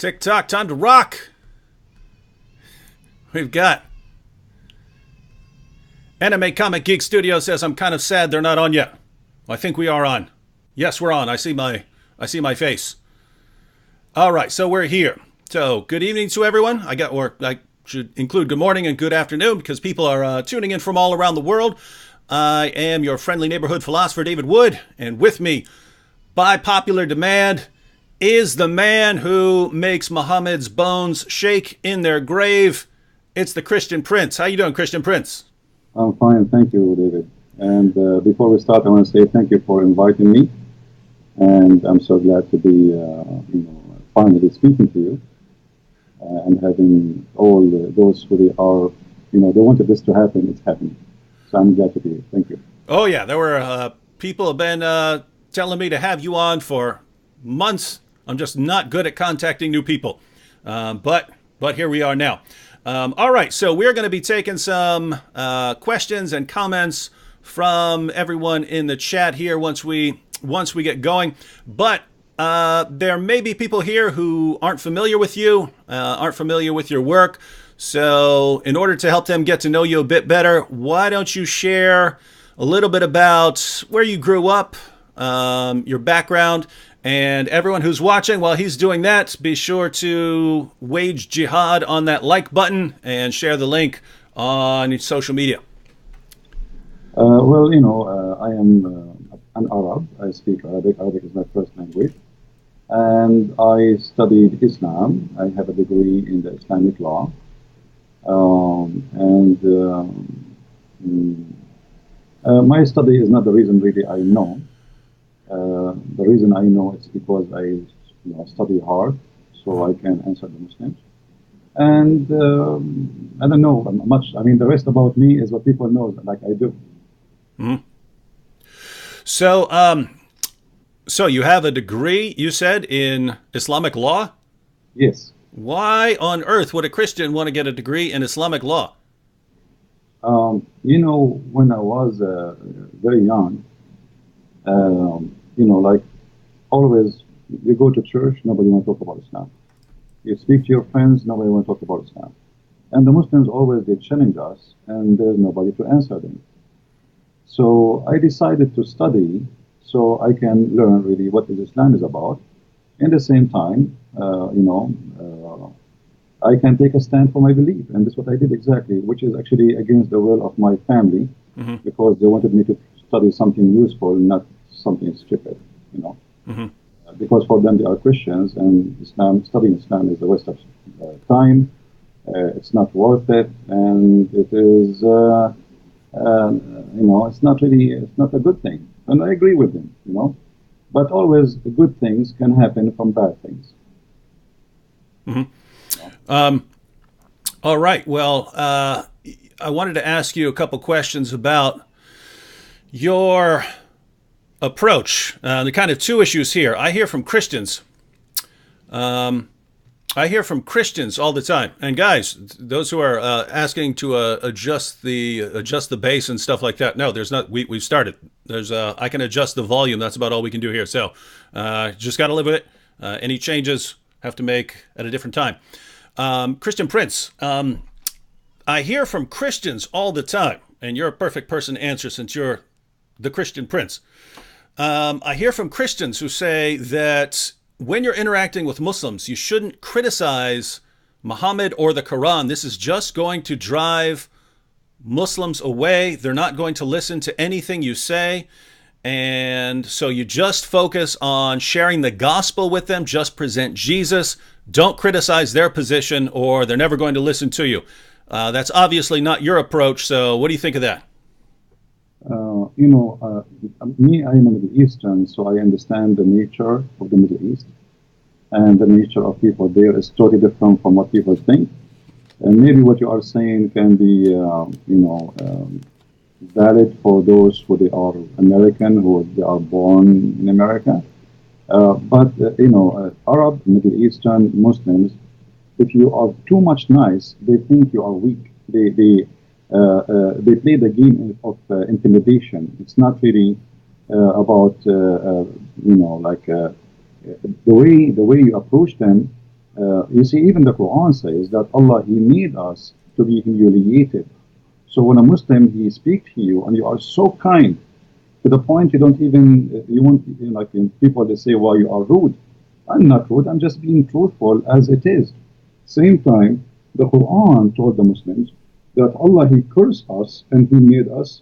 Tick-tock, time to rock. We've got Anime Comic Geek Studio says, I'm kind of sad they're not on yet. I think we are on. Yes, we're on. I see my face. All right, so we're here. So good evening to everyone. I should include good morning and good afternoon because people are tuning in from all around the world. I am your friendly neighborhood philosopher, David Wood, and with me, by popular demand, is the man who makes Muhammad's bones shake in their grave. It's the Christian Prince. How you doing, Christian Prince? I'm fine, thank you, David. And before we start, I want to say thank you for inviting me. And I'm so glad to be, finally speaking to you and having all those who are, they wanted this to happen. It's happening. So I'm glad to be here. Thank you. Oh yeah, there were people have been telling me to have you on for months. I'm just not good at contacting new people, but here we are now. All right, so we're going to be taking some questions and comments from everyone in the chat here once we get going. But there may be people here who aren't familiar with you, aren't familiar with your work. So in order to help them get to know you a bit better, why don't you share a little bit about where you grew up, your background, and everyone who's watching, while he's doing that, be sure to wage jihad on that like button and share the link on social media. I am an Arab. I speak Arabic. Arabic is my first language. And I studied Islam. I have a degree in the Islamic law. My study is not the reason really I know. The reason I know it's because I study hard, so I can answer the Muslims. And I don't know much. I mean, the rest about me is what people know, like I do. Mm-hmm. So you have a degree, you said, in Islamic law? Yes. Why on earth would a Christian want to get a degree in Islamic law? When I was very young, like always, you go to church, nobody want to talk about Islam. You speak to your friends, nobody want to talk about Islam. And the Muslims always, they challenge us, and there's nobody to answer them. So I decided to study so I can learn really what Islam is about. In the same time, I can take a stand for my belief, and that's what I did exactly, which is actually against the will of my family, mm-hmm. because they wanted me to study something useful, not something stupid, Mm-hmm. Because for them they are Christians, and studying Islam is a waste of time. It's not worth it, and it is, it's not a good thing. And I agree with them, But always good things can happen from bad things. Mm-hmm. All right. Well, I wanted to ask you a couple questions about your approach. The kind of two issues here. I hear from Christians. I hear from Christians all the time. And guys, those who are asking to adjust the bass and stuff like that. No, there's not. We've started. I can adjust the volume. That's about all we can do here. So just got to live with it. Any changes have to make at a different time. Christian Prince, I hear from Christians all the time, and you're a perfect person to answer since you're the Christian Prince. I hear from Christians who say that when you're interacting with Muslims, you shouldn't criticize Muhammad or the Quran. This is just going to drive Muslims away. They're not going to listen to anything you say. And so you just focus on sharing the gospel with them, just present Jesus. Don't criticize their position or they're never going to listen to you. That's obviously not your approach. So what do you think of that? Me, I am a Middle Eastern, so I understand the nature of the Middle East. And the nature of people there is totally different from what people think. And maybe what you are saying can be, valid for those who they are American, who they are born in America. Arab, Middle Eastern Muslims, if you are too much nice, they think you are weak. They play the game of intimidation. It's not really about the way you approach them. You see, even the Quran says that Allah, He made us to be humiliated. So when a Muslim, he speaks to you and you are so kind to the point you don't even, you won't, like in people, they say, why you are rude. I'm not rude, I'm just being truthful as it is. Same time, the Quran told the Muslims that Allah, He cursed us and He made us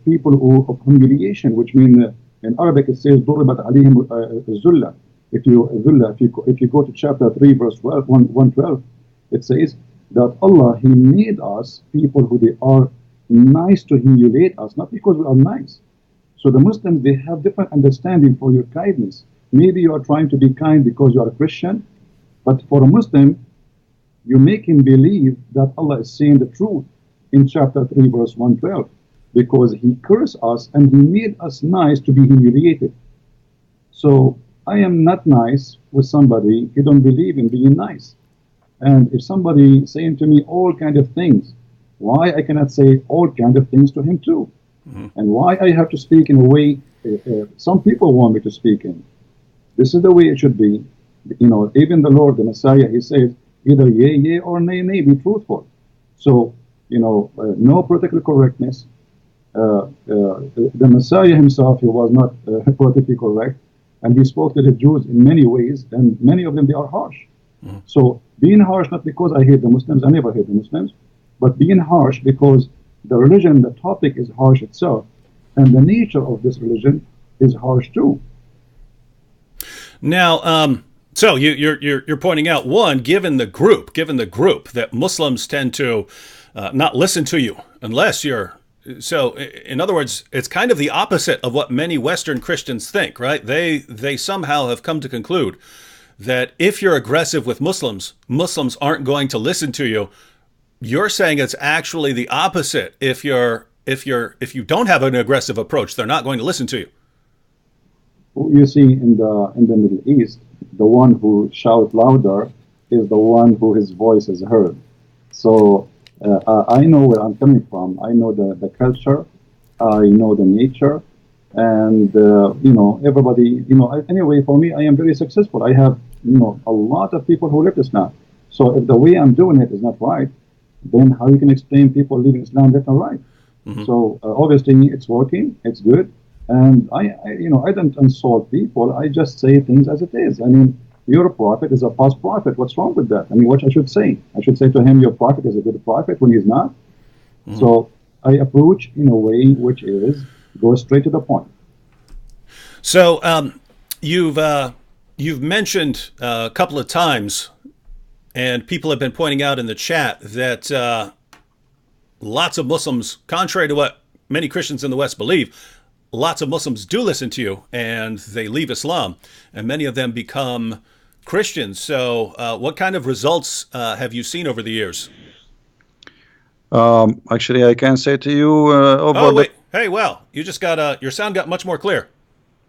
people of humiliation, which means in Arabic it says ضربت عليهم الذلة. If you go to chapter 3 verse 112, it says that Allah, He made us people who they are nice to humiliate us, not because we are nice. So the Muslims, they have different understanding for your kindness. Maybe you are trying to be kind because you are a Christian, but for a Muslim, you make him believe that Allah is saying the truth in chapter 3 verse 112, because He cursed us and He made us nice to be humiliated. So I am not nice with somebody who don't believe in being nice. And if somebody saying to me all kind of things, why I cannot say all kind of things to him too? And why I have to speak in a way some people want me to speak in? This is the way it should be. You know, even the Lord, the Messiah, He says either yea, yea, or nay, nay, be truthful. So, you know, no political correctness. The Messiah Himself, He was not politically correct, and He spoke to the Jews in many ways, and many of them, they are harsh. So being harsh, not because I hate the Muslims, I never hate the Muslims, but being harsh because the religion, the topic is harsh itself, and the nature of this religion is harsh too. Now, so you're pointing out, one, given the group that Muslims tend to not listen to you unless you're. So, in other words, it's kind of the opposite of what many Western Christians think, right? They somehow have come to conclude that if you're aggressive with Muslims, Muslims aren't going to listen to you. You're saying it's actually the opposite. If you don't have an aggressive approach, they're not going to listen to you. You see, in the Middle East, the one who shouts louder is the one who his voice is heard. So I know where I'm coming from. I know the culture. I know the nature. And, you know, everybody, you know, anyway, for me, I am very successful. I have, you know, a lot of people who live Islam. So if the way I'm doing it is not right, then how you can explain people leaving Islam left and right? So obviously it's working, it's good. And I don't insult people. I just say things as it is. I mean, your prophet is a false prophet. What's wrong with that? I mean, what I should say? I should say to him, your prophet is a good prophet when he's not. So I approach in a way which is go straight to the point. So you've mentioned a couple of times, and people have been pointing out in the chat that lots of Muslims, contrary to what many Christians in the West believe, lots of Muslims do listen to you and they leave Islam, and many of them become Christians. So what kind of results have you seen over the years? Actually, I can say to you oh, wait. Hey, well, you just got your sound got much more clear.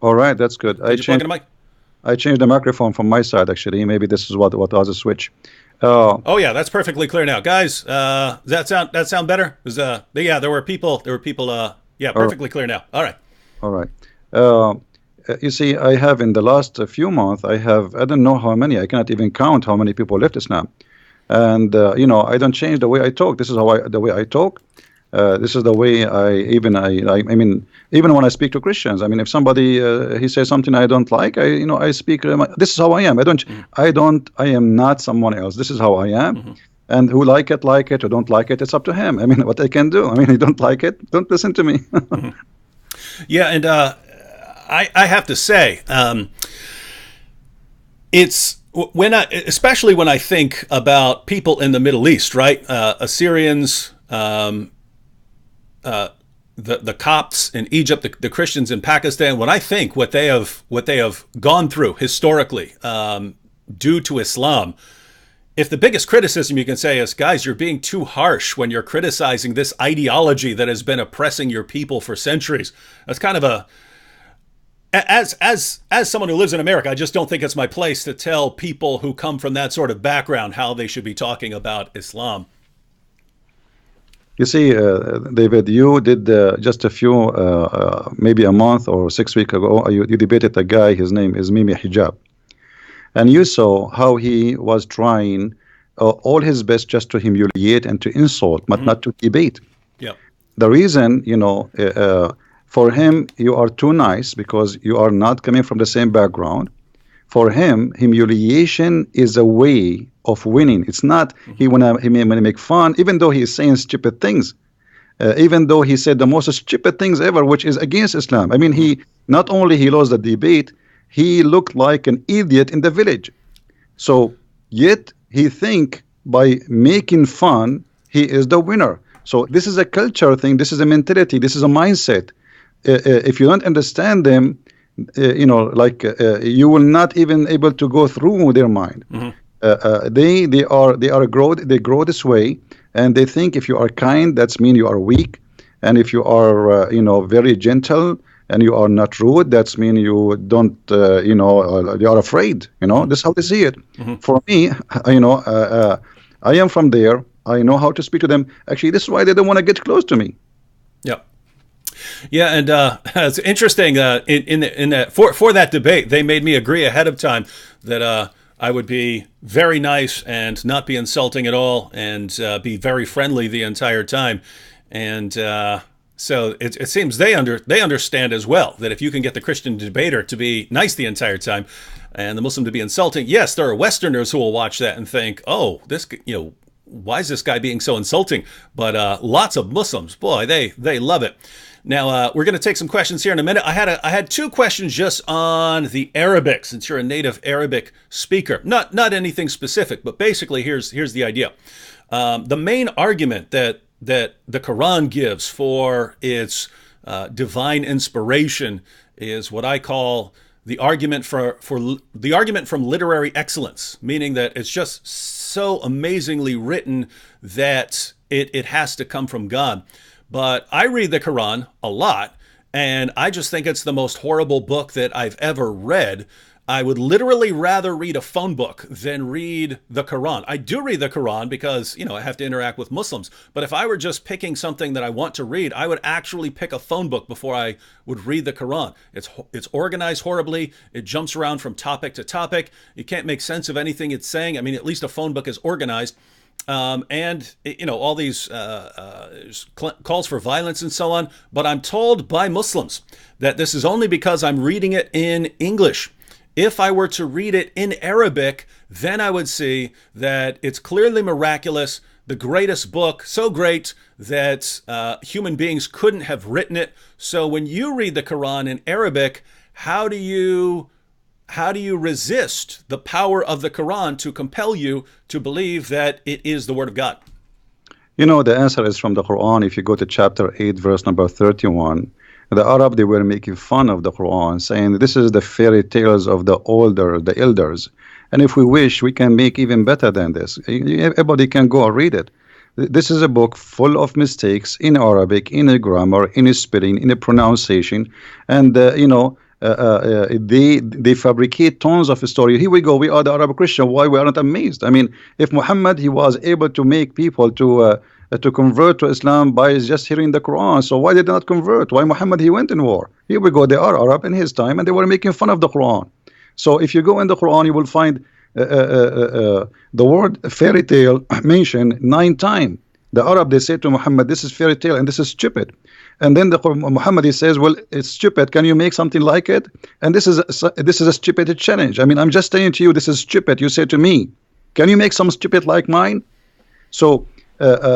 All right, that's good. I changed the microphone from my side, actually. Maybe this is what was a switch. Oh yeah, that's perfectly clear now, guys. Does that sound better? Yeah, there were people. Yeah, perfectly clear now. All right. All right. You see, I have in the last few months, I don't know how many. I cannot even count how many people left Islam. And you know, I don't change the way I talk. This is the way I talk. This is the way I mean, even when I speak to Christians, I mean, if somebody he says something I don't like, I speak. This is how I am. I am not someone else. This is how I am. And who like it, who don't like it, it's up to him. I mean, what I can do. I mean, you don't like it, don't listen to me. Yeah, and I have to say, it's especially when I think about people in the Middle East, right? Assyrians. The Copts in Egypt, the Christians in Pakistan. When I think what they have gone through historically due to Islam, if the biggest criticism you can say is, guys, you're being too harsh when you're criticizing this ideology that has been oppressing your people for centuries, that's kind of a as someone who lives in America, I just don't think it's my place to tell people who come from that sort of background how they should be talking about Islam. You see, David, you did just a few, maybe a month or 6 weeks ago, you debated a guy, his name is Mimi Hijab. And you saw how he was trying all his best just to humiliate and to insult, but not to debate. Yep. The reason, for him, you are too nice because you are not coming from the same background. For him, humiliation is a way of winning. It's not he may make fun, even though he is saying stupid things. Even though he said the most stupid things ever, which is against Islam. I mean, he not only he lost the debate, he looked like an idiot in the village. So yet he think by making fun, he is the winner. So this is a culture thing. This is a mentality. This is a mindset. If you don't understand them, you will not even able to go through their mind. They grow this way, and they think if you are kind, that's mean you are weak, and if you are very gentle and you are not rude, that's mean you don't you are afraid. This is how they see it. For me, I am from there. I know how to speak to them. Actually, this is why they don't want to get close to me. Yep. Yeah, and it's interesting. For that debate, they made me agree ahead of time that I would be very nice and not be insulting at all, and be very friendly the entire time. And so it seems they understand as well that if you can get the Christian debater to be nice the entire time, and the Muslim to be insulting, yes, there are Westerners who will watch that and think, oh, this, why is this guy being so insulting? But lots of Muslims, boy, they love it. Now, we're going to take some questions here in a minute. I had two questions just on the Arabic, since you're a native Arabic speaker. Not anything specific, but basically here's the idea. The main argument that the Quran gives for its divine inspiration is what I call the argument the argument from literary excellence, meaning that it's just so amazingly written that it has to come from God. But I read the Quran a lot, and I just think it's the most horrible book that I've ever read. I would literally rather read a phone book than read the Quran. I do read the Quran because, I have to interact with Muslims. But if I were just picking something that I want to read, I would actually pick a phone book before I would read the Quran. It's organized horribly. It jumps around from topic to topic. You can't make sense of anything it's saying. I mean, at least a phone book is organized. And all these calls for violence and so on. But I'm told by Muslims that this is only because I'm reading it in English. If I were to read it in Arabic, then I would see that it's clearly miraculous, the greatest book, so great that human beings couldn't have written it. So when you read the Quran in Arabic, how do you resist the power of the Quran to compel you to believe that it is the Word of God? The answer is from the Quran. If you go to chapter 8, verse number 31, the Arab, they were making fun of the Quran, saying this is the fairy tales of the elders. And if we wish, we can make even better than this. Everybody can go and read it. This is a book full of mistakes in Arabic, in a grammar, in a spelling, in a pronunciation. And, they fabricate tons of story. Here we go. We are the Arab Christian. Why we are not amazed? I mean, if Muhammad, he was able to make people to convert to Islam by just hearing the Quran, so why did they not convert? Why Muhammad, he went in war? Here we go. They are Arab in his time, and they were making fun of the Quran. So if you go in the Quran, you will find the word fairy tale mentioned 9 times. The Arab, they say to Muhammad, this is fairy tale and this is stupid. And then Muhammad, he says, well, it's stupid. Can you make something like it? And this is a stupid challenge. I mean, I'm just saying to you, this is stupid. You say to me, can you make some stupid like mine? So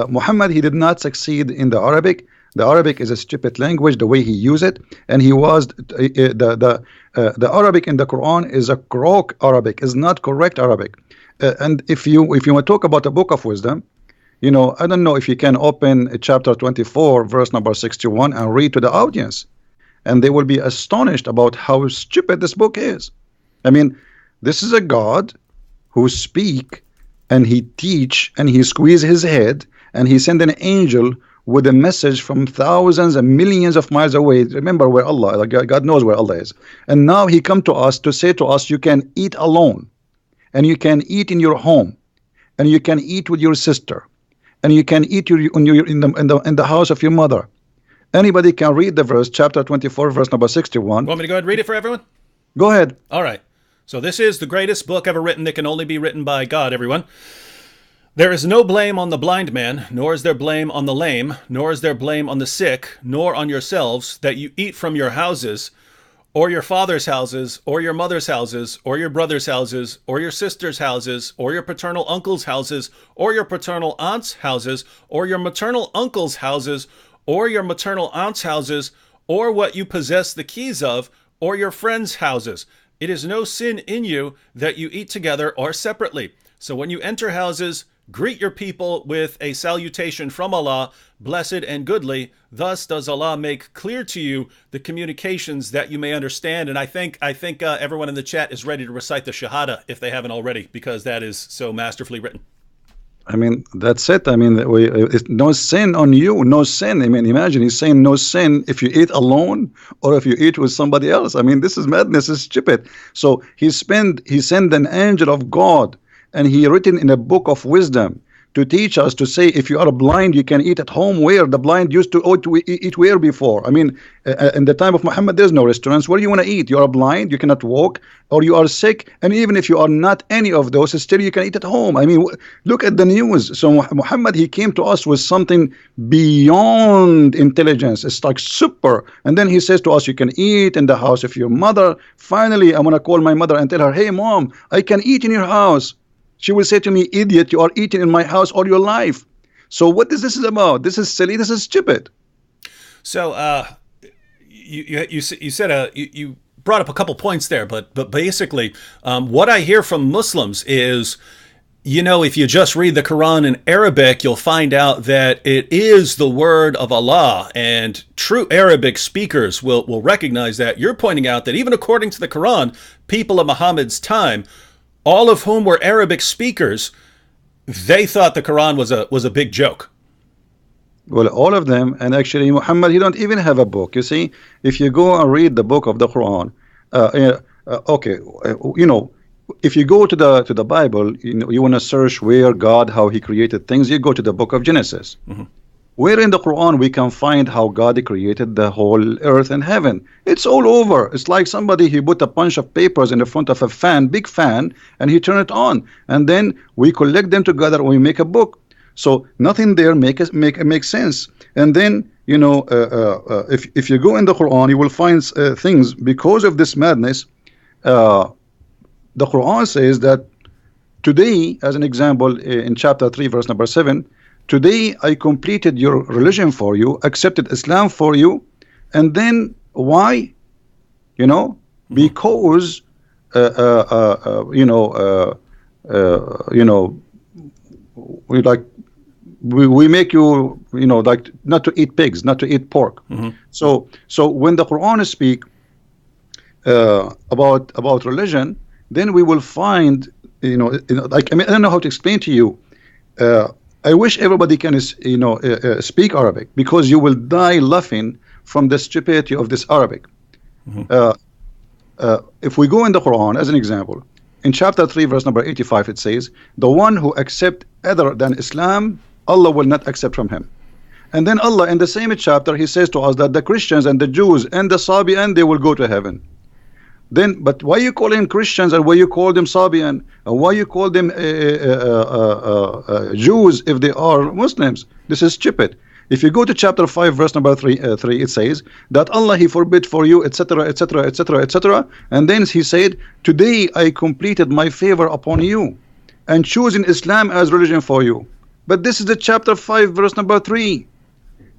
Muhammad, he did not succeed in the Arabic. The Arabic is a stupid language, the way he used it. And he was, the Arabic in the Quran is a crook Arabic, is not correct Arabic. And if you want to talk about a book of wisdom, I don't know if you can open chapter 24, verse number 61 and read to the audience. And they will be astonished about how stupid this book is. I mean, this is a God who speak and he teach and he squeeze his head and he send an angel with a message from thousands and millions of miles away. Remember where Allah, God knows where Allah is. And now he come to us to say to us, you can eat alone and you can eat in your home and you can eat with your sister and you can eat in the house of your mother. Anybody can read the verse, chapter 24, verse number 61. Want me to go ahead and read it for everyone? Go ahead. All right. So this is the greatest book ever written that can only be written by God, everyone. There is no blame on the blind man, nor is there blame on the lame, nor is there blame on the sick, nor on yourselves, that you eat from your houses, or your father's houses, or your mother's houses, or your brother's houses, or your sister's houses, or your paternal uncle's houses, or your paternal aunt's houses, or your maternal uncle's houses, or your maternal aunt's houses, or what you possess the keys of, or your friends' houses. It is no sin in you that you eat together or separately. So when you enter houses, greet your people with a salutation from Allah, blessed and goodly. Thus does Allah make clear to you the communications that you may understand. And I think everyone in the chat is ready to recite the Shahada if they haven't already, because that is so masterfully written. I mean, that's it. I mean, it's no sin on you, no sin. I mean, imagine he's saying no sin if you eat alone or if you eat with somebody else. I mean, this is madness, it's stupid. So he sent an angel of God, and he written in a book of wisdom to teach us to say, if you are blind, you can eat at home. Where the blind used to eat where before? I mean, in the time of Muhammad, there's no restaurants. Where do you want to eat? You are blind, you cannot walk, or you are sick, and even if you are not any of those, still you can eat at home. I mean, look at the news. So Muhammad, he came to us with something beyond intelligence. It's like super. And then he says to us, you can eat in the house of your mother. Finally, I want to call my mother and tell her, hey mom, I can eat in your house. She will say to me, idiot, you are eating in my house all your life. So what is this about? This is silly. This is stupid. So you brought up a couple points there, but basically what I hear from Muslims is, you know, if you just read the Quran in Arabic, you'll find out that it is the word of Allah, and true Arabic speakers will recognize that. You're pointing out that even according to the Quran, people of Muhammad's time, all of whom were Arabic speakers, they thought the Quran was a big joke. Well, all of them, and actually Muhammad, he don't even have a book. You see, if you go and read the book of the Quran, you know, if you go to the Bible, you know, you want to search where God, how he created things, you go to the book of Genesis. Mm-hmm. Where in the Quran we can find how God created the whole earth and heaven. It's all over. It's like somebody, he put a bunch of papers in the front of a fan, big fan, and he turned it on. And then we collect them together and we make a book. So nothing there makes sense. And then, you know, if you go in the Quran, you will find things because of this madness. The Quran says that today, as an example, in chapter 3, verse number 7, today I completed your religion for you, accepted Islam for you. And then why? You know, because we make you, you know, like not to eat pigs, not to eat pork. Mm-hmm. So when the Quran speak about religion, then we will find, you know, like, I mean, I don't know how to explain to you. I wish everybody can, you know, speak Arabic, because you will die laughing from the stupidity of this Arabic. Mm-hmm. If we go in the Quran, as an example, in chapter 3, verse number 85, it says, the one who accepts other than Islam, Allah will not accept from him. And then Allah, in the same chapter, he says to us that the Christians and the Jews and the Sabian, they will go to heaven. Then, but why you call them Christians and why you call them Sabian and why you call them Jews if they are Muslims? This is stupid. If you go to chapter 5, verse number 3, it says that Allah, he forbid for you, etc., etc., etc., etc. And then he said, today I completed my favor upon you and choosing Islam as religion for you. But this is the chapter 5, verse number 3.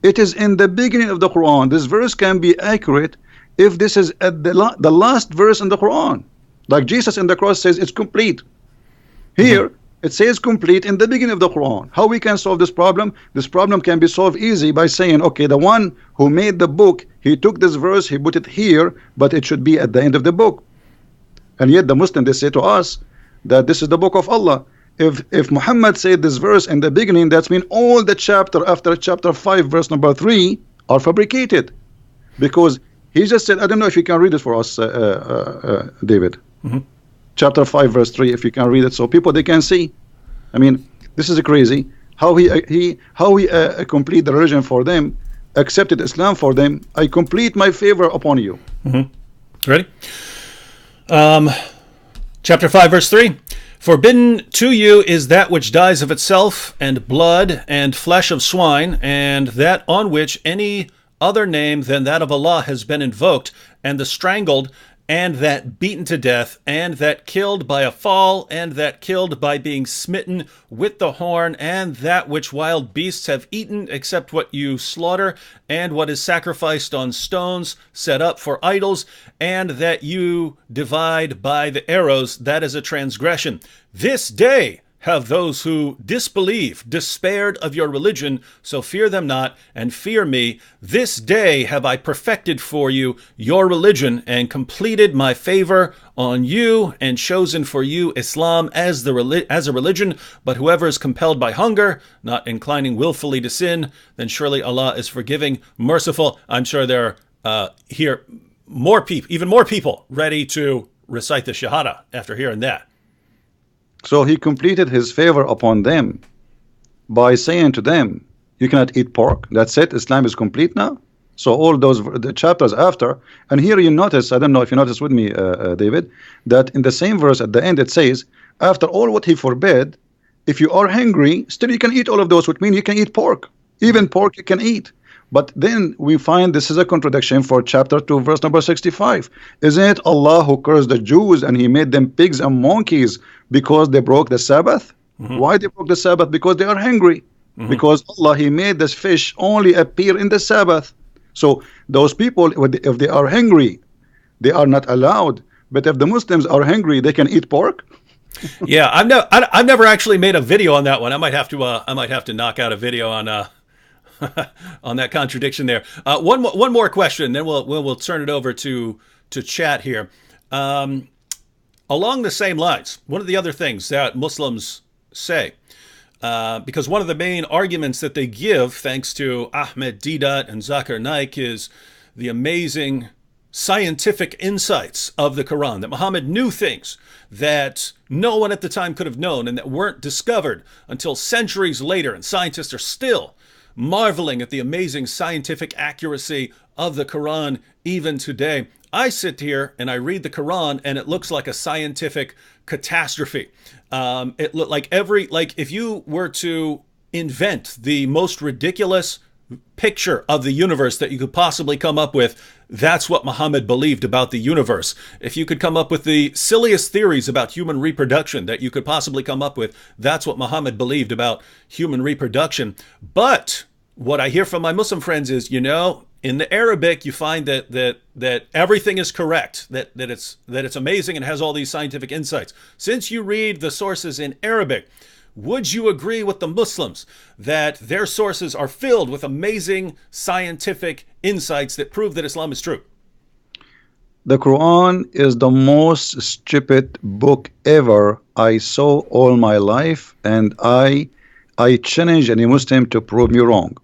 It is in the beginning of the Quran. This verse can be accurate if this is at the last verse in the Quran. Like Jesus in the cross says it's complete. Here, it says complete in the beginning of the Quran. How we can solve this problem? This problem can be solved easy by saying, okay, the one who made the book, he took this verse, he put it here, but it should be at the end of the book. And yet the Muslims, they say to us that this is the book of Allah. If Muhammad said this verse in the beginning, that means all the chapter after chapter 5, verse number 3 are fabricated. Because he just said, I don't know if you can read it for us, David. Mm-hmm. Chapter 5, verse 3, if you can read it, so people, they can see. I mean, this is crazy. How he complete the religion for them, accepted Islam for them. I complete my favor upon you. Mm-hmm. Ready? Chapter 5, verse 3. Forbidden to you is that which dies of itself, and blood, and flesh of swine, and that on which any other name than that of Allah has been invoked, and the strangled, and that beaten to death, and that killed by a fall, and that killed by being smitten with the horn, and that which wild beasts have eaten, except what you slaughter, and what is sacrificed on stones set up for idols, and that you divide by the arrows, that is a transgression. This day have those who disbelieve despaired of your religion, so fear them not, and fear me. This day have I perfected for you your religion, and completed my favor on you, and chosen for you Islam as a religion. But whoever is compelled by hunger, not inclining willfully to sin, then surely Allah is forgiving, merciful. I'm sure there are here more people, even more people, ready to recite the Shahada after hearing that. So he completed his favor upon them by saying to them, you cannot eat pork. That's it. Islam is complete now. So all the chapters after, and here you notice, I don't know if you noticed with me, David, that in the same verse at the end it says, after all what he forbade, if you are hungry, still you can eat all of those, which means you can eat pork. Even pork you can eat. But then we find this is a contradiction for chapter 2, verse number 65. Isn't it Allah who cursed the Jews and he made them pigs and monkeys because they broke the Sabbath? Why they broke the Sabbath? Because they are hungry. Because Allah, he made this fish only appear in the Sabbath. So those people, if they are hungry, they are not allowed. But if the Muslims are hungry, they can eat pork. Yeah, I've never actually made a video on that one. I might have to knock out a video on on that contradiction there. One more question, then we'll turn it over to chat here. Along the same lines, one of the other things that Muslims say, because one of the main arguments that they give, thanks to Ahmed Deedat and Zakir Naik, is the amazing scientific insights of the Quran, that Muhammad knew things that no one at the time could have known and that weren't discovered until centuries later, and scientists are still marveling at the amazing scientific accuracy of the Quran even today. I sit here and I read the Quran and it looks like a scientific catastrophe. It looked like if you were to invent the most ridiculous picture of the universe that you could possibly come up with, that's what Muhammad believed about the universe. If you could come up with the silliest theories about human reproduction that you could possibly come up with, that's what Muhammad believed about human reproduction. But what I hear from my Muslim friends is, in the Arabic, you find that everything is correct, that it's amazing and has all these scientific insights. Since you read the sources in Arabic, would you agree with the Muslims that their sources are filled with amazing scientific insights that prove that Islam is true? The Quran is the most stupid book ever I saw all my life, and I challenge any Muslim to prove me wrong.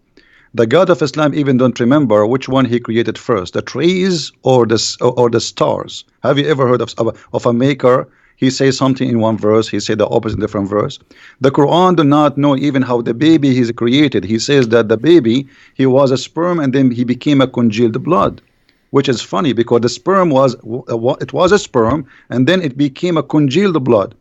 The God of Islam even don't remember which one he created first, the trees or the stars. Have you ever heard of a maker? He says something in one verse, he said the opposite in different verse. The Quran do not know even how the baby is created. He says that the baby, he was a sperm and then he became a congealed blood, which is funny because the sperm was a sperm and then it became a congealed blood.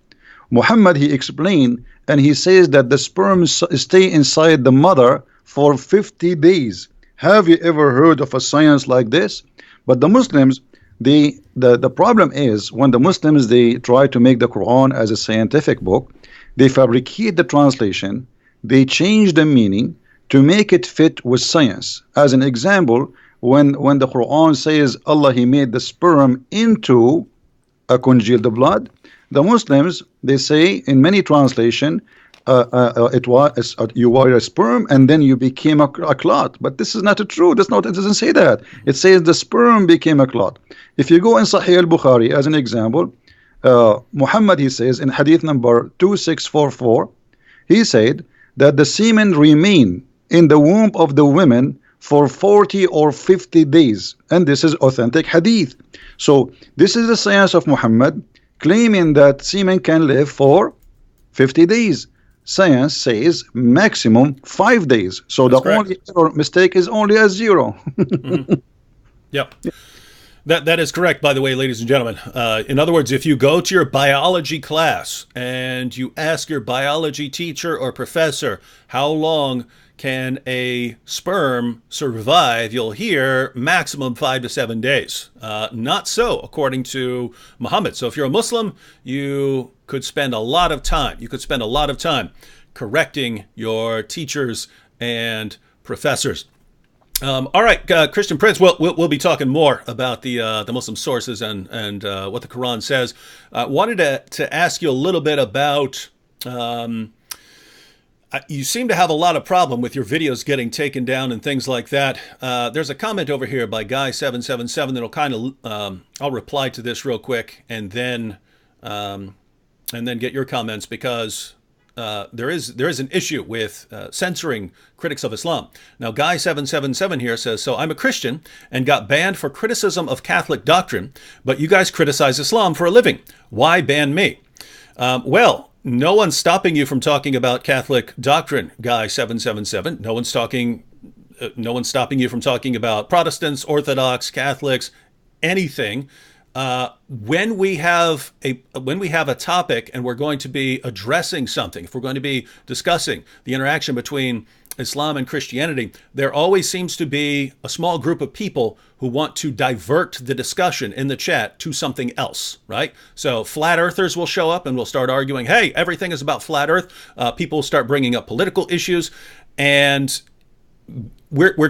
Muhammad, he explained, and he says that the sperm stay inside the mother for 50 days. Have you ever heard of a science like this? But the Muslims, the problem is when the Muslims, they try to make the Quran as a scientific book, they fabricate the translation, they change the meaning to make it fit with science. As an example, when the Quran says Allah, he made the sperm into a congealed blood, the Muslims, they say in many translation, you were a sperm and then you became a clot. But this is not true. It doesn't say that. It says the sperm became a clot. If you go in Sahih al-Bukhari as an example, Muhammad, he says in hadith number 2644, he said that the semen remain in the womb of the women for 40 or 50 days, and this is authentic hadith. So this is the science of Muhammad claiming that semen can live for 50 days. Science says maximum 5 days. So that's the correct. Only mistake is only a 0. Yep. That is correct, by the way, ladies and gentlemen. In other words, if you go to your biology class and you ask your biology teacher or professor how long can a sperm survive, you'll hear maximum 5 to 7 days. Not so, according to Muhammad. So if you're a Muslim, you could spend a lot of time. You could spend a lot of time correcting your teachers and professors. All right, Christian Prince. We'll be talking more about the Muslim sources and what the Quran says. Wanted to ask you a little bit about. You seem to have a lot of problem with your videos getting taken down and things like that. There's a comment over here by Guy777 that'll kind of. I'll reply to this real quick and then get your comments because. There is an issue with censoring critics of Islam. Now, Guy777 here says, so I'm a Christian and got banned for criticism of Catholic doctrine, but you guys criticize Islam for a living. Why ban me? Well, no one's stopping you from talking about Catholic doctrine, Guy777. No one's stopping you from talking about Protestants, Orthodox, Catholics, anything. When we have a topic and we're going to be addressing something, if we're going to be discussing the interaction between Islam and Christianity, there always seems to be a small group of people who want to divert the discussion in the chat to something else, right? So flat earthers will show up and we'll start arguing, hey, everything is about flat earth. People will start bringing up political issues, and we're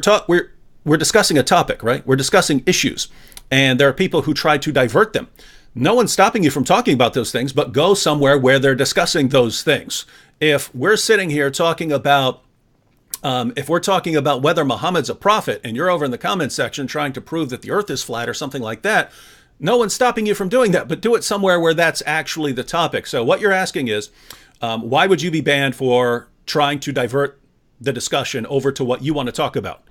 discussing a topic, right? We're discussing issues. And there are people who try to divert them. No one's stopping you from talking about those things, but go somewhere where they're discussing those things. If we're sitting here talking about, whether Muhammad's a prophet, and you're over in the comments section trying to prove that the earth is flat or something like that, no one's stopping you from doing that, but do it somewhere where that's actually the topic. So what you're asking is, why would you be banned for trying to divert the discussion over to what you want to talk about?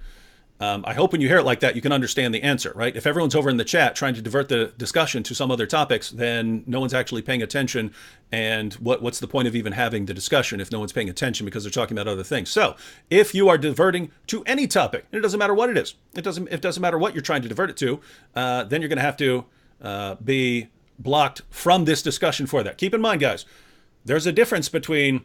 I hope when you hear it like that, you can understand the answer, right? If everyone's over in the chat trying to divert the discussion to some other topics, then no one's actually paying attention. And what's the point of even having the discussion if no one's paying attention because they're talking about other things? So if you are diverting to any topic, and it doesn't matter what it is, it doesn't matter what you're trying to divert it to, then you're going to have to be blocked from this discussion for that. Keep in mind, guys, there's a difference between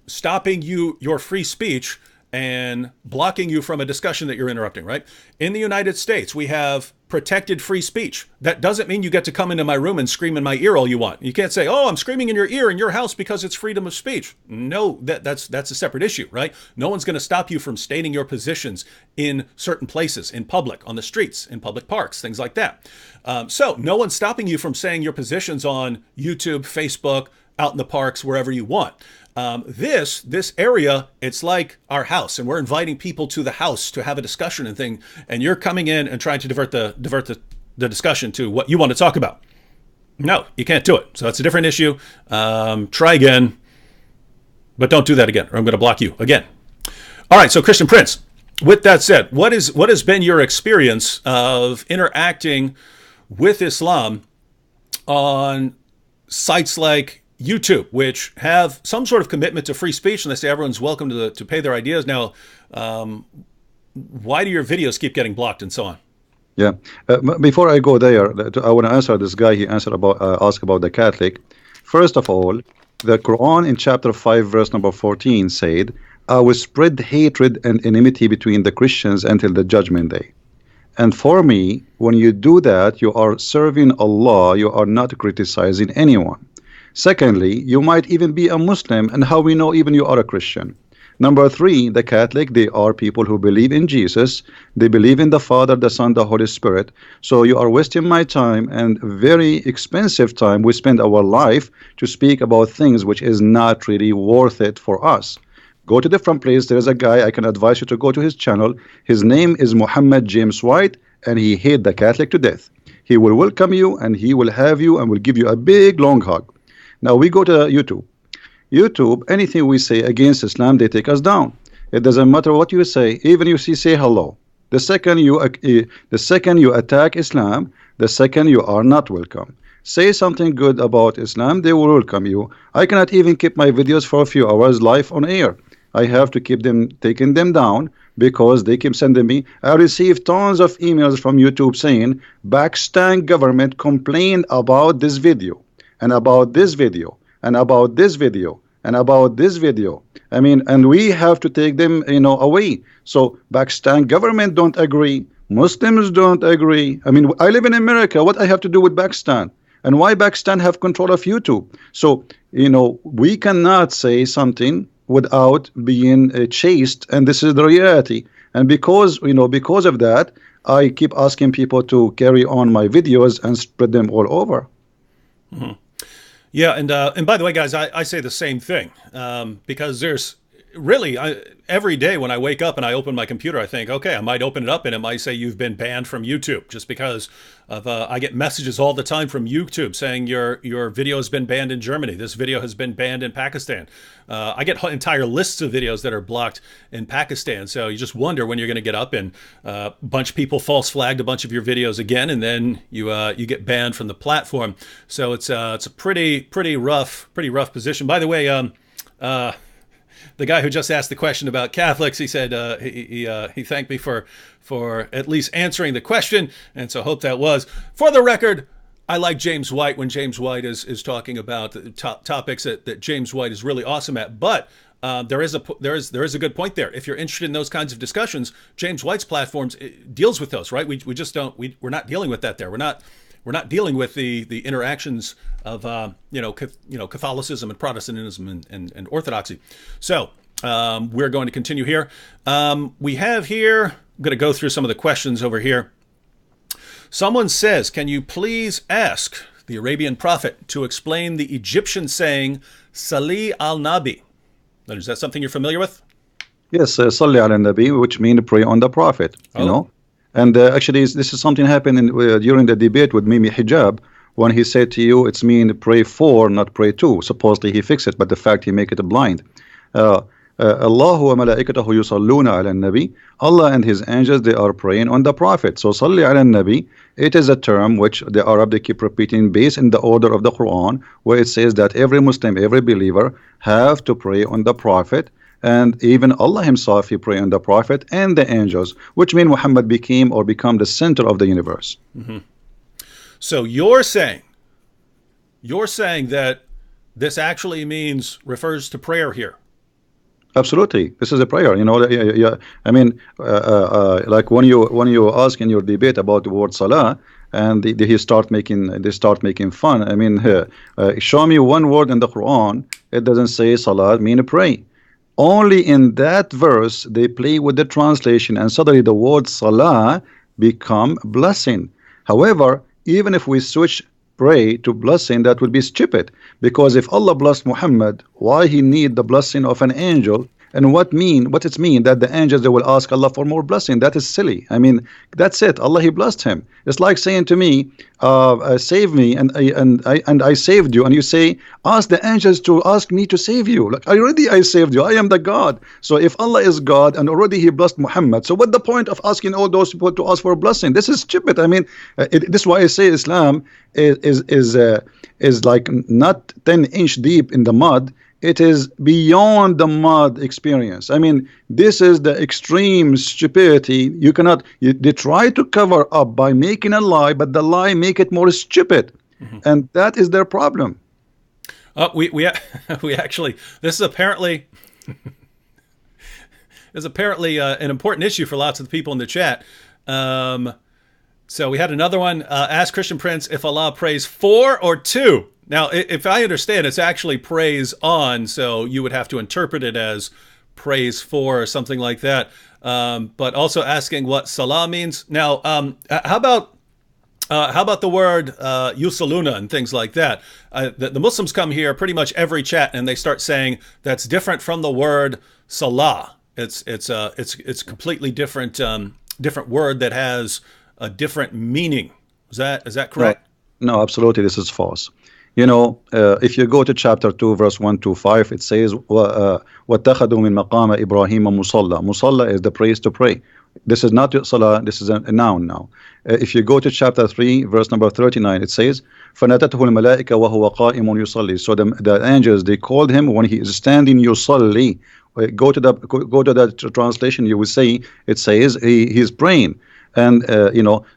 stopping your free speech and blocking you from a discussion that you're interrupting, right? In the United States, we have protected free speech. That doesn't mean you get to come into my room and scream in my ear all you want. You can't say, oh, I'm screaming in your ear in your house because it's freedom of speech. No, that's a separate issue, right? No one's going to stop you from stating your positions in certain places, in public, on the streets, in public parks, things like that. So no one's stopping you from saying your positions on YouTube, Facebook, out in the parks, wherever you want. This area, it's like our house, and we're inviting people to the house to have a discussion and thing, and you're coming in and trying to divert the discussion to what you want to talk about. No, you can't do it. So it's a different issue. Try again, but don't do that again, or I'm going to block you again. All right, so Christian Prince, with that said, what has been your experience of interacting with Islam on sites like YouTube, which have some sort of commitment to free speech, and they say everyone's welcome to pay their ideas. Now, why do your videos keep getting blocked and so on? Yeah. Before I go there, I want to answer this guy. He asked about the Catholic. First of all, the Quran in chapter 5, verse number 14 said, I will spread hatred and enmity between the Christians until the judgment day. And for me, when you do that, you are serving Allah. You are not criticizing anyone. Secondly, you might even be a Muslim, and how we know even you are a Christian. Number 3, the Catholic, they are people who believe in Jesus. They believe in the Father, the Son, the Holy Spirit. So you are wasting my time and very expensive time. We spend our life to speak about things which is not really worth it for us. Go to different place. There is a guy, I can advise you to go to his channel. His name is Muhammad James White, and he hate the Catholic to death. He will welcome you, and he will have you, and will give you a big long hug. Now we go to YouTube. YouTube, anything we say against Islam, they take us down. It doesn't matter what you say, even you say hello. The second you attack Islam, the second you are not welcome. Say something good about Islam, they will welcome you. I cannot even keep my videos for a few hours live on air. I have to keep them, taking them down, because they keep sending me. I received tons of emails from YouTube saying Pakistan government complained about this video, and about this video, and about this video, and about this video. I mean, and we have to take them, away. So Pakistan government don't agree. Muslims don't agree. I mean, I live in America. What I have to do with Pakistan? And why Pakistan have control of YouTube? So, we cannot say something without being chased, and this is the reality. And because of that, I keep asking people to carry on my videos and spread them all over. Mm-hmm. Yeah, and by the way, guys, I say the same thing, because there's really, every day when I wake up and I open my computer, I think, okay, I might open it up and it might say you've been banned from YouTube, just because of I get messages all the time from YouTube saying your video has been banned in Germany. This video has been banned in Pakistan. I get entire lists of videos that are blocked in Pakistan. So you just wonder when you're going to get up and a bunch of people false flagged a bunch of your videos again, and then you get banned from the platform. So it's a pretty rough position. By the way, the guy who just asked the question about Catholics, he said he thanked me for at least answering the question, and so hope that was. For the record, I like James White when James White is talking about the topics that James White is really awesome at. But there is a good point there. If you're interested in those kinds of discussions, James White's platforms deals with those, right? We just don't we're not dealing with that there. We're not dealing with the interactions of Catholicism and Protestantism and Orthodoxy. So we're going to continue here. We have here, I'm going to go through some of the questions over here. Someone says, can you please ask the Arabian prophet to explain the Egyptian saying Salli al-Nabi? Is that something you're familiar with? Yes, Salli al-Nabi, which means pray on the prophet, you know. And actually, this is something happened during the debate with Mimi Hijab, when he said to you, it's mean pray for, not pray to. Supposedly he fixed it, but the fact he make it blind. Allah wa malaikatahu yusalluna ala nabi. Allah and his angels, they are praying on the prophet. So salli ala nabi, it is a term which the Arab, they keep repeating based in the order of the Quran, where it says that every Muslim, every believer have to pray on the prophet. And even Allah himself, he prayed on the prophet and the angels, which means Muhammad become the center of the universe. Mm-hmm. So you're saying that this actually refers to prayer here. Absolutely, this is a prayer. I mean, like when you ask in your debate about the word salah, and they start making fun. I mean, show me one word in the Quran it doesn't say salah mean pray. Only in that verse they play with the translation, and suddenly the word salah become blessing. However, even if we switch pray to blessing, that would be stupid, because if Allah blessed Muhammad, why he need the blessing of an angel? And what it mean that the angels, they will ask Allah for more blessing? That is silly. I mean, that's it. Allah, he blessed him. It's like saying to me, save me, and I saved you, and you say, ask the angels to ask me to save you. Like, I saved you. I am the God. So if Allah is God and already he blessed Muhammad, so what the point of asking all those people to ask for a blessing? This is stupid. I mean, this is why I say Islam is like not 10-inch deep in the mud. It is beyond the mud experience. I mean, this is the extreme stupidity. They try to cover up by making a lie, but the lie make it more stupid. Mm-hmm. And that is their problem. We actually, this is apparently an important issue for lots of the people in the chat. So we had another one. Ask Christian Prince if Allah prays for or to. Now, if I understand, it's actually praise on, so you would have to interpret it as praise for or something like that. But also asking what salah means. Now, how about the word yusaluna and things like that? The Muslims come here pretty much every chat and they start saying that's different from the word salah. It's completely different word that has a different meaning. Is that correct? No, absolutely. This is false. If you go to chapter 2, verse 1 to 5, it says, وَاتَّخَذُوا مِن مَقَامَ إِبْرَاهِيمَ مُصَلَّى. Musalla is the place to pray. This is not salah, this is a noun now. If you go to chapter 3, verse number 39, it says, فَنَتَتْهُ الْمَلَائِكَ وَهُوَ قَائِمٌ يُصَلِّي. So the angels, they called him when he is standing, yusalli. go to that translation, you will see it says he's praying. And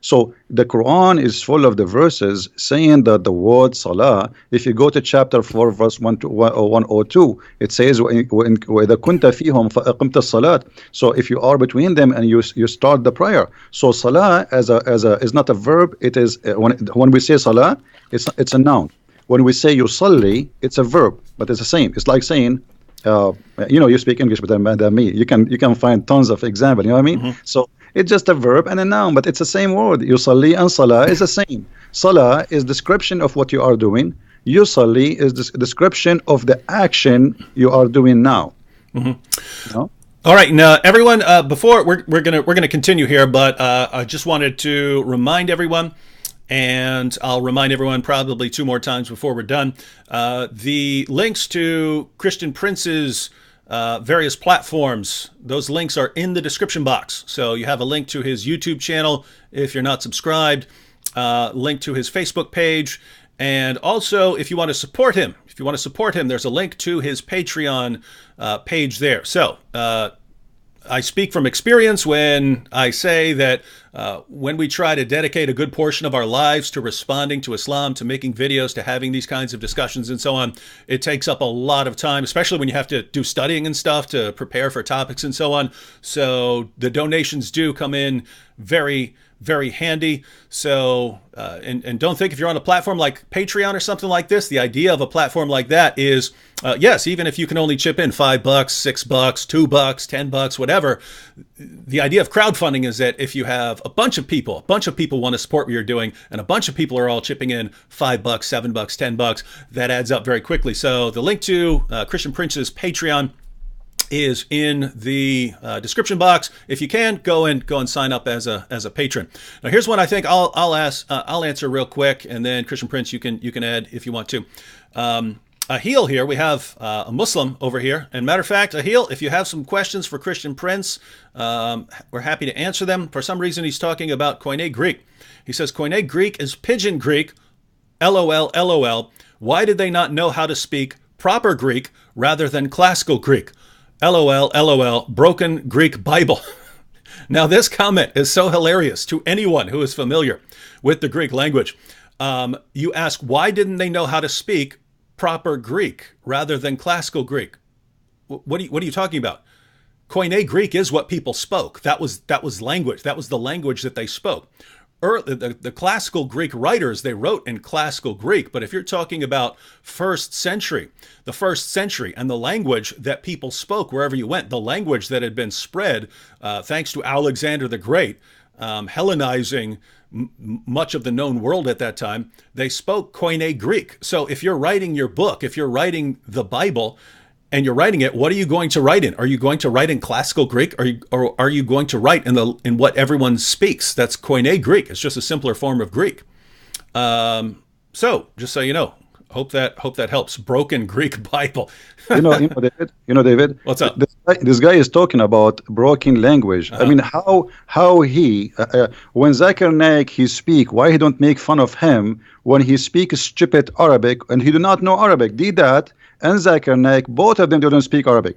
so the Quran is full of the verses saying that the word salah, if you go to chapter 4 verse 102, it says وَإِذَا كُنْتَ فِيهُمْ فَأَقِمْتَ الصَّلَاةِ. So if you are between them and you start the prayer. So salah is not a verb. It is when we say salah, it's a noun. When we say yusalli, it's a verb, but it's the same. It's like saying, you speak English better than me. You can find tons of examples. You know what I mean? So it's just a verb and a noun, but it's the same word. Yusalli and salah is the same. Salah is description of what you are doing. Yusalli is the description of the action you are doing now. You know? All right, now everyone. Before we're gonna continue here, but I just wanted to remind everyone, and I'll remind everyone probably 2 more times before we're done. The links to Christian Prince's various platforms, those links are in the description box. So you have a link to his YouTube channel if you're not subscribed, link to his Facebook page, and also if you want to support him, there's a link to his Patreon page there. So I speak from experience when I say that when we try to dedicate a good portion of our lives to responding to Islam, to making videos, to having these kinds of discussions and so on, it takes up a lot of time, especially when you have to do studying and stuff to prepare for topics and so on. So the donations do come in very, very handy. So, and don't think if you're on a platform like Patreon or something like this, the idea of a platform like that is, yes, even if you can only chip in $5, $6, $2, $10, whatever, the idea of crowdfunding is that if you have a bunch of people want to support what you're doing, and a bunch of people are all chipping in $5, $7, $10, that adds up very quickly. So the link to Christian Prince's Patreon is in the description box. If you can, go and sign up as a patron. Now, here's one I think I'll answer real quick, and then Christian Prince, you can add if you want to. Ahil here, we have a Muslim over here, and matter of fact, Ahil, if you have some questions for Christian Prince, we're happy to answer them. For some reason, he's talking about Koine Greek. He says Koine Greek is Pidgin Greek. LOL, LOL. Why did they not know how to speak proper Greek rather than classical Greek? LOL, LOL, broken Greek Bible. Now, this comment is so hilarious to anyone who is familiar with the Greek language. You ask, why didn't they know how to speak proper Greek rather than classical Greek? What are you talking about? Koine Greek is what people spoke. That was language. That was the language that they spoke. The classical Greek writers, they wrote in classical Greek, but if you're talking about the first century and the language that people spoke wherever you went, the language that had been spread thanks to Alexander the Great, Hellenizing much of the known world at that time, they spoke Koine Greek. So if you're writing your book, if you're writing the Bible, and you're writing it, what are you going to write in? Are you going to write in classical Greek, or are you going to write in what everyone speaks? That's Koine Greek. It's just a simpler form of Greek. So just so you know, hope that helps. Broken Greek Bible. David. What's up? This guy is talking about broken language. I mean, how he when Zakir Naik he speak, why he don't make fun of him when he speaks stupid Arabic and he do not know Arabic? Did that? And Zakir Naik, both of them don't speak Arabic.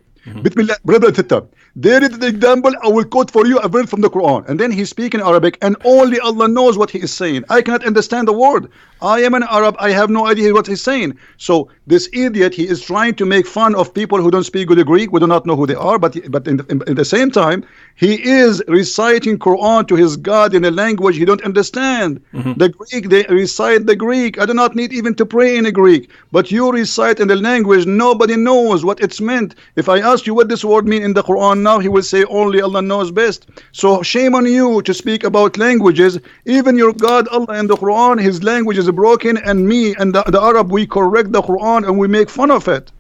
There is the example. I will quote for you a verse from the Quran, and then he's speaking Arabic, and only Allah knows what he is saying. I cannot understand the word. I am an Arab. I have no idea what he's saying. So this idiot, he is trying to make fun of people who don't speak good Greek. We do not know who they are, but in the same time, he is reciting Quran to his God in a language he don't understand. The Greek, they recite the Greek. I do not need even to pray in a Greek, but you recite in the language nobody knows what it's meant. If I ask you what this word mean in the Quran now, he will say only Allah knows best. So shame on you to speak about languages. Even your God Allah in the Quran, his language is broken, and me and the Arab, we correct the Quran and we make fun of it.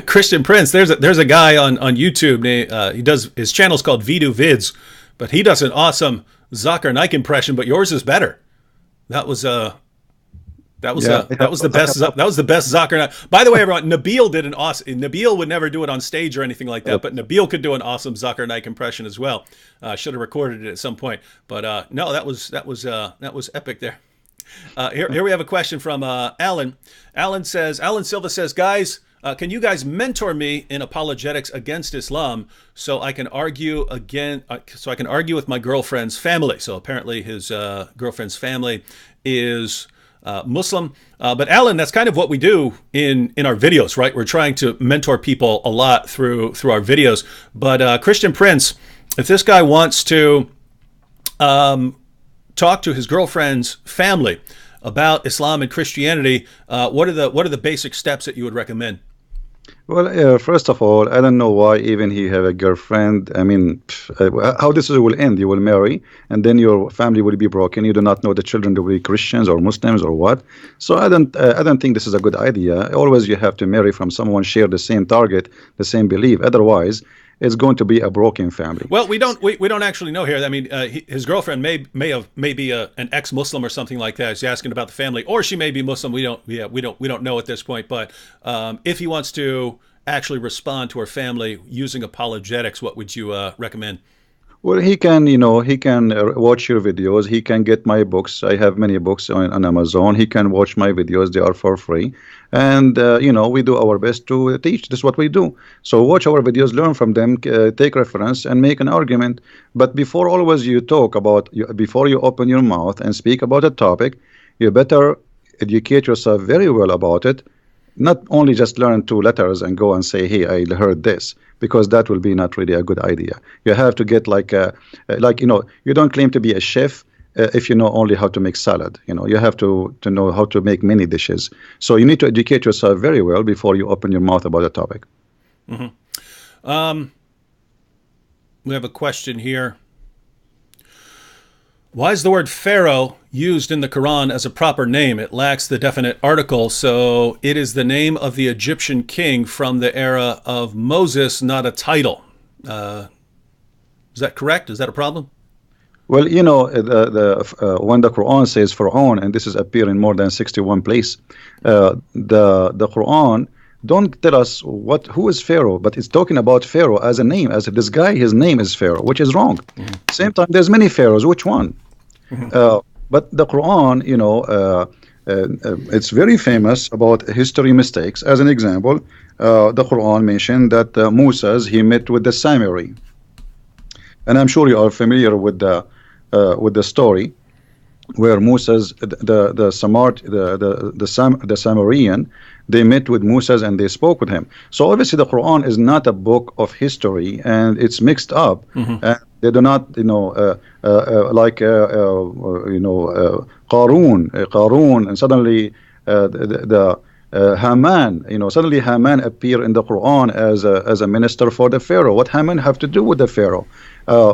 Christian Prince, there's a guy on YouTube. He does, his channel's called Vidu Vids, but he does an awesome Zakir Naik impression. But yours is better. That was the best Zakir Naik. By the way, everyone, Nabil did an awesome. Nabil would never do it on stage or anything like that, but Nabil could do an awesome Zakir Naik impression as well. Should have recorded it at some point, but no, that was epic there. Here we have a question from Alan. Alan Silva says, guys, Can you guys mentor me in apologetics against Islam so I can argue so I can argue with my girlfriend's family? So apparently his girlfriend's family is Muslim. But Alan, that's kind of what we do in our videos, right? We're trying to mentor people a lot through our videos. But Christian Prince, if this guy wants to talk to his girlfriend's family about Islam and Christianity, what are the basic steps that you would recommend? Well, first of all, I don't know why even he have a girlfriend. I mean, how this will end? You will marry, and then your family will be broken. You do not know the children will be Christians or Muslims or what. So I don't think this is a good idea. Always you have to marry from someone share the same target, the same belief. Otherwise, it's going to be a broken family. Well, we don't actually know here. I mean, his girlfriend may be an ex-Muslim or something like that. He's asking about the family, or she may be Muslim. We don't know at this point. But if he wants to actually respond to her family using apologetics, what would you recommend? Well, he can, watch your videos. He can get my books. I have many books on Amazon. He can watch my videos. They are for free. And, we do our best to teach. This is what we do. So watch our videos, learn from them, take reference, and make an argument. But before always you talk about, before you open your mouth and speak about a topic, you better educate yourself very well about it. Not only just learn 2 letters and go and say, hey, I heard this, because that will be not really a good idea. You have to get you don't claim to be a chef if you know only how to make salad. You have to know how to make many dishes. So you need to educate yourself very well before you open your mouth about a topic. Mm-hmm. We have a question here. Why is the word Pharaoh used in the Quran as a proper name? It lacks the definite article, so it is the name of the Egyptian king from the era of Moses, not a title. Is that correct? Is that a problem? Well, when the Quran says Pharaoh, and this is appear in more than 61 places, the Quran don't tell us who is Pharaoh, but it's talking about Pharaoh as a name, as this guy, his name is Pharaoh, which is wrong. Mm-hmm. Same time, there's many Pharaohs. Which one? Mm-hmm. But the Quran, it's very famous about history mistakes. As an example, the Quran mentioned that Moses, he met with the Samiri, and I'm sure you are familiar with the story where Moses, the Samarian, they met with Moses and they spoke with him. So obviously the Quran is not a book of history, and it's mixed up. Mm-hmm. And they do not, Qarun, and suddenly the Haman, suddenly Haman appear in the Quran as a minister for the Pharaoh. What Haman have to do with the Pharaoh?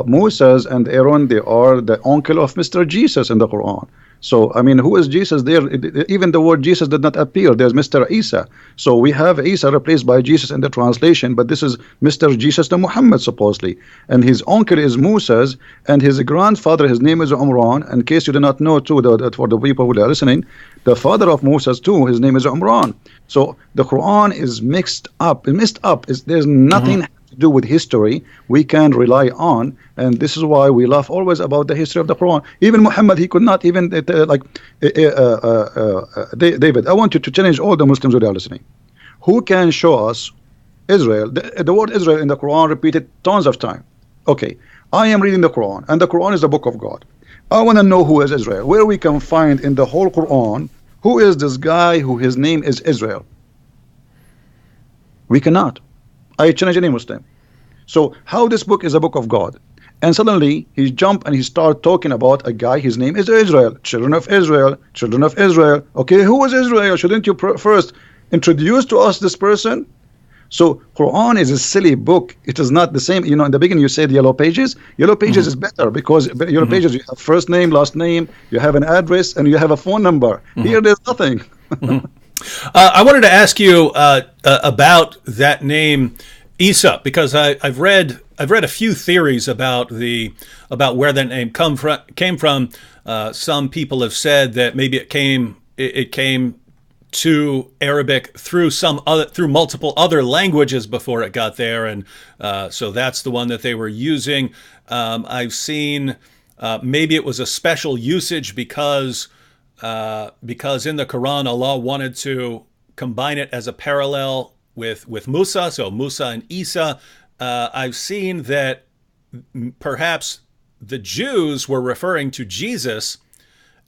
Moses and Aaron, they are the uncle of Mr. Jesus in the Quran. So, I mean, who is Jesus there? Even the word Jesus did not appear. There's Mr. Isa. So we have Isa replaced by Jesus in the translation, but this is Mr. Jesus the Muhammad, supposedly. And his uncle is Moses, and his grandfather, his name is Umran. In case you do not know, too, for the people who are listening, the father of Moses, too, his name is Umran. So the Quran is mixed up. There's nothing to do with history we can rely on, and this is why we laugh always about the history of the Quran. Even Muhammad, he could not even David, I want you to challenge all the Muslims who are listening. Who can show us Israel? The word Israel in the Quran repeated tons of time. Okay, I am reading the Quran, and the Quran is the book of God. I want to know who is Israel, where we can find in the whole Quran who is this guy who his name is Israel. We cannot. I challenge any Muslim. So how this book is a book of God, and suddenly he jump and he start talking about a guy, his name is Israel, children of Israel. Okay, who is Israel? Shouldn't you first introduce to us this person? So Quran is a silly book. It is not the same. In the beginning you said yellow pages. Yellow pages is better because yellow pages, you have first name, last name, you have an address, and you have a phone number. Here there's nothing. I wanted to ask you about that name Isa, because I've read a few theories about where that name came from. Some people have said that maybe it came to Arabic through multiple other languages before it got there, and so that's the one that they were using. I've seen maybe it was a special usage because in the Quran Allah wanted to combine it as a parallel with Musa, so Musa and Isa. I've seen that perhaps the Jews were referring to Jesus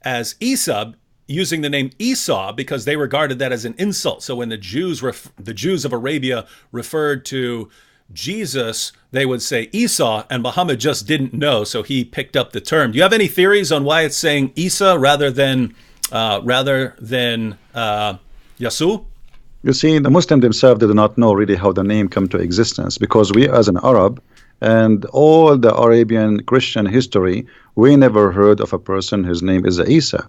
as Isa, using the name Esau because they regarded that as an insult. So when the Jews of Arabia referred to Jesus, they would say Esau, and Muhammad just didn't know, so he picked up the term. Do you have any theories on why it's saying Isa rather than Yasu? You see, the Muslims themselves did not know really how the name came to existence, because we as an Arab and all the Arabian Christian history, we never heard of a person whose name is Isa.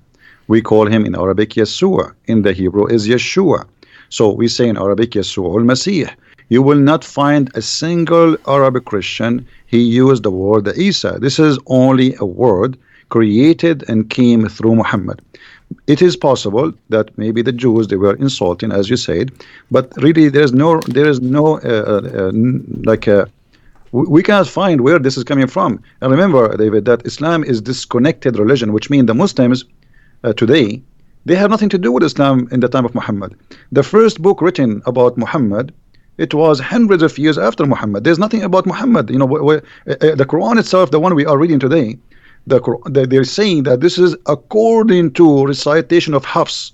We call him in Arabic Yeshua. In the Hebrew is Yeshua. So we say in Arabic Yeshua al-Masih. You will not find a single Arabic Christian he used the word Isa. This is only a word created and came through Muhammad. It is possible that maybe the Jews, they were insulting, as you said, but really there is no we cannot find where this is coming from. And remember, David, that Islam is disconnected religion, which means the Muslims today, they have nothing to do with Islam in the time of Muhammad. The first book written about Muhammad, it was hundreds of years after Muhammad. There's nothing about Muhammad. You know, the Quran itself, the one we are reading today, they're saying that this is according to recitation of Hafs.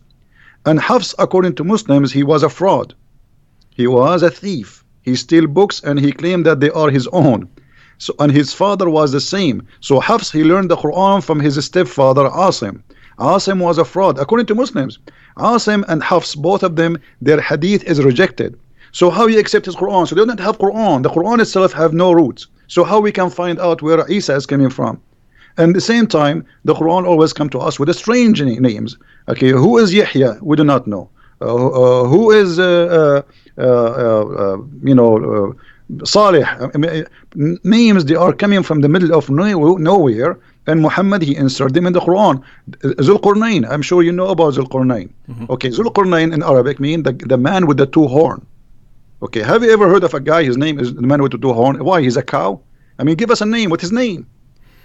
And Hafs, according to Muslims, he was a fraud. He was a thief. He steal books and he claimed that they are his own. So, and his father was the same. So Hafs, he learned the Quran from his stepfather Asim. Asim was a fraud, according to Muslims. Asim and Hafs, both of them, their hadith is rejected. So how you accept his Quran? So they don't have Quran. The Quran itself have no roots. So how we can find out where Isa is coming from? And at the same time, the Quran always come to us with strange names. Okay, who is Yahya? We do not know. Who is Salih? Names, they are coming from the middle of nowhere. And Muhammad, he inserted them in the Quran. Zulqarnain, I'm sure you know about Zulqarnain. Okay, Zulqarnain in Arabic means the man with the two horn. Okay, have you ever heard of a guy, his name is the man with the two horn? Why, he's a cow? I mean, give us a name. What's his name?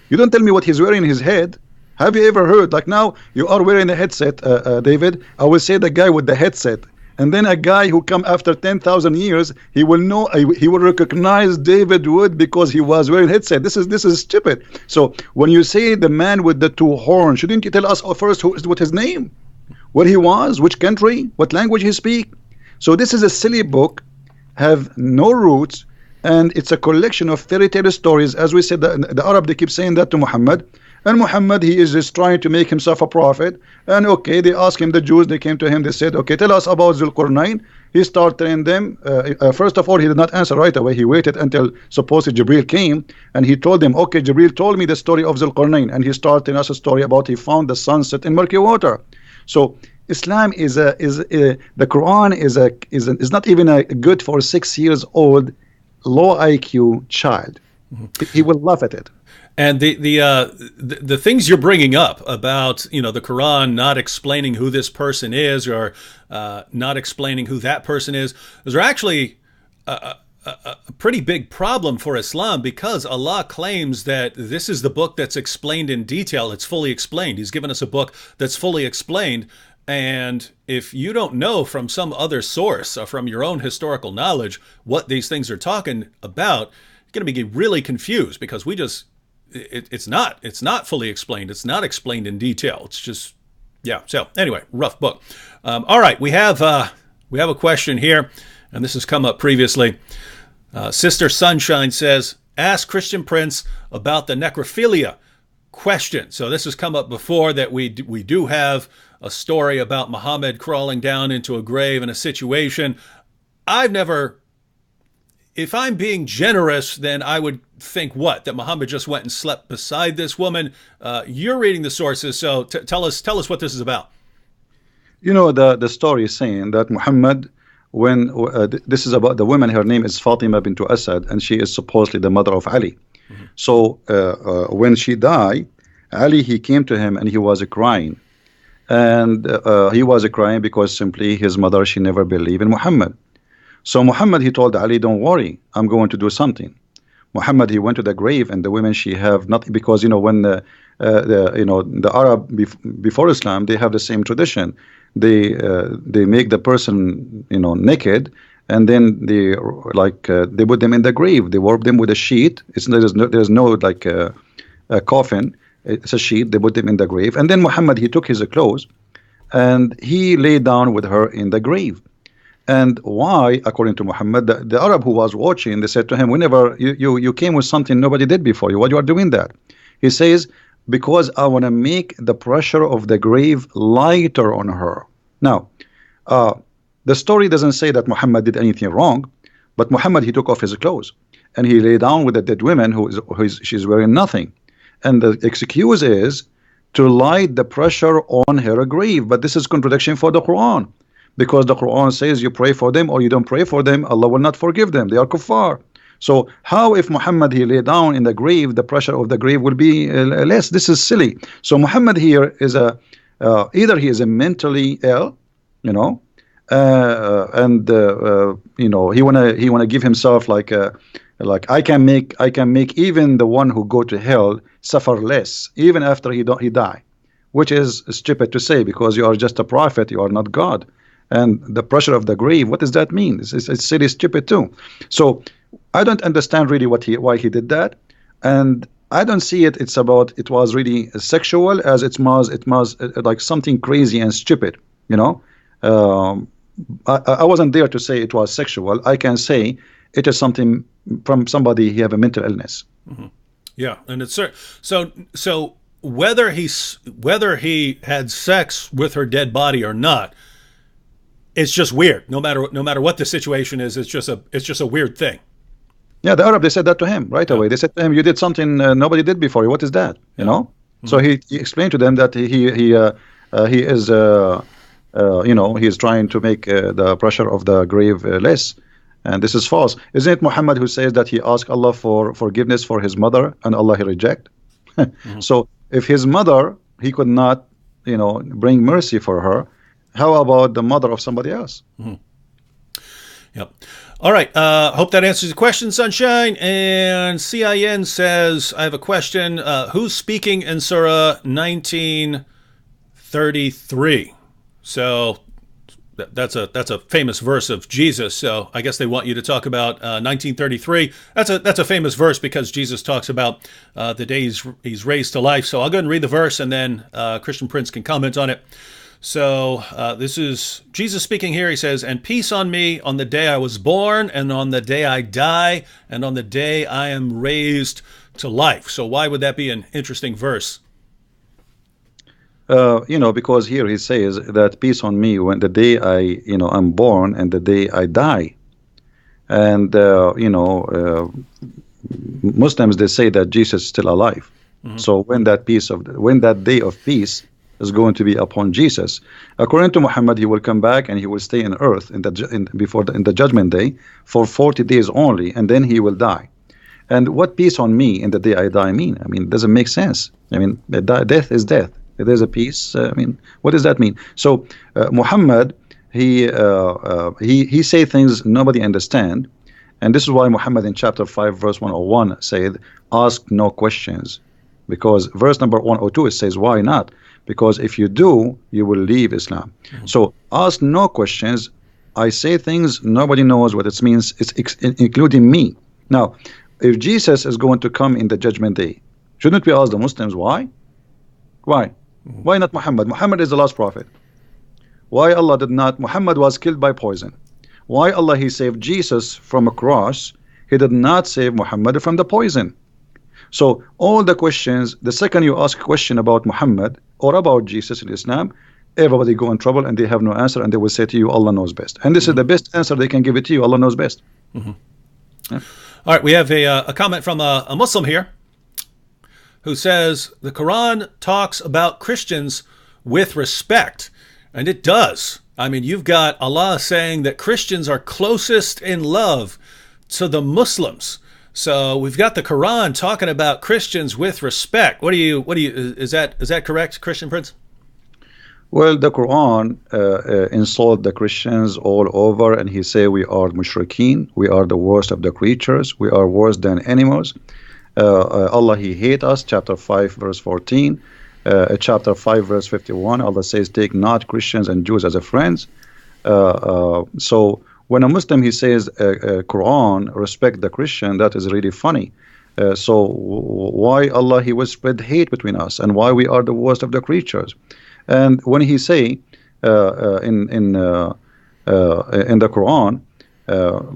You don't tell me what he's wearing in his head. Have you ever heard, like now, you are wearing a headset, David, I will say the guy with the headset. And then a guy who come after 10,000 years, he will know, he will recognize David Wood because he was wearing a headset. This is stupid. So when you say the man with the two horns, shouldn't you tell us first what his name, where he was, which country, what language he speak? So this is a silly book, have no roots, and it's a collection of fairy tale stories. As we said, the Arab, they keep saying that to Muhammad. And Muhammad, he is just trying to make himself a prophet. And okay, they asked him, the Jews, they came to him, they said, okay, tell us about Zulqarnain. He started telling them, first of all, he did not answer right away. He waited until supposedly Jibril came, and he told them, okay, Jibril told me the story of Zulqarnain, and he started telling us a story about he found the sunset in murky water. So Islam the Quran is not even a good for 6 years old low IQ child. He will laugh at it. And the things you're bringing up about, you know, the Quran not explaining who this person is, or not explaining who that person is are actually a pretty big problem for Islam, because Allah claims that this is the book that's explained in detail. It's fully explained. He's given us a book that's fully explained. And if you don't know from some other source or from your own historical knowledge what these things are talking about, you're going to be really confused, because it's not fully explained. It's not explained in detail. It's just, yeah. So anyway, rough book. All right, we have a question here, and this has come up previously. Sister Sunshine says, ask Christian Prince about the necrophilia question. So this has come up before, that we do have a story about Muhammad crawling down into a grave in a situation. I've never, if I'm being generous, then I would think that Muhammad just went and slept beside this woman. You're reading the sources, so tell us what this is about. You know, the story is saying that Muhammad, when this is about the woman, her name is Fatima bint Asad, and she is supposedly the mother of Ali. So when she died, Ali, he came to him and he was crying. And he was crying because simply his mother, she never believed in Muhammad. So Muhammad, he told Ali, don't worry, I'm going to do something. Muhammad, he went to the grave, and the women, she have nothing, because, you know, when the Arab before Islam, they have the same tradition. They make the person, you know, naked, and then they put them in the grave. They warp them with a sheet. There's no like a coffin. It's a sheet. They put them in the grave, and then Muhammad, he took his clothes and he lay down with her in the grave. And why? According to Muhammad, the Arab who was watching, they said to him, whenever you came with something nobody did before you, why you are doing that? He says, because I want to make the pressure of the grave lighter on her. Now, the story doesn't say that Muhammad did anything wrong, but Muhammad, he took off his clothes and he lay down with a dead woman she's wearing nothing. And the excuse is to light the pressure on her grave. But this is contradiction for the Quran, because the Quran says you pray for them or you don't pray for them, Allah will not forgive them. They are kuffar. So how, if Muhammad, he lay down in the grave, the pressure of the grave will be less? This is silly. So Muhammad here is either he is a mentally ill, you know, and you know, he wanna give himself like I can make even the one who go to hell suffer less even after he die, which is stupid to say, because you are just a prophet, you are not God. And the pressure of the grave, what does that mean? It's silly, stupid too. So I don't understand really why he did that, and I don't see it was really sexual as it was like something crazy and stupid, you know. I wasn't there to say it was sexual. I can say it is something from somebody he have a mental illness. Mm-hmm. Yeah, and it's so whether he had sex with her dead body or not, it's just weird. No matter what the situation is, it's just a weird thing. Yeah, the Arab, they said that to him right away. They said to him, "You did something nobody did before you. What is that?" You know. Mm-hmm. So he explained to them that he is you know, he is trying to make the pressure of the grave less, and this is false. Isn't it Muhammad who says that he asked Allah for forgiveness for his mother and Allah he reject? Mm-hmm. So if his mother, he could not, you know, bring mercy for her, how about the mother of somebody else? Mm-hmm. Yep. All right. Hope that answers the question, Sunshine. And CIN says, I have a question. Who's speaking in Surah 1933? So that's a famous verse of Jesus. So I guess they want you to talk about 1933. That's a famous verse because Jesus talks about the day he's raised to life. So I'll go ahead and read the verse, and then Christian Prince can comment on it. So this is Jesus speaking here. He says, "And peace on me on the day I was born, and on the day I die, and on the day I am raised to life." So why would that be an interesting verse? You know, because here he says that peace on me when the day I'm born and the day I die. And, Muslims, they say that Jesus is still alive. Mm-hmm. So when that day of peace is going to be upon Jesus, according to Muhammad, he will come back and he will stay in earth in the judgment day for 40 days only, and then he will die. And what peace on me in the day I die mean? I mean, it doesn't make sense. I mean, death is death. There's a peace. I mean, what does that mean? So Muhammad, he say things nobody understand, and this is why Muhammad in chapter 5 verse 101 said, "Ask no questions," because verse number 102 it says, "Why not?" Because if you do, you will leave Islam. Mm-hmm. So ask no questions. I say things nobody knows what it means. It's including me. Now, if Jesus is going to come in the judgment day, shouldn't we ask the Muslims why? Why? Why not Muhammad? Muhammad is the last prophet. Why Allah did not? Muhammad was killed by poison. Why Allah he saved Jesus from a cross? He did not save Muhammad from the poison. So all the questions, the second you ask a question about Muhammad or about Jesus in Islam, everybody go in trouble and they have no answer, and they will say to you, Allah knows best. And this is the best answer they can give it to you. Allah knows best. Mm-hmm. Yeah. All right, we have a comment from a Muslim here, who says the Quran talks about Christians with respect, and it does. I mean, you've got Allah saying that Christians are closest in love to the Muslims. So we've got the Quran talking about Christians with respect. Is that correct, Christian Prince? Well, the Quran insult the Christians all over, and he say we are mushrikeen, we are the worst of the creatures, we are worse than animals. Allah he hate us, chapter 5 verse 14, chapter 5 verse 51, Allah says take not Christians and Jews as a friends. So when a Muslim he says Quran respect the Christian, that is really funny. So why Allah he will spread hate between us, and why we are the worst of the creatures? And when he say in the Quran,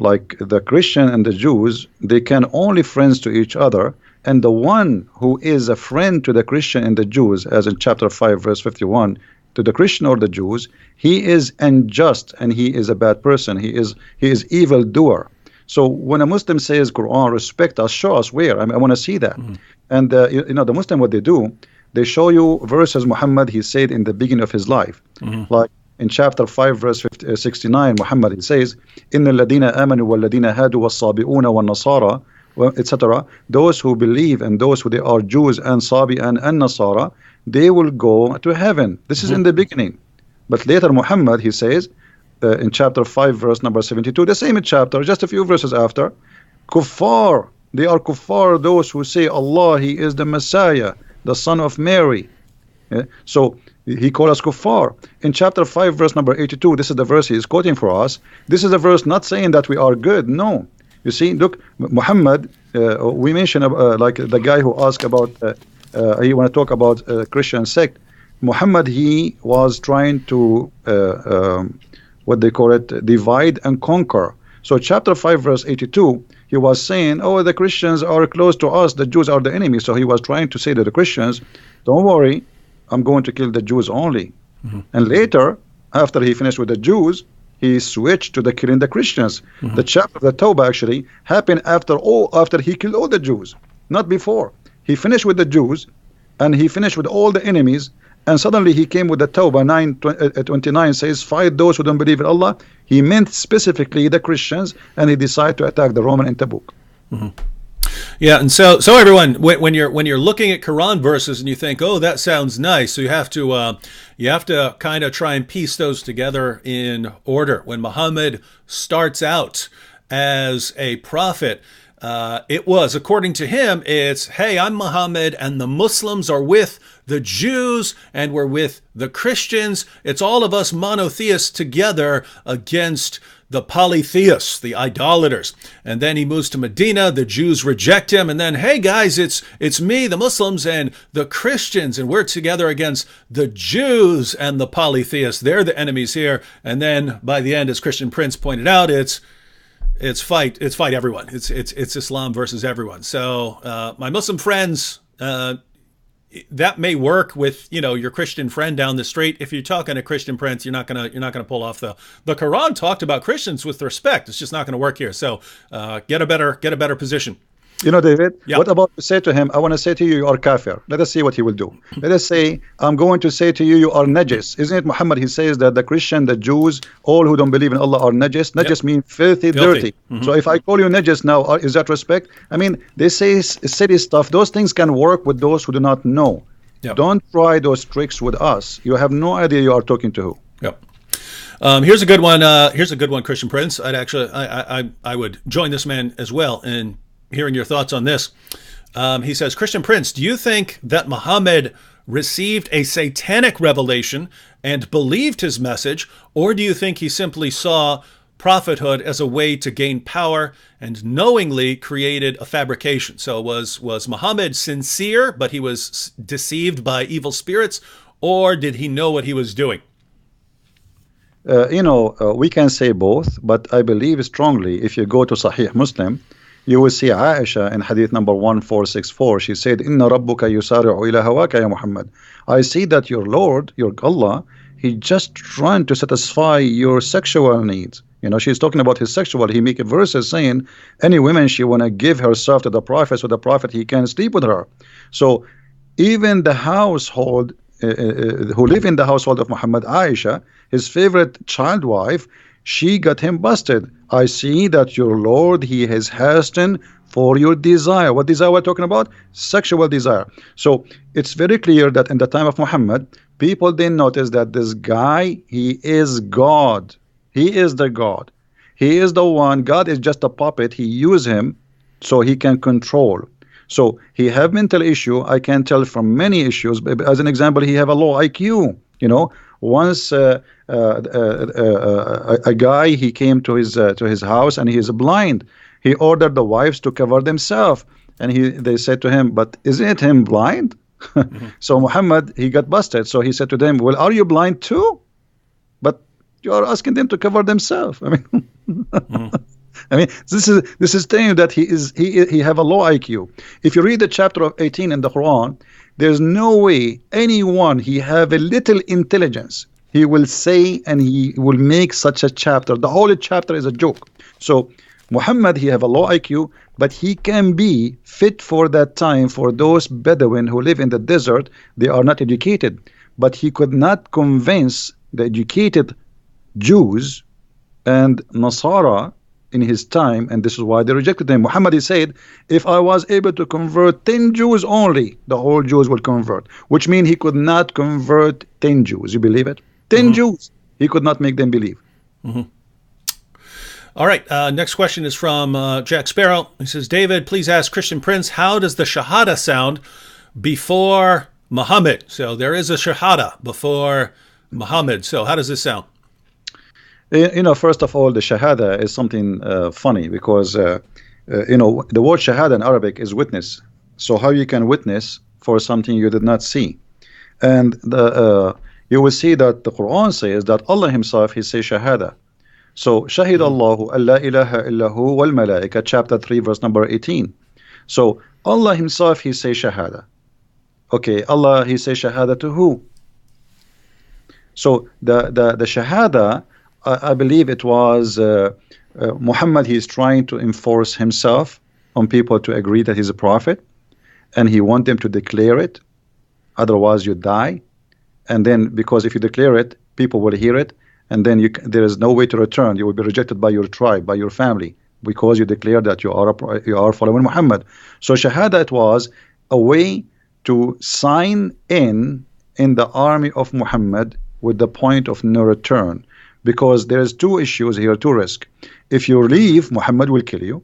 like the Christian and the Jews, they can only friends to each other, and the one who is a friend to the Christian and the Jews, as in chapter 5 verse 51, to the Christian or the Jews, he is unjust and he is a bad person. He is evil doer. So when a Muslim says Quran respect us, show us where. I want to see that. And the Muslim, what they do, they show you verses Muhammad he said in the beginning of his life, like in chapter 5 verse 69, Muhammad he says, inna alladhina amanu walladhina hadu was-sabi'una wan-nasara, etc. Those who believe and those who they are Jews and Sabi and Nasara, they will go to heaven. This is in the beginning. But later Muhammad he says in chapter 5 verse number 72, the same chapter, just a few verses after, kuffar, they are kuffar, those who say Allah he is the Messiah, the son of Mary. So he called us kuffar. In chapter 5 verse number 82, this is the verse he is quoting for us. This is a verse not saying that we are good. No, you see, look, Muhammad, we mentioned like the guy who asked about he want to talk about Christian sect. Muhammad he was trying to what they call it, divide and conquer. So chapter 5 verse 82, he was saying, oh, the Christians are close to us, the Jews are the enemy. So he was trying to say to the Christians, don't worry, I'm going to kill the Jews only. And later, after he finished with the Jews, he switched to the killing the Christians. The chapter of the Tawbah actually happened after he killed all the Jews, not before. He finished with the Jews and he finished with all the enemies, and suddenly he came with the Tawbah 9:29 says, fight those who don't believe in Allah. He meant specifically the Christians, and he decided to attack the Roman in Tabuk. Yeah, and so everyone, when you're looking at Quran verses and you think, oh, that sounds nice, so you have to kind of try and piece those together in order. When Muhammad starts out as a prophet, it was, according to him, it's, hey, I'm Muhammad and the Muslims are with the Jews and we're with the Christians. It's all of us monotheists together against the polytheists, the idolaters. And then he moves to Medina, the Jews reject him, and then, hey guys, it's me, the Muslims, and the Christians, and we're together against the Jews and the polytheists. They're the enemies here. And then by the end, as Christian Prince pointed out, it's fight everyone. It's Islam versus everyone. So my Muslim friends, that may work with your Christian friend down the street. If you're talking to Christian Prince, you're not gonna pull off the Quran talked about Christians with respect. It's just not gonna work here. So get a better position. David, Yeah. What about to say to him, I want to say to you, you are kafir. Let us see what he will do. Let us say, I'm going to say to you, you are najis. Isn't it Muhammad? He says that the Christian, the Jews, all who don't believe in Allah are najis. Najis means filthy, dirty. So if I call you najis now, is that respect? I mean, they say silly stuff. Those things can work with those who do not know. Yep. Don't try those tricks with us. You have no idea you are talking to who. Yep. Here's a good one. Christian Prince. I would join this man as well in hearing your thoughts on this. He says, Christian Prince, do you think that Muhammad received a satanic revelation and believed his message, or do you think he simply saw prophethood as a way to gain power and knowingly created a fabrication? So was Muhammad sincere, but he was deceived by evil spirits, or did he know what he was doing? We can say both, but I believe strongly if you go to Sahih Muslim, you will see Aisha in hadith number 1464. She said, Inna rabbuka yusari'u ila hawaka ya Muhammad. I see that your Lord, your Allah, he just trying to satisfy your sexual needs. She's talking about his sexual. He make verses saying any woman she want to give herself to the prophet, so the prophet he can sleep with her. So even the household who live in the household of Muhammad, Aisha, his favorite child wife, she got him busted. I see that your Lord, he has hastened for your desire. What desire we're talking about? Sexual desire. So it's very clear that in the time of Muhammad, people didn't notice that this guy, he is God. He is the God. He is the one. God is just a puppet. He use him so he can control. So he have mental issue. I can tell from many issues. As an example, he have a low IQ. You know, once a guy, he came to his house and he is blind. He ordered the wives to cover themselves, and they said to him, "But isn't him blind?" So Muhammad, he got busted. So he said to them, "Well, are you blind too? But you are asking them to cover themselves." I mean, I mean, this is telling you that he have a low IQ. If you read the chapter of 18 in the Quran, there's no way anyone he have a little intelligence he will say and he will make such a chapter. The whole chapter is a joke. So Muhammad, he have a low IQ, but he can be fit for that time for those Bedouin who live in the desert. They are not educated, but he could not convince the educated Jews and Nasara in his time, and this is why they rejected him. Muhammad, he said, if I was able to convert 10 Jews only, the whole Jews will convert, which means he could not convert 10 Jews. You believe it? 10 Jews, he could not make them believe. All right, next question is from Jack Sparrow. He says, David, please ask Christian Prince, how does the Shahada sound before Muhammad? So there is a Shahada before Muhammad. So how does this sound? You know, first of all, the Shahada is something funny because, you know, the word Shahada in Arabic is witness. So how you can witness for something you did not see? And you will see that the Quran says that Allah himself, he says Shahada. So Shahid Allahu an la ilaha illahu wal malaika, chapter 3, verse number 18. So Allah himself, he says Shahada. Okay, Allah, he says Shahada to who? So the Shahada, I believe it was Muhammad, he is trying to enforce himself on people to agree that he's a prophet, and he wants them to declare it, otherwise you die. And then because if you declare it, people will hear it, and then there is no way to return. You will be rejected by your tribe, by your family, because you declare that you are following Muhammad. So Shahada, it was a way to sign in the army of Muhammad with the point of no return. Because there's two issues here, two risks. If you leave, Muhammad will kill you.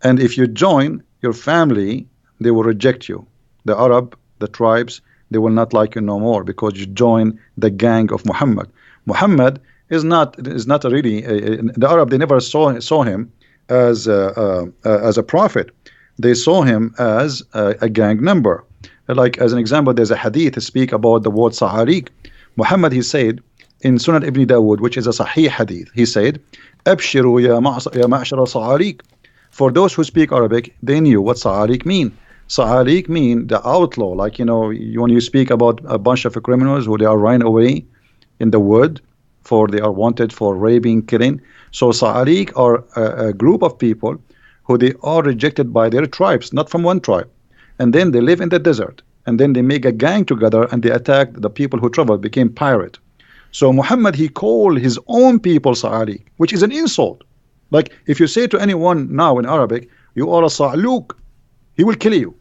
And if you join your family, they will reject you. The Arab, the tribes, they will not like you no more because you join the gang of Muhammad. Muhammad is not really the Arab. They never saw him as a prophet. They saw him as a gang member. Like as an example, there's a hadith to speak about the word Sa'ariq. Muhammad, he said in Sunan Ibn Dawood, which is a Sahih hadith, he said, "Abshiru ya ma'ashara Sa'ariq." For those who speak Arabic, they knew what Sa'ariq mean. Sa'ariq mean the outlaw, like, you know, when you speak about a bunch of criminals who they are running away in the wood, for they are wanted for raping, killing. So Sa'ariq are a group of people who they are rejected by their tribes, not from one tribe. And then they live in the desert, and then they make a gang together and they attack the people who travel, became pirate. So Muhammad, he called his own people Sa'ariq, which is an insult. Like if you say to anyone now in Arabic, you are a Sa'luq, he will kill you.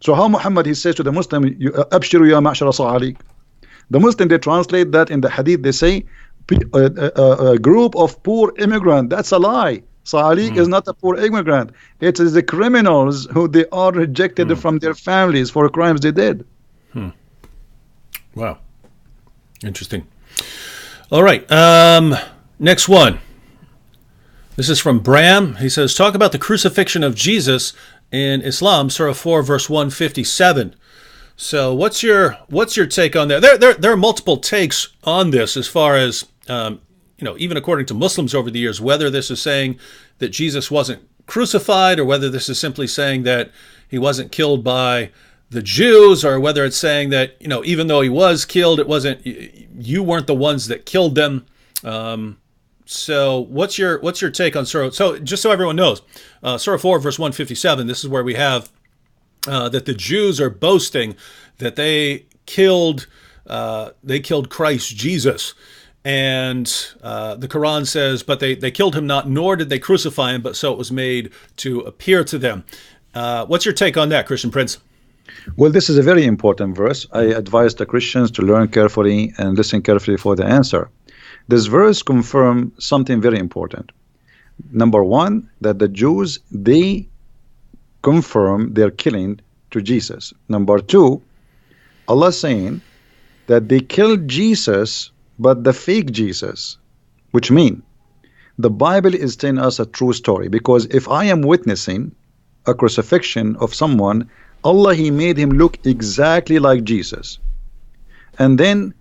So how Muhammad, he says to the Muslim, Abshiru ya ma'shara Sa'ariq. The Muslim, they translate that in the hadith, they say a group of poor immigrants. That's a lie. Sa'ariq is not a poor immigrant. It is the criminals who they are rejected from their families for crimes they did. Wow. Interesting. All right. Next one. This is from Bram. He says, talk about the crucifixion of Jesus in Islam, Surah 4, verse 157. So what's your take on that? There are multiple takes on this as far as, even according to Muslims over the years, whether this is saying that Jesus wasn't crucified or whether this is simply saying that he wasn't killed by the Jews, or whether it's saying that, even though he was killed, you weren't the ones that killed them. So what's your take on Surah? So just so everyone knows, Surah 4, verse 157, this is where we have that the Jews are boasting that they killed Christ Jesus. And the Quran says, but they killed him not, nor did they crucify him, but so it was made to appear to them. What's your take on that, Christian Prince? Well, this is a very important verse. I advise the Christians to learn carefully and listen carefully for the answer. This verse confirms something very important. Number one, that the Jews, they confirm their killing to Jesus. Number two, Allah saying that they killed Jesus, but the fake Jesus, which mean the Bible is telling us a true story. Because if I am witnessing a crucifixion of someone, Allah, He made him look exactly like Jesus. And then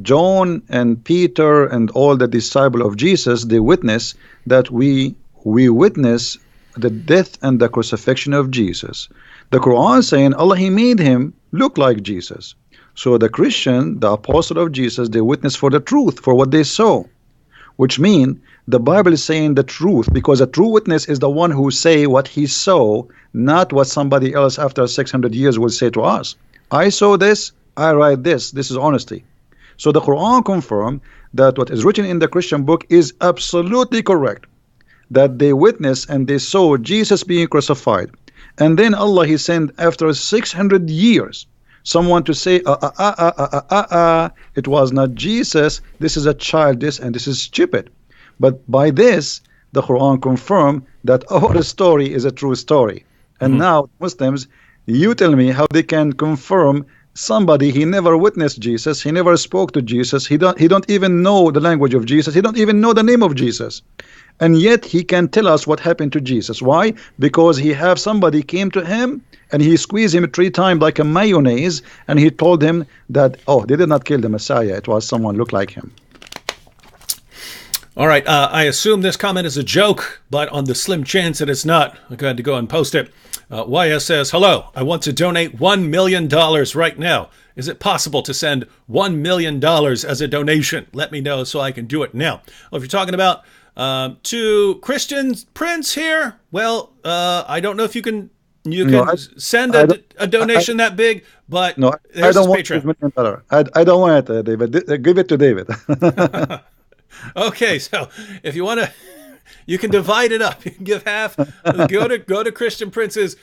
John and Peter and all the disciples of Jesus, they witness that we witness the death and the crucifixion of Jesus. The Quran saying Allah, He made him look like Jesus. So the Christian, the apostle of Jesus, they witness for the truth, for what they saw. Which mean the Bible is saying the truth, because a true witness is the one who say what he saw, not what somebody else after 600 years will say to us. I saw this, I write this. This is honesty. So the Quran confirm that what is written in the Christian book is absolutely correct. That they witnessed and they saw Jesus being crucified. And then Allah, He sent after 600 years someone to say, it was not Jesus, this is a child, this, and this is stupid. But by this, the Quran confirmed that our story is a true story. And now Muslims, you tell me how they can confirm somebody, he never witnessed Jesus, he never spoke to Jesus, he don't even know the language of Jesus, he don't even know the name of Jesus. And yet he can tell us what happened to Jesus. Why? Because he have somebody came to him and he squeezed him 3 times like a mayonnaise, and he told him that, oh, they did not kill the Messiah, it was someone looked like him. All right, I assume this comment is a joke, but on the slim chance that it's not, I'm going to go and post it. YS says, hello, I want to donate $1 million right now. Is it possible to send $1 million as a donation? Let me know so I can do it now. Well, if you're talking about to Christian Prince here, well, I don't know if you can send a donation that big, but no, I don't want $1 million. I don't want it, David. Give it to David. Okay, so if you want to, you can divide it up. You can give half. Go to Christian Prince's.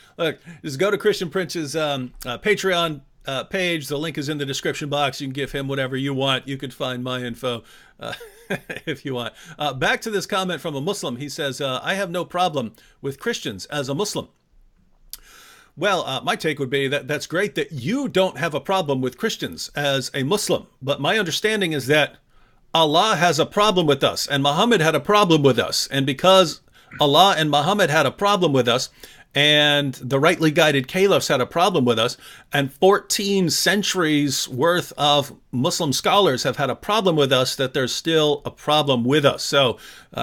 Just go to Christian Prince's Patreon page. The link is in the description box. You can give him whatever you want. You can find my info if you want. Back to this comment from a Muslim. He says, "I have no problem with Christians as a Muslim." Well, my take would be that that's great that you don't have a problem with Christians as a Muslim. But my understanding is that Allah has a problem with us, and Muhammad had a problem with us. And because Allah and Muhammad had a problem with us, and the rightly guided caliphs had a problem with us, and 14 centuries worth of Muslim scholars have had a problem with us, that there's still a problem with us. So,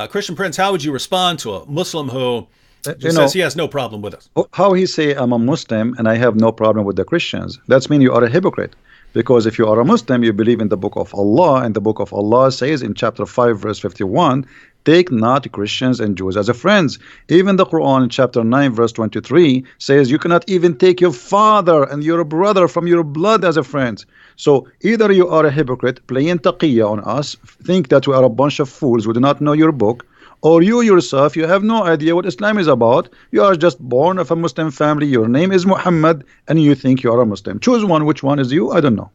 Christian Prince, how would you respond to a Muslim who says he has no problem with us? How he say, I'm a Muslim and I have no problem with the Christians? That means you are a hypocrite. Because if you are a Muslim, you believe in the book of Allah, and the book of Allah says in chapter 5, verse 51, take not Christians and Jews as a friends. Even the Quran in chapter 9, verse 23 says you cannot even take your father and your brother from your blood as a friend. So either you are a hypocrite, playing taqiyya on us, think that we are a bunch of fools who do not know your book, or you yourself, you have no idea what Islam is about. You are just born of a Muslim family. Your name is Muhammad, and you think you are a Muslim. Choose one. Which one is you? I don't know.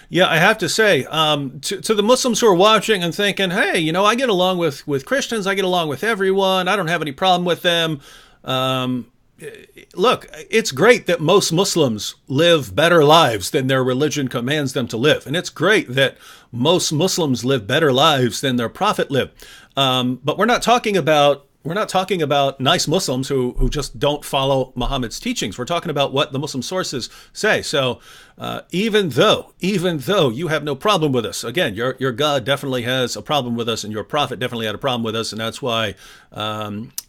Yeah, I have to say, to the Muslims who are watching and thinking, hey, I get along with Christians. I get along with everyone. I don't have any problem with them. Look, it's great that most Muslims live better lives than their religion commands them to live. And it's great that most Muslims live better lives than their prophet lived. But we're not talking about nice Muslims who just don't follow Muhammad's teachings. We're talking about what the Muslim sources say. So even though you have no problem with us, again, your God definitely has a problem with us, and your prophet definitely had a problem with us, and that's why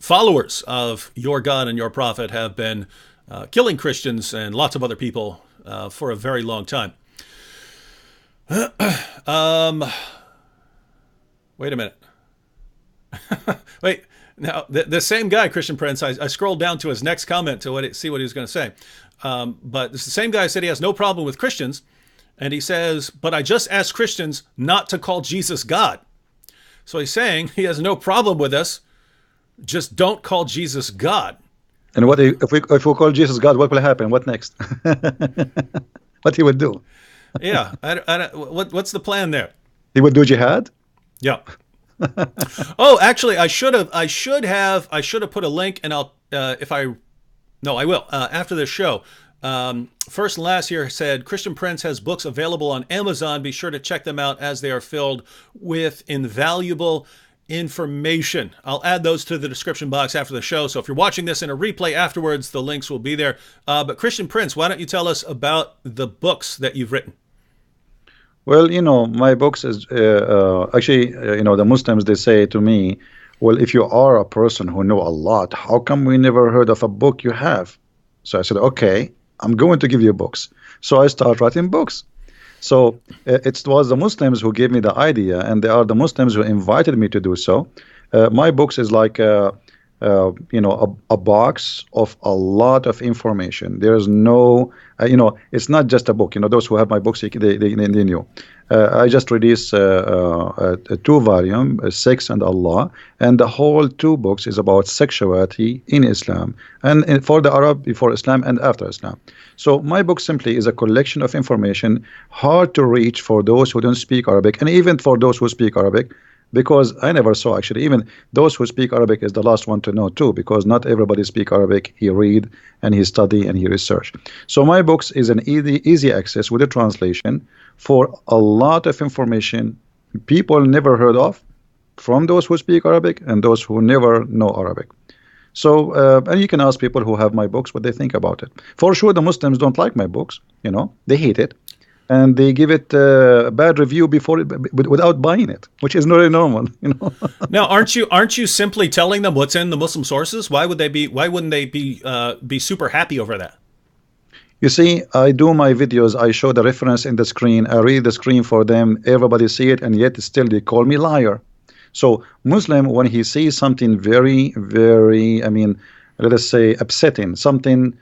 followers of your God and your prophet have been killing Christians and lots of other people for a very long time. Wait a minute. Wait, now the same guy, Christian Prince, I scrolled down to his next comment to see what he was going to say. But it's the same guy said he has no problem with Christians. And he says, but I just asked Christians not to call Jesus God. So he's saying he has no problem with us. Just don't call Jesus God. And what if we call Jesus God, what will happen? What next? What he would do? Yeah. What's the plan there? He would do jihad? Yeah. Oh, actually, I should have put a link, and I will after this show. First and last here said, Christian Prince has books available on Amazon. Be sure to check them out as they are filled with invaluable information. I'll add those to the description box after the show. So if you're watching this in a replay afterwards, the links will be there. But Christian Prince, why don't you tell us about the books that you've written? Well, my books is actually, the Muslims, they say to me, well, if you are a person who know a lot, how come we never heard of a book you have? So I said, okay, I'm going to give you books. So I start writing books. So it was the Muslims who gave me the idea, and they are the Muslims who invited me to do so. My books is like a box of a lot of information. There is no, it's not just a book. Those who have my books, they knew. I just released a 2-volume, Sex and Allah, and the whole 2 books is about sexuality in Islam, and for the Arab, before Islam and after Islam. So my book simply is a collection of information, hard to reach for those who don't speak Arabic, and even for those who speak Arabic, because I never saw, actually, even those who speak Arabic is the last one to know too, because not everybody speak Arabic. He read and he study and he research. So my books is an easy access with a translation for a lot of information people never heard of, from those who speak Arabic and those who never know Arabic. So and you can ask people who have my books what they think about it. For sure, the Muslims don't like my books. They hate it. And they give it a bad review without buying it, which is not really normal, Now, aren't you simply telling them what's in the Muslim sources? Why wouldn't they be super happy over that? You see, I do my videos. I show the reference in the screen. I read the screen for them. Everybody see it, and yet still they call me liar. So Muslim, when he sees something very, very, let us say upsetting, something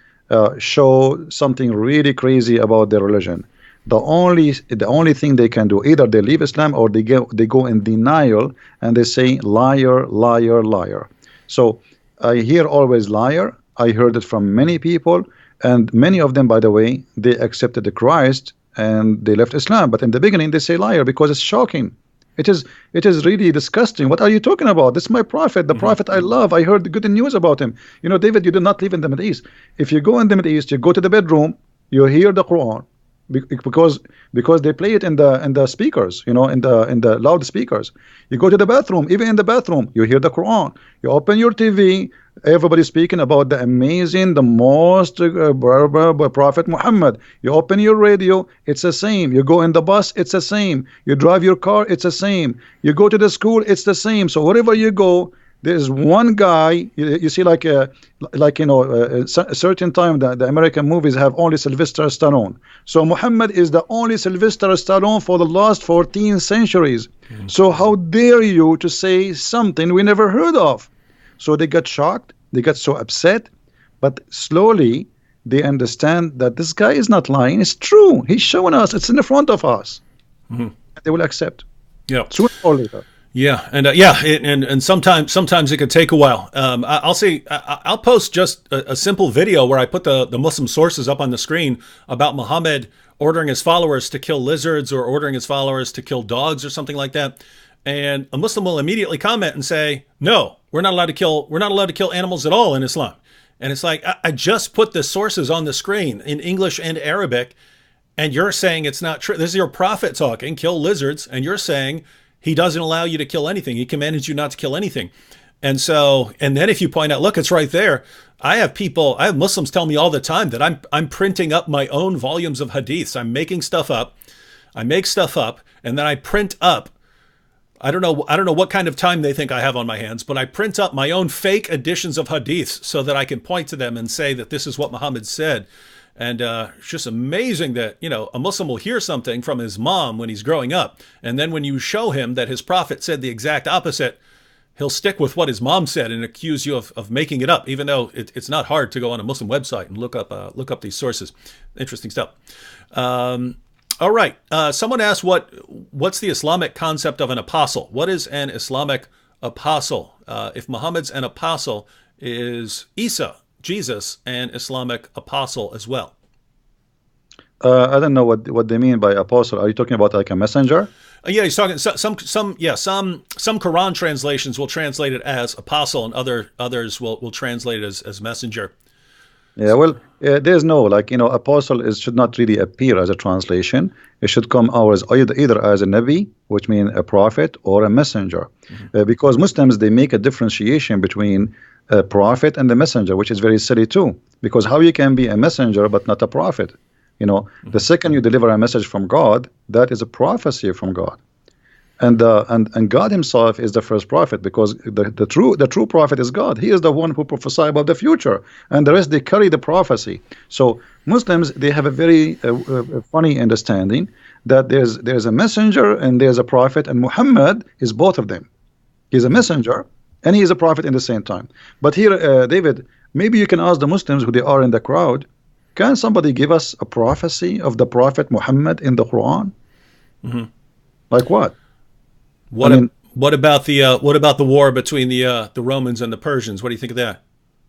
show something really crazy about their religion, the only thing they can do, either they leave Islam or they go in denial and they say liar, liar, liar. So I hear always liar. I heard it from many people, and many of them, by the way, they accepted the Christ and they left Islam. But in the beginning they say liar because it's shocking. It is really disgusting. What are you talking about? This is my prophet, the prophet I love. I heard the good news about him. David, you do not live in the Middle East. If you go in the Middle East, you go to the bedroom, you hear the Quran. Because they play it in the speakers, in the loudspeakers. You go to the bathroom, even in the bathroom, you hear the Quran. You open your TV, everybody's speaking about the amazing, the most Prophet Muhammad. You open your radio, it's the same. You go in the bus, it's the same. You drive your car, it's the same. You go to the school, it's the same. So wherever you go, there's one guy. You see, a certain time the American movies have only Sylvester Stallone. So Muhammad is the only Sylvester Stallone for the last 14 centuries. So how dare you to say something we never heard of? So they got shocked, they got so upset, but slowly they understand that this guy is not lying. It's true. He's showing us. It's in the front of us. They will accept. Yeah. Sooner or later. Yeah, and sometimes it could take a while. I'll post just a simple video where I put the Muslim sources up on the screen about Muhammad ordering his followers to kill lizards or ordering his followers to kill dogs or something like that. And a Muslim will immediately comment and say, "No, we're not allowed to kill animals at all in Islam." And it's like, I just put the sources on the screen in English and Arabic, and you're saying it's not true. This is your prophet talking, kill lizards, and you're saying he doesn't allow you to kill anything. He commanded you not to kill anything. And then if you point out, look, it's right there. I have Muslims tell me all the time that I'm printing up my own volumes of hadiths. I'm making stuff up. I make stuff up, and then I print up. I don't know what kind of time they think I have on my hands, but I print up my own fake editions of hadiths so that I can point to them and say that this is what Muhammad said. And it's just amazing that, a Muslim will hear something from his mom when he's growing up. And then when you show him that his prophet said the exact opposite, he'll stick with what his mom said and accuse you of making it up, even though it's not hard to go on a Muslim website and look up these sources. Interesting stuff. All right. Someone asked, what's the Islamic concept of an apostle? What is an Islamic apostle? If Muhammad's an apostle, is Isa, Jesus, an Islamic apostle as well? I don't know what they mean by apostle. Are you talking about like a messenger? Yeah, he's talking some Quran translations will translate it as apostle, and others will translate it as messenger. Yeah, well, there's no, like, apostle should not really appear as a translation. It should come out as either as a nabi, which means a prophet, or a messenger. Because Muslims, they make a differentiation between a prophet and the messenger, which is very silly too. Because how you can be a messenger but not a prophet? The second you deliver a message from God, that is a prophecy from God. And God Himself is the first prophet, because the true prophet is God. He is the one who prophesies about the future, and the rest, they carry the prophecy. So Muslims, they have a very funny understanding that there's a messenger and there's a prophet, and Muhammad is both of them. He's a messenger and he is a prophet in the same time. But here, David, maybe you can ask the Muslims who they are in the crowd, can somebody give us a prophecy of the prophet Muhammad in the Quran? Like what? What about the war between the Romans and the Persians? What do you think of that?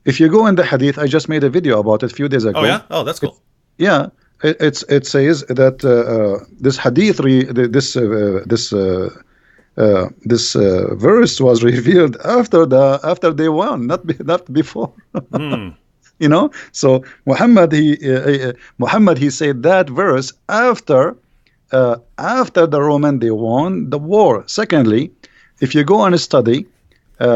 If you go in the Hadith, I just made a video about it a few days ago. Oh yeah, oh that's cool. It says that this Hadith, this verse was revealed after they won, not before. So Muhammad he said that verse after the Roman they won the war. Secondly, if you go and study, let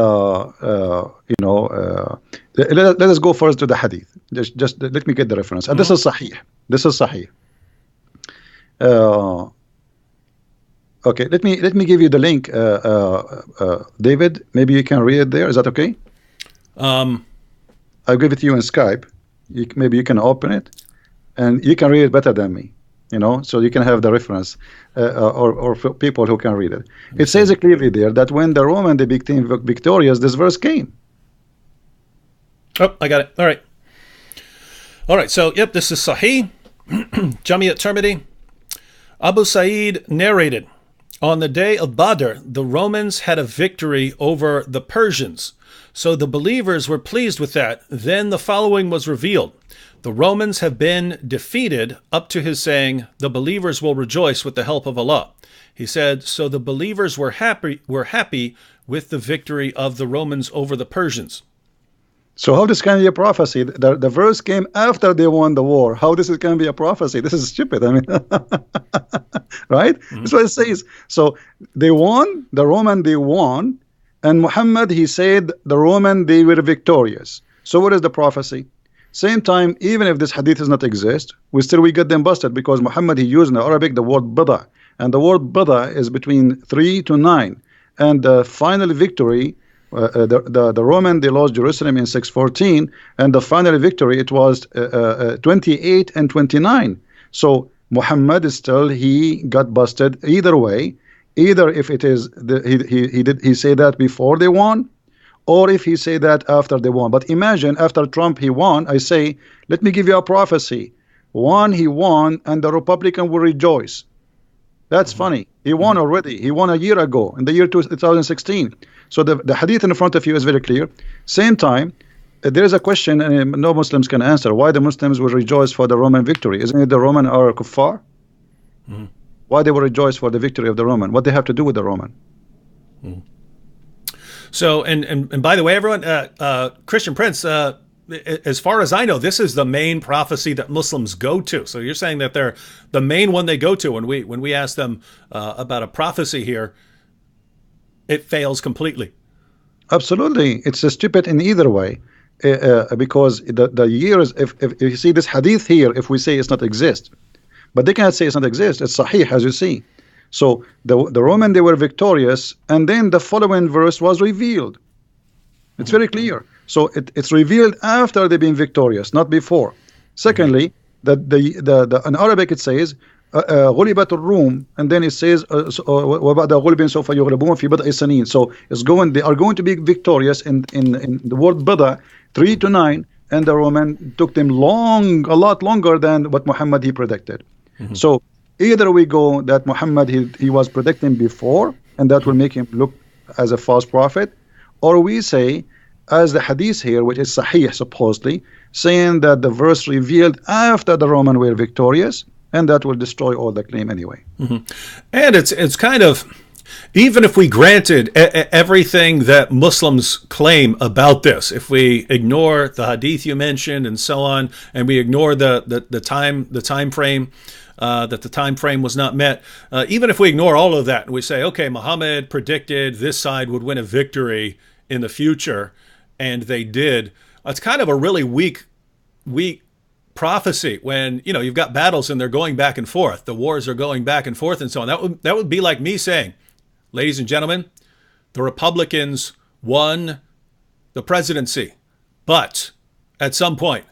us go first to the Hadith. Just let me get the reference. And this is Sahih. Okay, let me give you the link. David, maybe you can read it there. Is that okay? I'll give it to you in Skype. Maybe you can open it, and you can read it better than me. So you can have the reference, or for people who can read it. It says clearly there that when the Roman they became victorious, this verse came. Oh, I got it. All right. So, yep, this is Sahih, Jami at-Tirmidhi. Abu Sa'id narrated, on the day of Badr, the Romans had a victory over the Persians. So the believers were pleased with that. Then the following was revealed. The Romans have been defeated, up to his saying, the believers will rejoice with the help of Allah. He said, so the believers were happy with the victory of the Romans over the Persians. So how this can be a prophecy? The verse came after they won the war. How this can be a prophecy? This is stupid. I mean, right? That's what it says. So they won, the Roman they won, and Muhammad, he said the Roman they were victorious. So what is the prophecy? Same time, even if this hadith does not exist, we get them busted, because Muhammad, he used in Arabic the word bada, and the word bada is between 3 to 9, and the final victory, the Roman they lost Jerusalem in 614, and the final victory it was 28 and 29. So Muhammad he got busted either way, either if it is he say that before they won, or if he say that after they won. But imagine after Trump he won, I say, let me give you a prophecy. He won, and the Republican will rejoice. That's funny. He won already. He won a year ago, in the year 2016. So the hadith in front of you is very clear. Same time, there is a question, and no Muslims can answer, why the Muslims will rejoice for the Roman victory. Isn't it the Roman are kuffar? Why they will rejoice for the victory of the Roman? What they have to do with the Roman? So, and by the way, everyone, Christian Prince, as far as I know, this is the main prophecy that Muslims go to. So you're saying that they're the main one they go to when we ask them about a prophecy here, it fails completely. Absolutely, it's stupid in either way, because the years. If you see this hadith here, if we say it's not exist, but they cannot say it's not exist. It's sahih, as you see. So the Roman they were victorious, and then the following verse was revealed. It's very clear. So it's revealed after they've been victorious, not before. Secondly, in Arabic it says غُلِبَتُ الروم, and then it says وَبَعْدَ غُلْبٍ سَوْفَ يُغْلَبُونَ فِي بِضْعِ سَنِينَ. So they are going to be victorious in the word bada 3 to 9, and the Roman took them a lot longer than what Muhammad he predicted. So either we go that Muhammad he was predicting before, and that will make him look as a false prophet, or we say, as the hadith here, which is sahih supposedly, saying that the verse revealed after the Roman were victorious, and that will destroy all the claim anyway. And it's kind of, Even if we granted everything that Muslims claim about this, if we ignore the hadith you mentioned and so on, and we ignore the time frame, that the time frame was not met, even if we ignore all of that and we say, okay, Muhammad predicted this side would win a victory in the future, and they did, it's kind of a really weak prophecy when, you know, you've got battles and they're going back and forth. The wars are going back and forth and so on. That would be like me saying, ladies and gentlemen, the Republicans won the presidency, but at some point,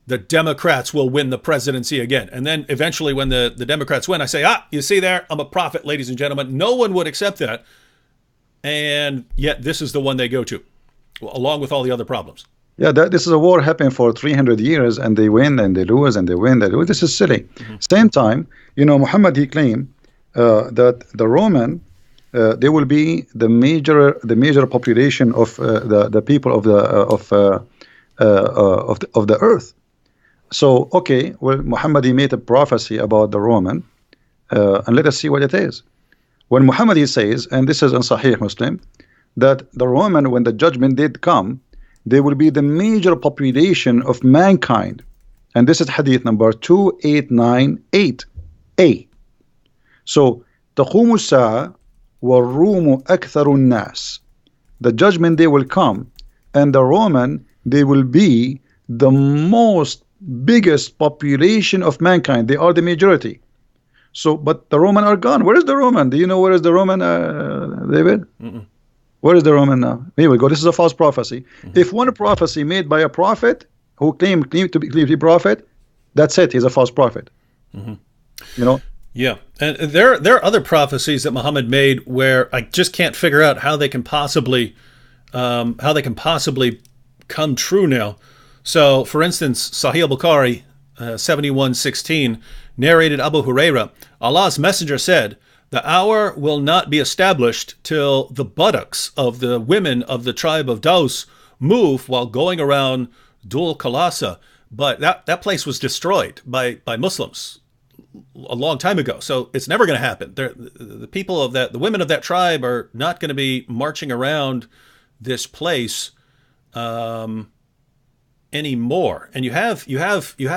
the Democrats will win the presidency again. And then eventually when the Democrats win, I say, you see there, I'm a prophet, ladies and gentlemen. No one would accept that. And yet this is the one they go to, along with all the other problems. Yeah, this is a war happening for 300 years, and they win and they lose and they win. They lose. This is silly. Same time, you know, Muhammad, he claimed that the Roman, they will be the major population of the people of the earth. So, okay, well, Muhammad, he made a prophecy about the Roman, and let us see what it is. When Muhammad, he says, and this is in Sahih Muslim, that the Roman, when the judgment did come, they will be the major population of mankind. And this is hadith number 2898a. So, تقوم الساعة والروم أكثر الناس. The judgment day will come, and the Roman, they will be the biggest population of mankind. They are the majority. So, but the Roman are gone. Where is the Roman? Do you know where is the Roman, David? Where is the Roman now? Here we go. This is a false prophecy. If one prophecy made by a prophet who claimed to be a prophet, that's it. He's a false prophet. You know. Yeah, and there are other prophecies that Muhammad made where I just can't figure out how they can possibly come true now. So, for instance, Sahih al-Bukhari 71:16 narrated Abu Huraira, Allah's messenger said, "The hour will not be established till the buttocks of the women of the tribe of Daus move while going around Dhul Khalasa." But that place was destroyed by Muslims a long time ago, so it's never going to happen. The people of the women of that tribe are not going to be marching around this place anymore. And you have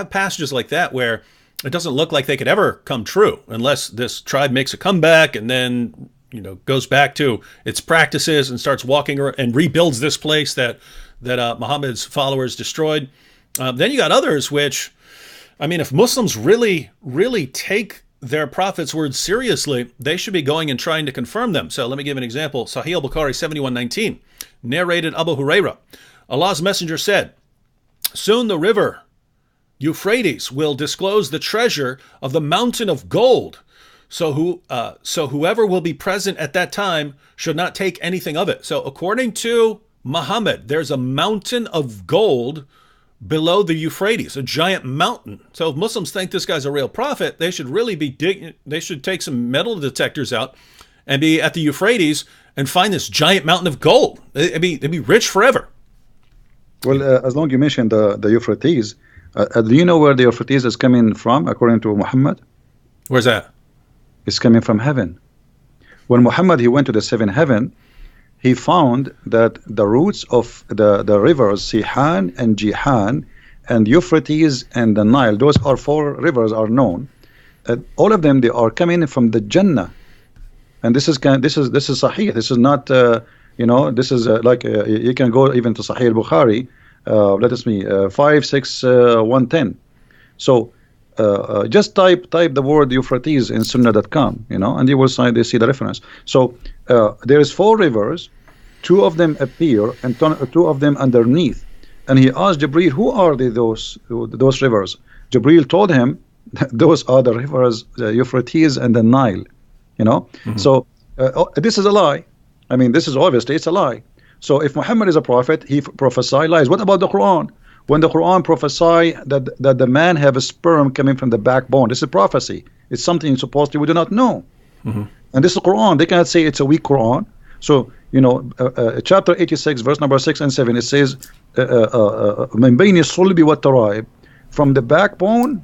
passages like that where it doesn't look like they could ever come true unless this tribe makes a comeback and then, you know, goes back to its practices and starts walking and rebuilds this place that Muhammad's followers destroyed. Then you got others which, I mean, if Muslims really, really take their prophet's words seriously, they should be going and trying to confirm them. So let me give an example. Sahih al-Bukhari 71:19 narrated Abu Huraira, Allah's messenger said, "Soon the river Euphrates will disclose the treasure of the mountain of gold. So whoever will be present at that time should not take anything of it." So according to Muhammad, there's a mountain of gold below the Euphrates, a giant mountain. So if Muslims think this guy's a real prophet, they should really they should take some metal detectors out and be at the Euphrates and find this giant mountain of gold. They'd be rich forever. Well, as long as you mentioned the Euphrates, do you know where the Euphrates is coming from, according to Muhammad? Where's that? It's coming from heaven. When Muhammad, he went to the seventh heaven, he found that the roots of the rivers, Sihan and Jihan, and Euphrates and the Nile, those are 4 rivers are known. All of them, they are coming from the Jannah. And this is Sahih. This is not, this is like, you can go even to Sahih al-Bukhari, let us see, 56110. So just type the word Euphrates in Sunnah.com, and you will see the reference. So there is 4 rivers, 2 of them appear and 2 of them underneath. And he asked Jibreel, who are those rivers? Jibreel told him, those are the rivers, Euphrates and the Nile. So this is a lie. I mean, this is obviously, it's a lie. So if Muhammad is a prophet, he prophesy lies. What about the Quran? When the Quran prophesy that the man have a sperm coming from the backbone, this is prophecy. It's something supposedly we do not know. And this is the Quran. They cannot say it's a weak Quran. So, chapter 86, verse number 6 and 7, it says, من بين الصلب والترائب, from the backbone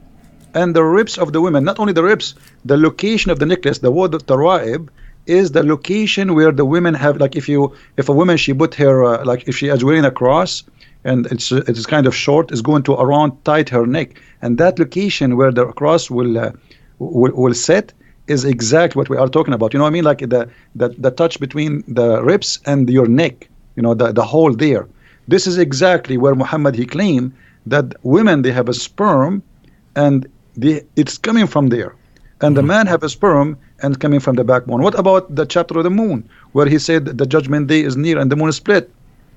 and the ribs of the women. Not only the ribs, the location of the necklace, the word of taraib, is the location where the women have, like, if a woman, she put her like if she is wearing a cross and it's kind of short, is going to around tight her neck, and that location where the cross will set is exactly what we are talking about. You know what I mean? Like the touch between the ribs and your neck, you know, the hole there. This is exactly where Muhammad, he claimed that women, they have a sperm and it's coming from there, and the man have a sperm and coming from the backbone. What about the chapter of the moon, where he said the judgment day is near and the moon is split?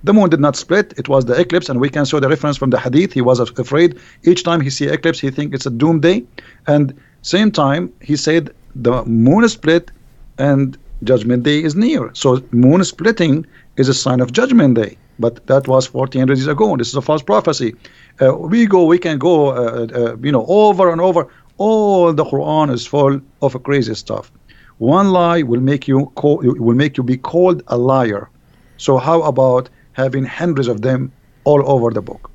The moon did not split, it was the eclipse, and we can show the reference from the hadith. He was afraid each time he see eclipse, he think it's a doomsday, and same time he said the moon is split and judgment day is near. So moon splitting is a sign of judgment day, but that was 1400 years ago. This is a false prophecy. We can go you know, over and over. All the Quran is full of crazy stuff. One lie will make you be called a liar. So how about having hundreds of them all over the book?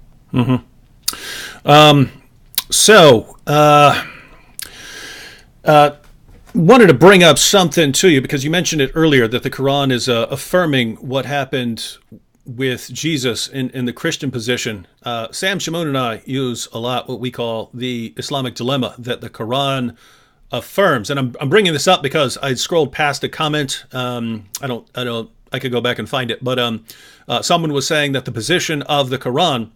Wanted to bring up something to you because you mentioned it earlier that the Quran is affirming what happened with Jesus in the Christian position. Sam Shamoun and I use a lot what we call the Islamic dilemma that the Quran affirms, and I'm bringing this up because I scrolled past a comment. I could go back and find it, but someone was saying that the position of the Quran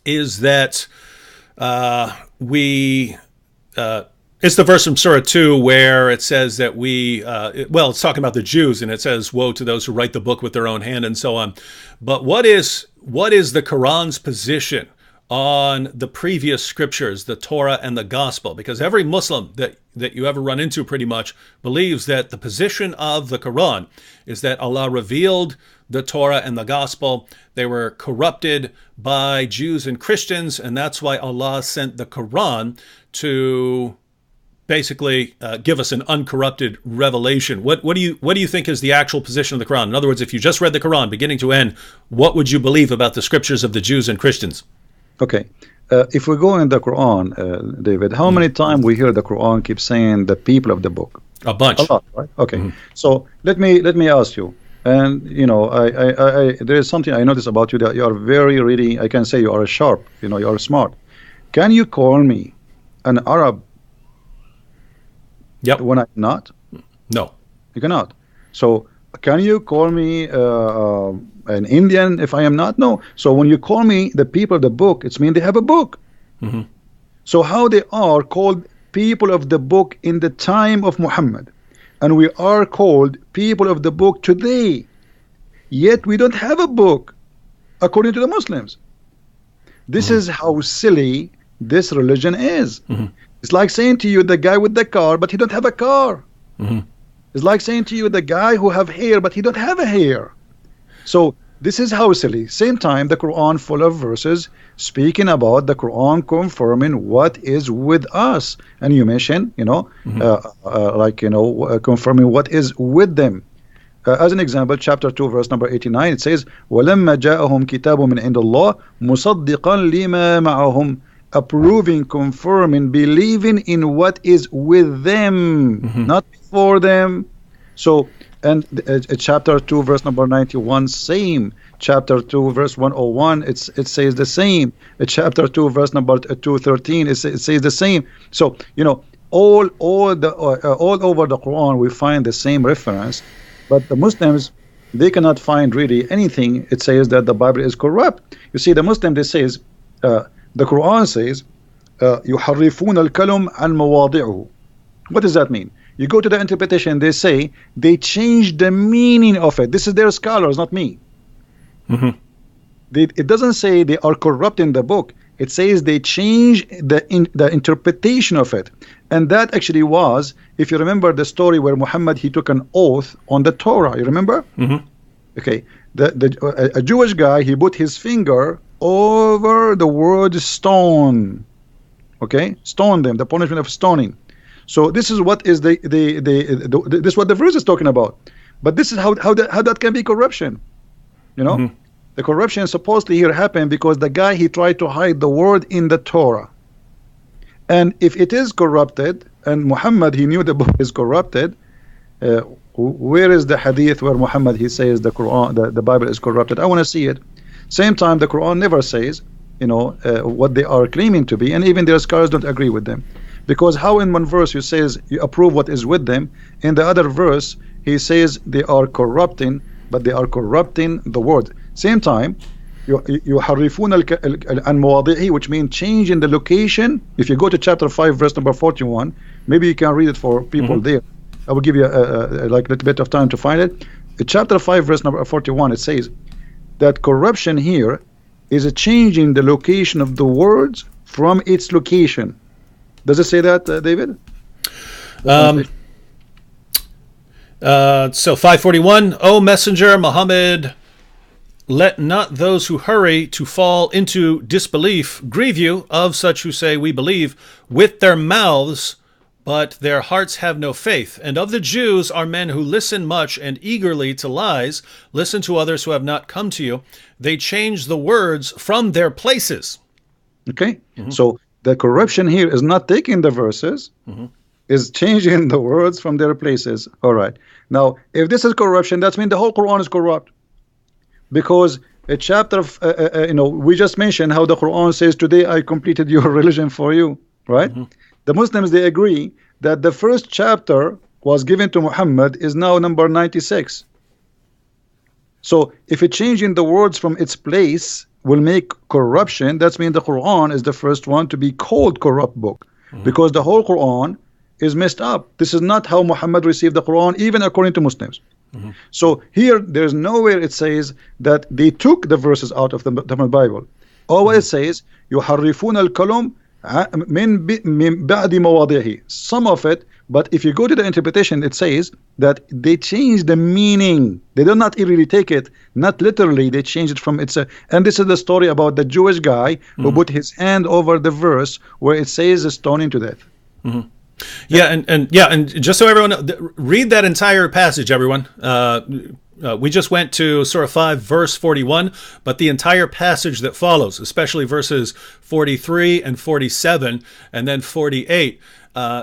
is that it's the verse from Surah 2 where it says that it's talking about the Jews, and it says, woe to those who write the book with their own hand and so on. But what is the Quran's position on the previous scriptures, the Torah and the Gospel? Because every Muslim that you ever run into pretty much believes that the position of the Quran is that Allah revealed the Torah and the Gospel. They were corrupted by Jews and Christians, and that's why Allah sent the Quran to basically give us an uncorrupted revelation. What do you think is the actual position of the Quran? In other words, if you just read the Quran beginning to end, what would you believe about the scriptures of the Jews and Christians? Okay, if we go in the Quran, David, how many times we hear the Quran keep saying the people of the book? A bunch. A lot, right? Okay. So let me ask you, and you know, I there is something I notice about you, that you are very really, I can say you are sharp. You know, you are smart. Can you call me an Arab? Yep. When I'm not? No. You cannot. So can you call me an Indian if I am not? No. So when you call me the people of the book, it's mean they have a book. So how they are called people of the book in the time of Muhammad, and we are called people of the book today, yet we don't have a book according to the Muslims. This is how silly this religion is. It's like saying to you the guy with the car, but he don't have a car. It's like saying to you the guy who have hair, but he don't have a hair. So this is how silly. Same time, the Quran full of verses speaking about the Quran confirming what is with us, and you mentioned, you know, confirming what is with them. As an example, chapter 2, verse number 89, it says, وَلَمَّا جَاءَهُمْ كِتَابٌ مِنْ عِنْدِ اللَّهِ مُصَدِّقًا لِمَا مَعَهُمْ, approving, confirming, believing in what is with them, not before them. So, and chapter 2, verse number 91, same. Chapter 2, verse 101, it says the same. Chapter 2, verse number 213, it says the same. So, you know, all over the Quran, we find the same reference. But the Muslims, they cannot find really anything. It says that the Bible is corrupt. You see, the Muslim, they says, the Quran says, يُحَرِّفُونَ الْكَلُمْ عَنْ مَوَاضِعُهُ. What does that mean? You go to the interpretation, they say they change the meaning of it. This is their scholars, not me. It doesn't say they are corrupting the book. It says they change the interpretation of it. And that actually was, if you remember the story where Muhammad, he took an oath on the Torah. You remember? Okay. A Jewish guy, he put his finger over the word stone. Okay? Stone them, the punishment of stoning. So this is what is this is what the verse is talking about. But this is how that can be corruption. You know? The corruption supposedly here happened because the guy, he tried to hide the word in the Torah. And if it is corrupted, and Muhammad, he knew the book is corrupted, Where is the hadith where Muhammad he says the Quran, the Bible is corrupted? I want to see it. Same time, the Quran never says, what they are claiming to be, and even their scholars don't agree with them, because how in one verse you says you approve what is with them, in the other verse he says they are corrupting, but they are corrupting the word. Same time, يحرفون عن مواضعه, which means changing the location. If you go to chapter 5 verse number 41, maybe you can read it for people there. I will give you like a little bit of time to find it. In chapter 5 verse number 41, it says that corruption here is a change in the location of the words from its location. Does it say that, David? So 541, O Messenger Muhammad, let not those who hurry to fall into disbelief grieve you, of such who say we believe with their mouths, but their hearts have no faith. And of the Jews are men who listen much and eagerly to lies, listen to others who have not come to you. They change the words from their places. Okay, so the corruption here is not taking the verses, is changing the words from their places. All right. Now, if this is corruption, that means the whole Quran is corrupt. Because a chapter of, we just mentioned how the Quran says, today I completed your religion for you, right? The Muslims, they agree that the first chapter was given to Muhammad is now number 96. So if it changing the words from its place will make corruption, that means the Quran is the first one to be called corrupt book, because the whole Quran is messed up. This is not how Muhammad received the Quran, even according to Muslims. So here, there's nowhere it says that they took the verses out of the Bible. Always it says, يُحَرِّفُونَ الْكَلُمْ مِنْ بَعْدِ مَوَاضِعِهِ. Some of it, but if you go to the interpretation, it says that they change the meaning. They do not really take it, not literally, they change it from its... and this is the story about the Jewish guy who put his hand over the verse where it says stoning to death. Yeah, and just so everyone read that entire passage, everyone. We just went to Surah 5, verse 41, but the entire passage that follows, especially verses 43 and 47, and then 48,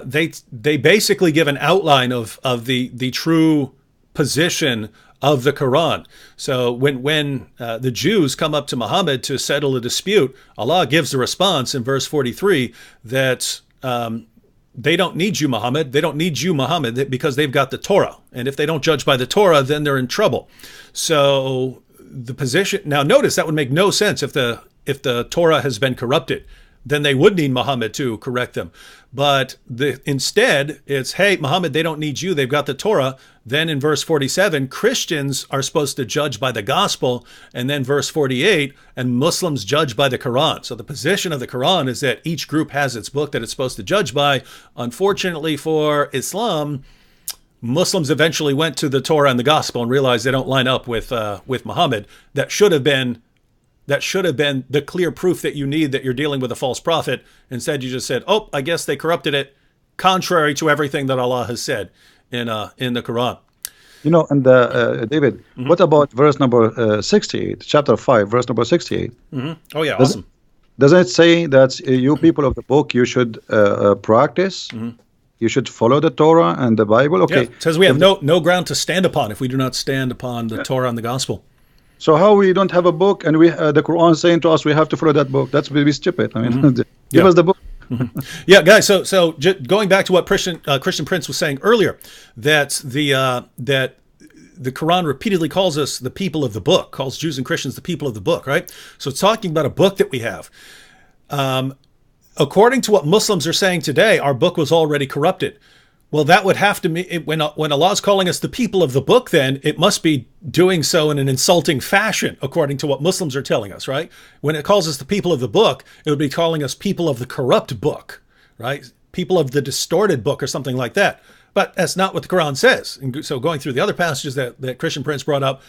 they basically give an outline of the true position of the Quran. So when the Jews come up to Muhammad to settle a dispute, Allah gives the response in verse 43 that they don't need you, Muhammad. They don't need you, Muhammad, because they've got the Torah. And if they don't judge by the Torah, then they're in trouble. So the position... Now notice that would make no sense if the Torah has been corrupted. Then they would need Muhammad to correct them. But instead, it's, hey, Muhammad, they don't need you. They've got the Torah. Then in verse 47, Christians are supposed to judge by the gospel. And then verse 48, and Muslims judge by the Quran. So the position of the Quran is that each group has its book that it's supposed to judge by. Unfortunately for Islam, Muslims eventually went to the Torah and the gospel and realized they don't line up with Muhammad. That should have been the clear proof that you need that you're dealing with a false prophet. Instead, you just said, oh, I guess they corrupted it, contrary to everything that Allah has said in the Quran. And David, what about verse number 68, chapter 5, verse number 68? Oh, yeah, awesome. Doesn't it say that you people of the book, you should practice, you should follow the Torah and the Bible? Okay. Yeah, it says we have no ground to stand upon if we do not stand upon the Torah and the gospel. So how we don't have a book and we the Quran saying to us we have to follow that book? That's really stupid. I mean, give us the book. Yeah, guys. So going back to what Christian Prince was saying earlier, that the Quran repeatedly calls us the people of the book, calls Jews and Christians the people of the book, right? So it's talking about a book that we have. According to what Muslims are saying today, our book was already corrupted. Well, that would have to mean, when Allah is calling us the people of the book, then it must be doing so in an insulting fashion, according to what Muslims are telling us, right? When it calls us the people of the book, it would be calling us people of the corrupt book, right? People of the distorted book or something like that. But that's not what the Quran says. And so going through the other passages that Christian Prince brought up,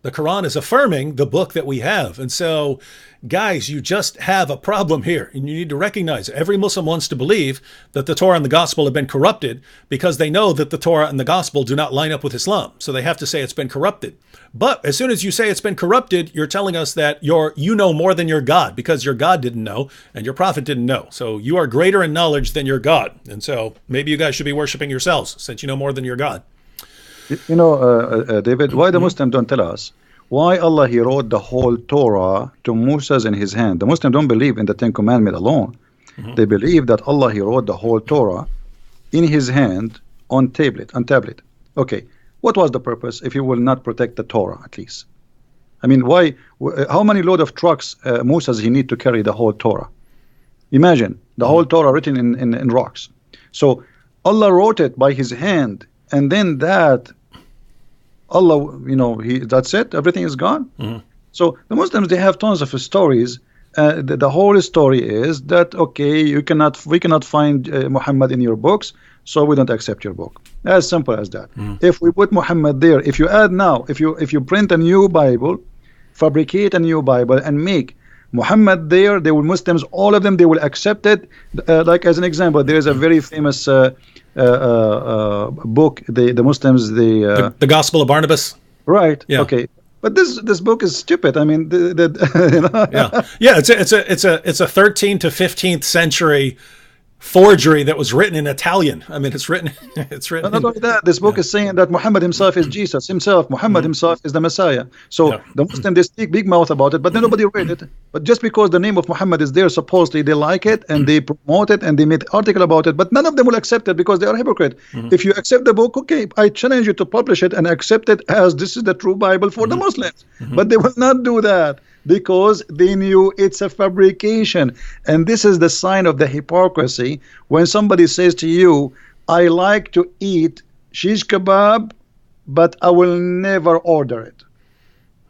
the Quran is affirming the book that we have. And so, guys, you just have a problem here. And you need to recognize every Muslim wants to believe that the Torah and the gospel have been corrupted because they know that the Torah and the gospel do not line up with Islam. So they have to say it's been corrupted. But as soon as you say it's been corrupted, you're telling us that you know more than your God, because your God didn't know and your prophet didn't know. So you are greater in knowledge than your God. And so maybe you guys should be worshiping yourselves since you know more than your God. You know, David, why the Muslims don't tell us why Allah he wrote the whole Torah to Moses in his hand? The Muslims don't believe in the Ten Commandments alone. They believe that Allah he wrote the whole Torah in his hand on tablet. Okay, what was the purpose if he will not protect the Torah at least? I mean, why? How many load of trucks Moses he need to carry the whole Torah? Imagine the whole Torah written in rocks. So Allah wrote it by his hand, and then that Allah, you know, that's it. Everything is gone. So the Muslims, they have tons of stories. The whole story is that okay, we cannot find Muhammad in your books, so we don't accept your book. As simple as that. If we put Muhammad there, if you add now, if you print a new Bible, fabricate a new Bible and make Muhammad there, they will, Muslims, all of them, they will accept it. Like as an example, there is a very famous book. The Muslims, the Gospel of Barnabas. Right. Yeah. Okay. But this book is stupid. I mean, you know? Yeah. It's a 13th to 15th century forgery that was written in Italian. I mean, it's written. Not only that, this book is saying that Muhammad himself is Jesus himself. Muhammad himself is the Messiah. So the Muslims, they speak big mouth about it, but then nobody read it. But just because the name of Muhammad is there, supposedly they like it and they promote it and they made article about it. But none of them will accept it because they are hypocrite. If you accept the book, okay, I challenge you to publish it and accept it as this is the true Bible for the Muslims. But they will not do that, because they knew it's a fabrication. And this is the sign of the hypocrisy when somebody says to you, I like to eat shish kebab, but I will never order it.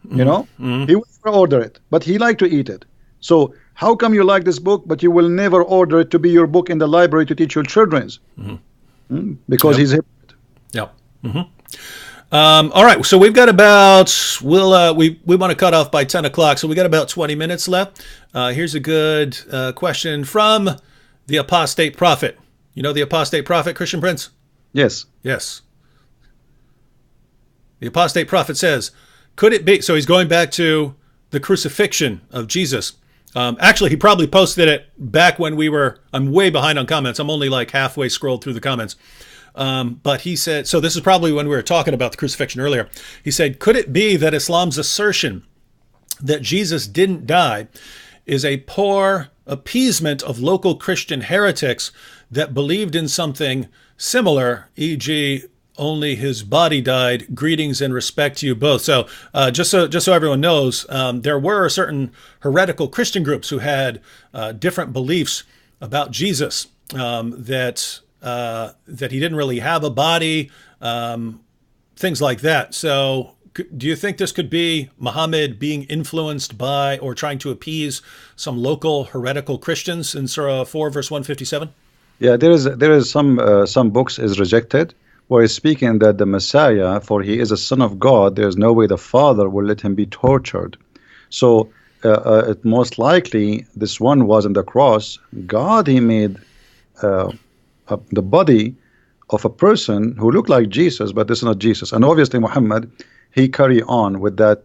You know, he will never order it, but he like to eat it. So how come you like this book, but you will never order it to be your book in the library to teach your children? Because he's a hypocrite. Yep. All right, so we've got about, we want to cut off by 10 o'clock, so we got about 20 minutes left. Here's a good question from the apostate prophet. You know the apostate prophet, Christian Prince? Yes. Yes. The apostate prophet says, could it be, so he's going back to the crucifixion of Jesus. Actually, he probably posted it back when I'm way behind on comments. I'm only like halfway scrolled through the comments. But he said, so this is probably when we were talking about the crucifixion earlier. He said, could it be that Islam's assertion that Jesus didn't die is a poor appeasement of local Christian heretics that believed in something similar, e.g., only his body died? Greetings and respect to you both. So just so everyone knows, there were certain heretical Christian groups who had different beliefs about Jesus, that he didn't really have a body, things like that. So do you think this could be Muhammad being influenced by or trying to appease some local heretical Christians in Surah 4, verse 157? Yeah, there is some books is rejected where it's speaking that the Messiah, for he is a son of God, there is no way the Father will let him be tortured. So it most likely this one was on the cross. God, he made the body of a person who looked like Jesus, but this is not Jesus. And obviously Muhammad, he carry on with that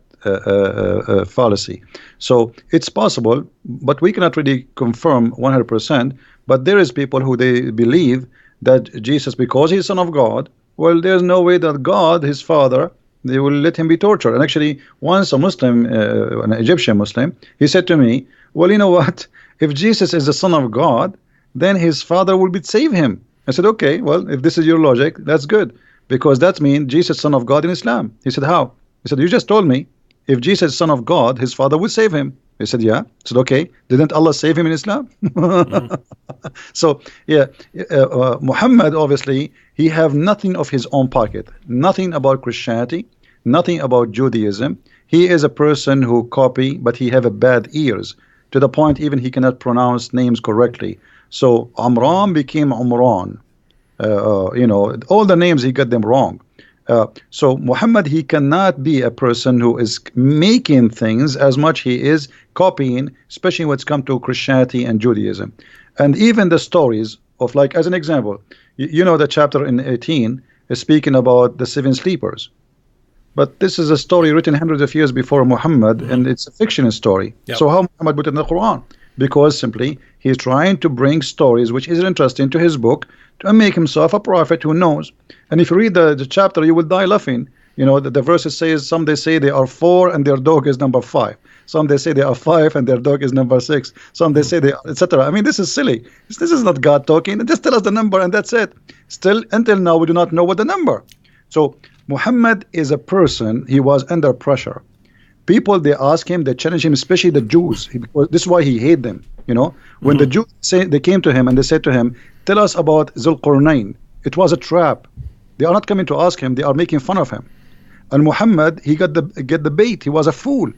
fallacy. So it's possible, but we cannot really confirm 100%. But there is people who they believe that Jesus, because he's son of God, well, there's no way that God, his father, they will let him be tortured. And actually, once a Muslim, an Egyptian Muslim, he said to me, well, you know what? If Jesus is the son of God, then his father will save him. I said, okay, well, if this is your logic, that's good. Because that means Jesus, son of God in Islam. He said, how? He said, you just told me, if Jesus is son of God, his father will save him. He said, yeah. I said, okay, didn't Allah save him in Islam? So, yeah, Muhammad, obviously, he have nothing of his own pocket. Nothing about Christianity, nothing about Judaism. He is a person who copy, but he have a bad ears, to the point even he cannot pronounce names correctly. So Amran became Umran. You know, all the names, he got them wrong. So Muhammad, he cannot be a person who is making things as much he is copying, especially when it's come to Christianity and Judaism. And even the stories of, like, as an example, you know the chapter in 18 is speaking about the 7 sleepers. But this is a story written hundreds of years before Muhammad, and it's a fiction story. Yep. So how Muhammad put it in the Quran? because simply he's trying to bring stories which is interesting to his book to make himself a prophet who knows. And if you read the chapter, you will die laughing. You know, the verses says, some they say they are 4 and their dog is number 5. Some they say they are 5 and their dog is number 6. Some they say they are, etc. I mean, this is silly. This is not God talking. Just tell us the number and that's it. Still, until now, we do not know what the number. So Muhammad is a person, he was under pressure. People, they ask him, they challenge him, especially the Jews, because this is why he hated them. You know, when the Jews they came to him and they said to him, tell us about Zulqarnain. It was a trap. They are not coming to ask him, they are making fun of him. And Muhammad, he got the bait. He was a fool.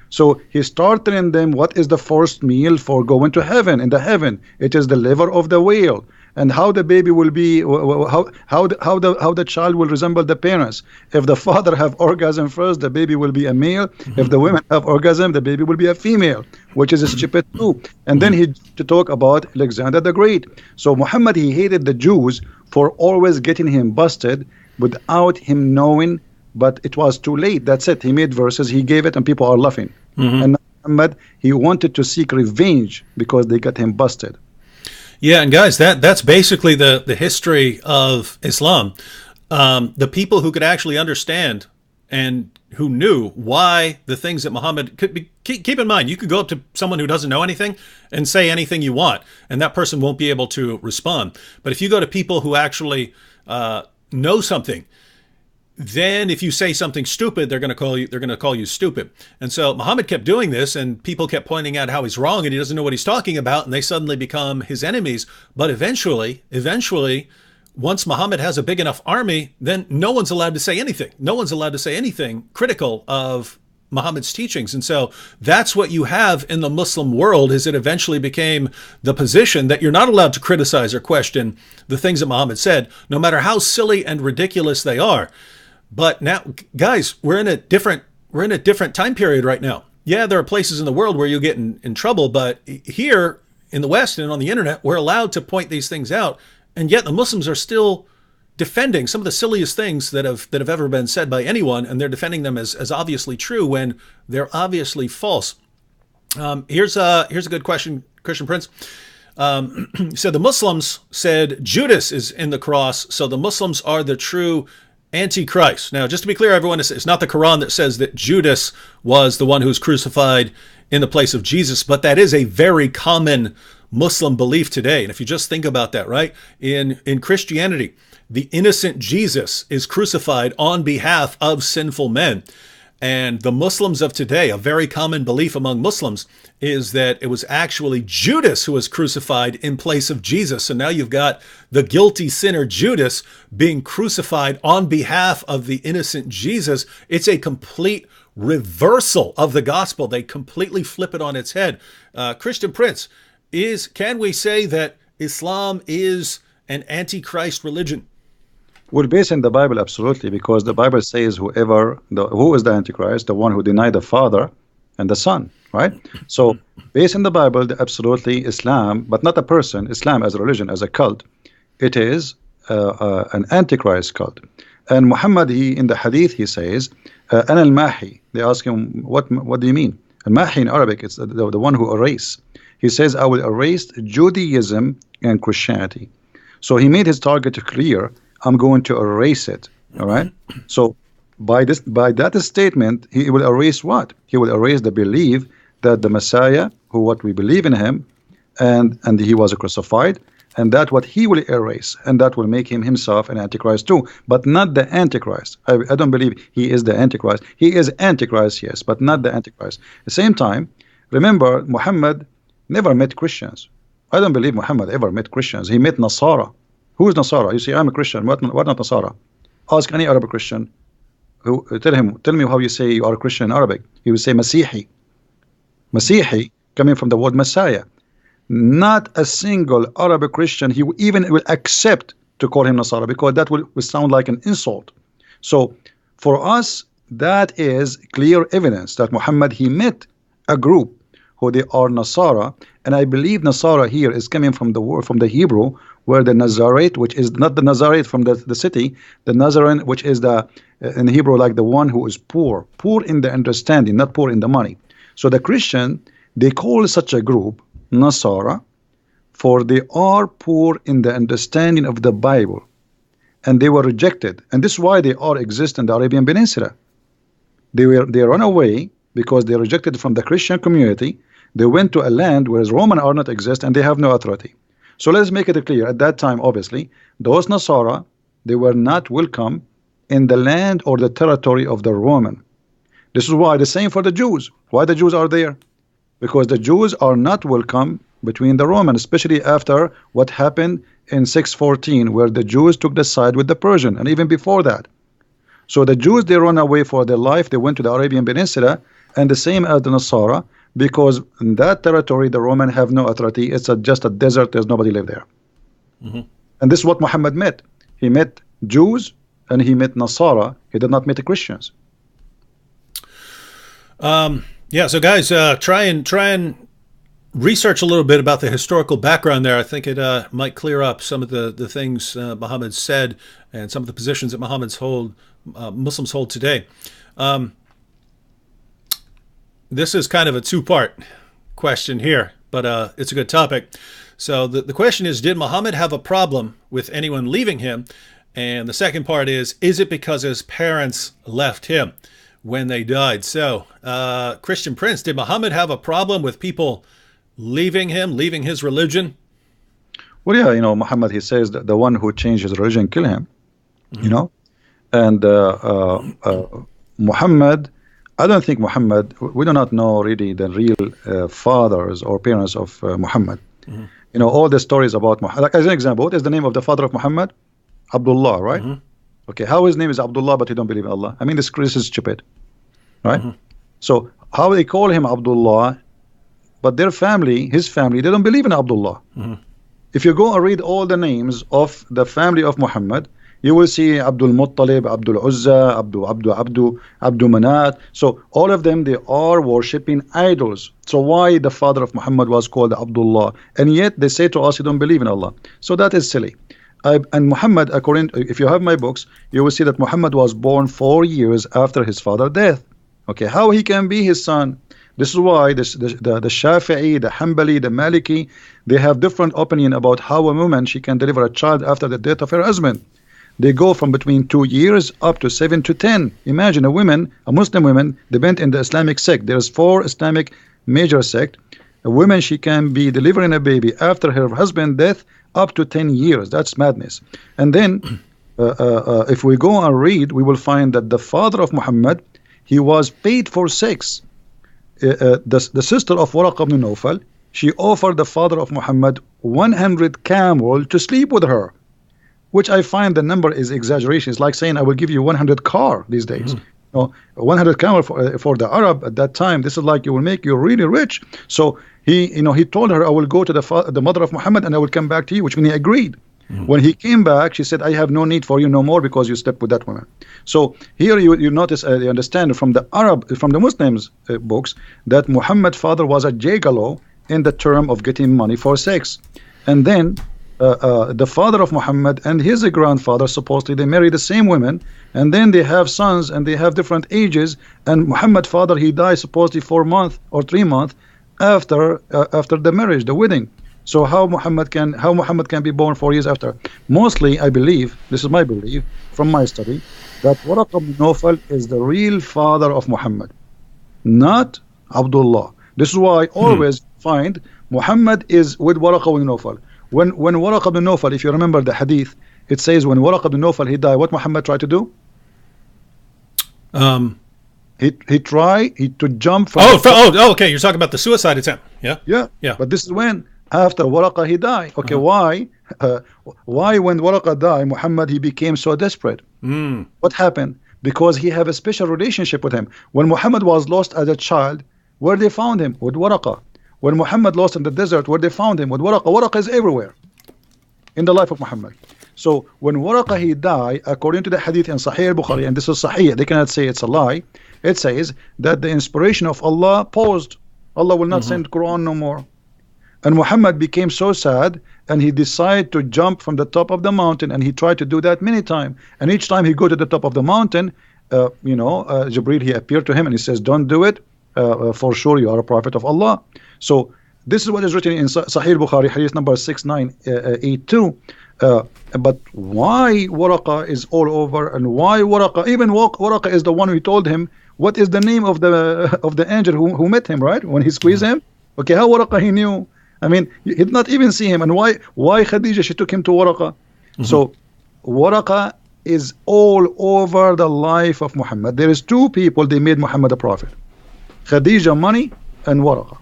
So he started telling them what is the first meal for going to heaven. In the heaven, it is the liver of the whale, and how the baby will be, how the child will resemble the parents. If the father have orgasm first, the baby will be a male. If the women have orgasm, the baby will be a female, which is stupid too. And then he to talk about Alexander the Great. So Muhammad, he hated the Jews for always getting him busted without him knowing. But it was too late. That's it. He made verses, he gave it, and people are laughing. And Muhammad, he wanted to seek revenge because they got him busted. Yeah, and guys, that's basically the history of Islam. The people who could actually understand and who knew why the things that Muhammad could be. Keep in mind, you could go up to someone who doesn't know anything and say anything you want, and that person won't be able to respond. But if you go to people who actually know something, then if you say something stupid, they're going to call you stupid. And so Muhammad kept doing this, and people kept pointing out how he's wrong and he doesn't know what he's talking about, and they suddenly become his enemies. But eventually, once Muhammad has a big enough army, then no one's allowed to say anything. No one's allowed to say anything critical of Muhammad's teachings. And so that's what you have in the Muslim world, is it eventually became the position that you're not allowed to criticize or question the things that Muhammad said, no matter how silly and ridiculous they are. But now, guys, we're in a different time period right now. Yeah, there are places in the world where you get in trouble, but here in the West and on the internet, we're allowed to point these things out, and yet the Muslims are still defending some of the silliest things that have ever been said by anyone, and they're defending them as obviously true when they're obviously false. Here's a good question, Christian Prince. So the Muslims said Judas is in the cross, so the Muslims are the true Antichrist. Now, just to be clear, everyone, it's not the Quran that says that Judas was the one who was crucified in the place of Jesus, but that is a very common Muslim belief today. And if you just think about that, right? In Christianity, the innocent Jesus is crucified on behalf of sinful men. And the Muslims of today, a very common belief among Muslims, is that it was actually Judas who was crucified in place of Jesus. So now you've got the guilty sinner Judas being crucified on behalf of the innocent Jesus. It's a complete reversal of the gospel. They completely flip it on its head. Christian Prince, can we say that Islam is an antichrist religion? Well, based in the Bible, absolutely, because the Bible says who is the Antichrist? The one who denied the Father and the Son, right? So, based in the Bible, absolutely Islam, but not a person, Islam as a religion, as a cult, it is an Antichrist cult. And Muhammad, in the Hadith, he says, Ana al-Mahi. They ask him, what do you mean? Al-Mahi in Arabic, it's the one who erase. He says, I will erase Judaism and Christianity. So he made his target clear. I'm going to erase it. All right. So by that statement, he will erase what? He will erase the belief that the Messiah, what we believe in him, and he was crucified, and that what he will erase, and that will make him himself an Antichrist too, but not the Antichrist. I don't believe he is the Antichrist. He is Antichrist, yes, but not the Antichrist. At the same time, remember, Muhammad never met Christians. I don't believe Muhammad ever met Christians. He met Nasara. Who is Nasara? You say, I'm a Christian. What not Nasara? Ask any Arab Christian. Tell me how you say you are a Christian in Arabic. He will say Masihi. Masihi, coming from the word Messiah. Not a single Arab Christian he even will accept to call him Nasara, because that will sound like an insult. So for us, that is clear evidence that Muhammad, he met a group who they are Nasara, and I believe Nasara here is coming from the word, from the Hebrew, where the Nazarite, which is not the Nazarite from the city, the Nazarene, which is the in Hebrew like the one who is poor in the understanding, not poor in the money. So the Christian, they call such a group Nasara, for they are poor in the understanding of the Bible, and they were rejected, and this is why they all exist in the Arabian Peninsula. They run away because they rejected from the Christian community. They went to a land where Roman are not exist, and they have no authority. So let's make it clear. At that time, obviously, those Nasara, they were not welcome in the land or the territory of the Roman. This is why the same for the Jews. Why the Jews are there? Because the Jews are not welcome between the Romans, especially after what happened in 614, where the Jews took the side with the Persian, and even before that. So the Jews, they run away for their life. They went to the Arabian Peninsula, and the same as the Nasara, because in that territory the Roman have no authority. It's just a desert. There's nobody live there. And this is what Muhammad met. He met Jews and he met Nasara. He did not meet the Christians. Yeah, so guys, try and research a little bit about the historical background there. I think it might clear up some of the things Muhammad said and some of the positions that Muslims hold today. This is kind of a two-part question here, but it's a good topic. So the question is, did Muhammad have a problem with anyone leaving him? And the second part is it because his parents left him when they died? So, Christian Prince, did Muhammad have a problem with people leaving him, leaving his religion? Well, yeah, Muhammad, he says that the one who changed his religion, kill him, and Muhammad, I don't think Muhammad, we do not know really the real fathers or parents of Muhammad. All the stories about Muhammad, like, as an example, what is the name of the father of Muhammad? Abdullah, right? Okay, how his name is Abdullah, but he don't believe in Allah? I mean, this is stupid, right? So how they call him Abdullah, but their family, his family, they don't believe in Abdullah. If you go and read all the names of the family of Muhammad, you will see Abdul Muttalib, Abdul Uzza, Abdu Manat. So all of them, they are worshipping idols. So why the father of Muhammad was called Abdullah? And yet they say to us, you don't believe in Allah. So that is silly. And Muhammad, if you have my books, you will see that Muhammad was born 4 years after his father's death. Okay, how he can be his son? This is why the Shafi'i, the Hanbali, the Maliki, they have different opinion about how a woman, she can deliver a child after the death of her husband. They go from between 2 years up to 7 to 10. Imagine a Muslim woman, depend in the Islamic sect. There's 4 Islamic major sect. A woman, she can be delivering a baby after her husband's death up to 10 years. That's madness. And then if we go and read, we will find that the father of Muhammad, he was paid for sex. The sister of Waraq ibn Nawfal, she offered the father of Muhammad 100 camel to sleep with her, which I find the number is exaggeration. It's like saying I will give you 100 car these days. 100 camel for the Arab at that time, this is like you will make you really rich. So he told her, I will go to the mother of Muhammad and I will come back to you, which means he agreed. When he came back, she said, I have no need for you no more because you slept with that woman. So here you notice, you understand from the Muslims books that Muhammad's father was a gigolo in the term of getting money for sex. And then the father of Muhammad and his grandfather, supposedly they marry the same women, and then they have sons and they have different ages, and Muhammad's father, he died supposedly 4 months or 3 months after the marriage, the wedding. So how Muhammad can be born 4 years after? Mostly, I believe, this is my belief from my study, that Waraq ibn Nawfal is the real father of Muhammad, not Abdullah. This is why I always find Muhammad is with Waraq ibn Nawfal. When Waraq ibn Nawfal, if you remember the hadith, it says when Waraq ibn Nawfal, he died, what Muhammad tried to do? He tried to jump from okay, you're talking about the suicide attempt. Yeah. But this is when after Waraqah he died. Okay, why when Waraqah died, Muhammad, he became so desperate? What happened? Because he have a special relationship with him. When Muhammad was lost as a child, where they found him? With Waraqah. When Muhammad lost in the desert, where they found him? With Waraqah. Waraqah is everywhere in the life of Muhammad. So when Waraqah he died, according to the hadith in Sahih al-Bukhari, and this is Sahih, they cannot say it's a lie, it says that the inspiration of Allah paused. Allah will not send Quran no more. And Muhammad became so sad, and he decided to jump from the top of the mountain, and he tried to do that many times. And each time he go to the top of the mountain, Jibreel, he appeared to him and he says, don't do it, for sure you are a prophet of Allah. So This is what is written in Sahih Bukhari, hadith number 6982. But why Waraqa is all over, and why Waraqa, even Waraqa is the one who told him what is the name of the angel who met him, right? When he squeezed him. Okay, how Waraqa he knew? I mean, he did not even see him. And why Khadija, she took him to Waraqa? So Waraqa is all over the life of Muhammad. There is two people, they made Muhammad a prophet. Khadija money and Waraqa.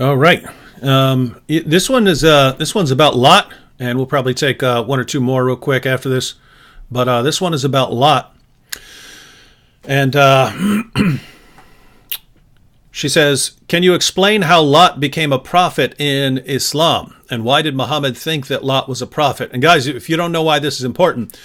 All right. This one's about Lot, and we'll probably take one or two more real quick after this. But this one is about Lot. And she says, can you explain how Lot became a prophet in Islam? And why did Muhammad think that Lot was a prophet? And guys, if you don't know why this is important,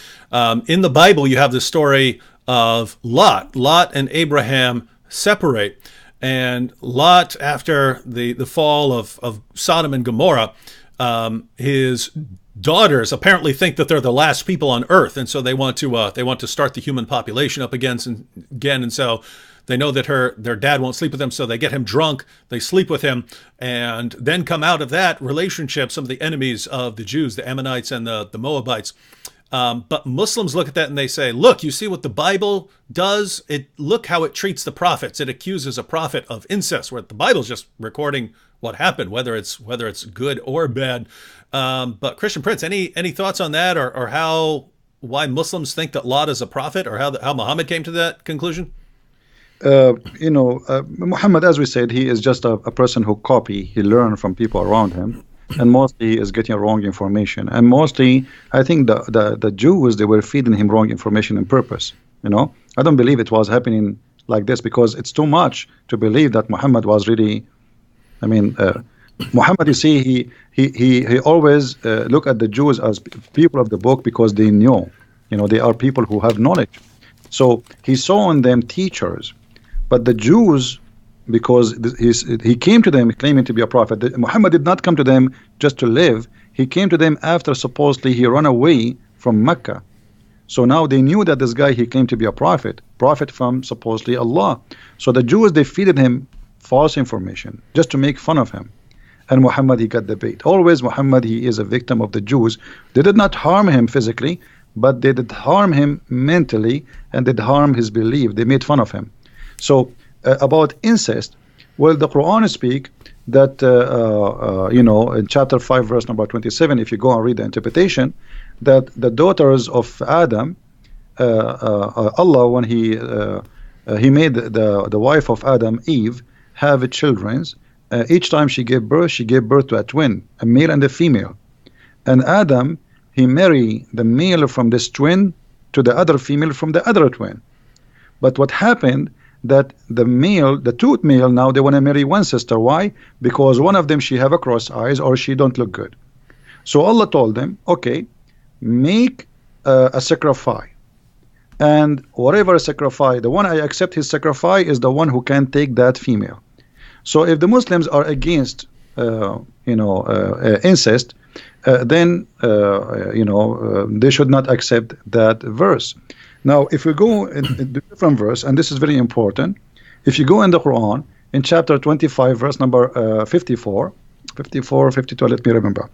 in the Bible you have the story of Lot. Lot and Abraham separate. And Lot, after the fall of Sodom and Gomorrah, his daughters apparently think that they're the last people on earth, and so they want to start the human population up again. And so they know that their dad won't sleep with them, so they get him drunk, they sleep with him, and then come out of that relationship some of the enemies of the Jews, the Ammonites and the Moabites. But Muslims look at that and they say, look, you see what the Bible does? Look how it treats the prophets. It accuses a prophet of incest, where the Bible's just recording what happened, whether it's good or bad. But Christian Prince, any thoughts on that, or why Muslims think that Lot is a prophet, or how Muhammad came to that conclusion? Muhammad, as we said, he is just a person who he learned from people around him. And mostly he is getting wrong information. And mostly, I think the Jews, they were feeding him wrong information on purpose. I don't believe it was happening like this, because it's too much to believe that Muhammad was really. I mean, Muhammad, you see, he always look at the Jews as people of the book, because they knew, they are people who have knowledge. So he saw in them teachers, but the Jews, because he came to them claiming to be a prophet. Muhammad did not come to them just to live. He came to them after supposedly he ran away from Mecca. So now they knew that this guy, he claimed to be a prophet from supposedly Allah. So the Jews, they feeded him false information just to make fun of him. And Muhammad, he got the bait. Always Muhammad, he is a victim of the Jews. They did not harm him physically, but they did harm him mentally, and did harm his belief. They made fun of him. So about incest, well, the Quran speak that in chapter 5 verse number 27, if you go and read the interpretation, that the daughters of Adam, Allah, when he made the wife of Adam, Eve, have children. Each time she gave birth to a twin, a male and a female. And Adam, he married the male from this twin to the other female from the other twin. But what happened, that the two male, now they want to marry one sister. Why? Because one of them, she have a cross eyes, or she don't look good. So Allah told them, okay, make a sacrifice, and whatever sacrifice, the one I accept his sacrifice is the one who can take that female. So if the Muslims are against incest, then they should not accept that verse. Now, if we go in the different verse, and this is very important, if you go in the Quran, in chapter 25, verse number 54, 52, let me remember.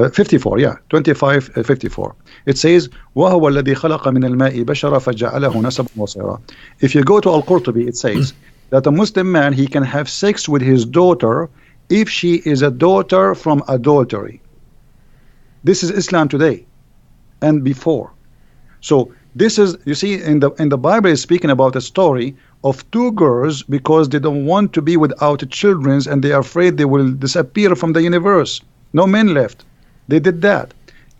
54, yeah, 25, 54. It says, وَهُوَ الَّذِي خَلَقَ مِنَ الْمَاءِ بَشَرًا فَجَعَلَهُ نَسَبًا وَصِهْرًا. If you go to Al-Qurtubi, it says that a Muslim man, he can have sex with his daughter if she is a daughter from adultery. This is Islam today and before. So this is, you see, in the Bible is speaking about a story of two girls, because they don't want to be without children, and they are afraid they will disappear from the universe. No men left. They did that.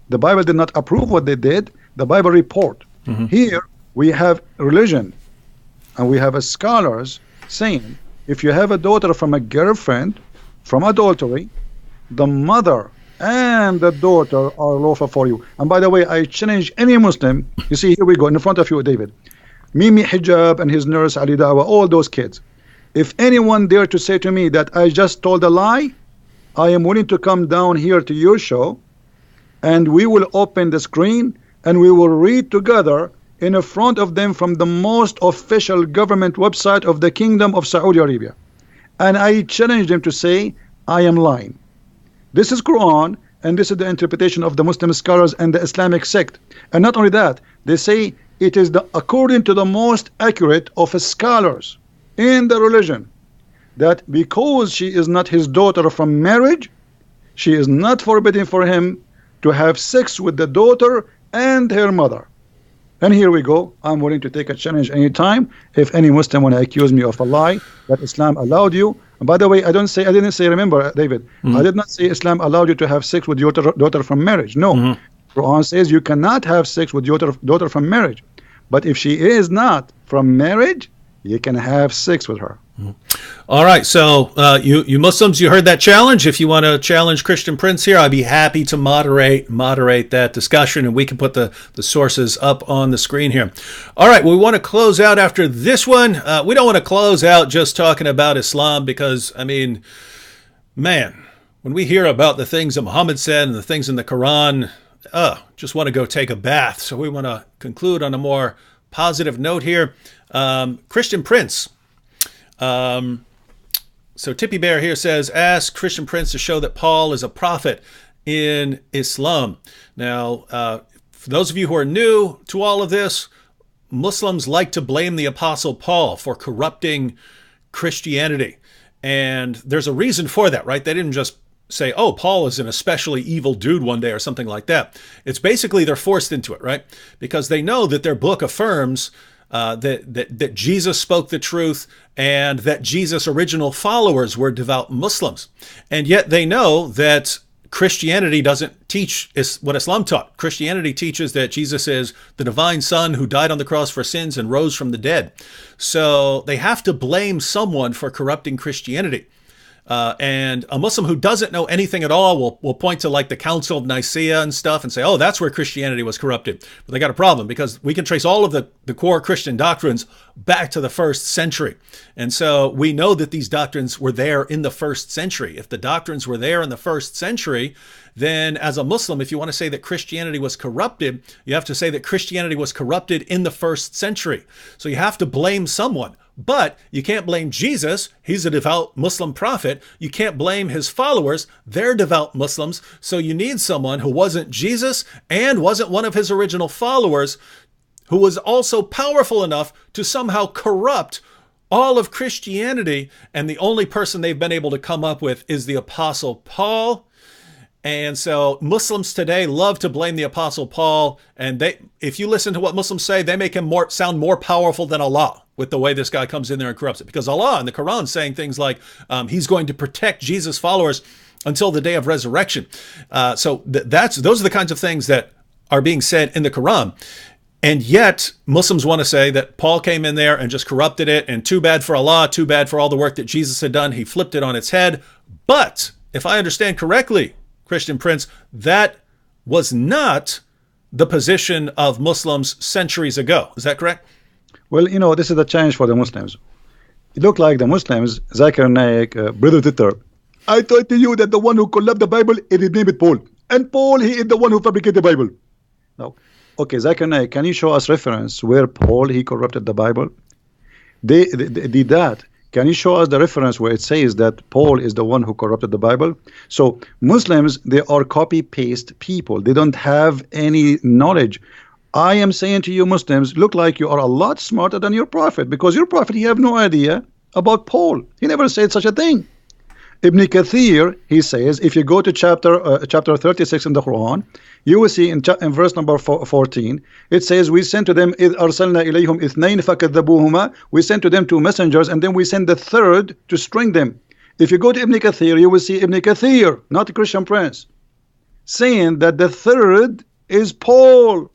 The Bible did not approve what they did. The Bible report. Here we have religion, and we have a scholars saying, if you have a daughter from a girlfriend from adultery, the mother and the daughter are lawful for you. And by the way, I challenge any Muslim. You see, here we go in front of you, David. Mimi Hijab and his nurse Ali Dawa, all those kids. If anyone dare to say to me that I just told a lie, I am willing to come down here to your show, and we will open the screen and we will read together in front of them from the most official government website of the Kingdom of Saudi Arabia, and I challenge them to say I am lying. This is Quran, and this is the interpretation of the Muslim scholars and the Islamic sect. And not only that, they say it is according to the most accurate of scholars in the religion, that because she is not his daughter from marriage, she is not forbidden for him to have sex with the daughter and her mother. And here we go. I'm willing to take a challenge anytime if any Muslim want to accuse me of a lie that Islam allowed you. And by the way, I didn't say, remember, David, I did not say Islam allowed you to have sex with your daughter from marriage. No. Quran says you cannot have sex with your daughter from marriage. But if she is not from marriage, you can have sex with her. All right, so you Muslims, you heard that challenge. If you want to challenge Christian Prince here, I'd be happy to moderate that discussion, and we can put the sources up on the screen here. All right, we want to close out after this one. We don't want to close out just talking about Islam because, I mean, man, when we hear about the things that Muhammad said and the things in the Quran, just want to go take a bath. So we want to conclude on a more positive note here. Christian Prince. So Tippy Bear here says, ask Christian Prince to show that Paul is a prophet in Islam. Now, for those of you who are new to all of this, Muslims like to blame the Apostle Paul for corrupting Christianity. And there's a reason for that, right? They didn't just say, oh, Paul is an especially evil dude one day or something like that. It's basically they're forced into it, right? Because they know that their book affirms that Jesus spoke the truth and that Jesus' original followers were devout Muslims. And yet they know that Christianity doesn't teach what Islam taught. Christianity teaches that Jesus is the divine Son who died on the cross for sins and rose from the dead. So they have to blame someone for corrupting Christianity. And a Muslim who doesn't know anything at all will point to like the Council of Nicaea and stuff and say, oh, that's where Christianity was corrupted. But they got a problem because we can trace all of the core Christian doctrines back to the 1st century. And so we know that these doctrines were there in the 1st century. If the doctrines were there in the 1st century, then as a Muslim, if you want to say that Christianity was corrupted, you have to say that Christianity was corrupted in the 1st century. So you have to blame someone. But you can't blame Jesus. He's a devout Muslim prophet. You can't blame his followers. They're devout Muslims. So you need someone who wasn't Jesus and wasn't one of his original followers, who was also powerful enough to somehow corrupt all of Christianity. And the only person they've been able to come up with is the Apostle Paul. And so Muslims today love to blame the Apostle Paul. And if you listen to what Muslims say, they make him sound more powerful than Allah with the way this guy comes in there and corrupts it. Because Allah in the Quran is saying things like he's going to protect Jesus' followers until the day of resurrection. So those are the kinds of things that are being said in the Quran. And yet Muslims want to say that Paul came in there and just corrupted it. And too bad for Allah, too bad for all the work that Jesus had done. He flipped it on its head. But if I understand correctly, Christian Prince, that was not the position of Muslims centuries ago. Is that correct? Well, you know, this is the challenge for the Muslims. It looked like the Muslims, Zakir Naik, Brother Titter, I told you that the one who collapsed the Bible, it is named Paul. And Paul, he is the one who fabricated the Bible. Now, okay, Zakir Naik, can you show us reference where Paul, he corrupted the Bible? They did that. Can you show us the reference where it says that Paul is the one who corrupted the Bible? So Muslims, they are copy-paste people. They don't have any knowledge. I am saying to you Muslims, look like you are a lot smarter than your prophet, because your prophet, he have no idea about Paul. He never said such a thing. Ibn Kathir, he says, if you go to chapter 36 in the Quran, you will see in verse number 14, it says, we sent to them, إِذْ أَرْسَلْنَا إِلَيْهِمْ إِثْنَيْنِ فَكَذَّبُوهُمَا, we sent to them 2 messengers, and then we sent the 3rd to string them. If you go to Ibn Kathir, you will see Ibn Kathir, not Christian Prince, saying that the 3rd is Paul.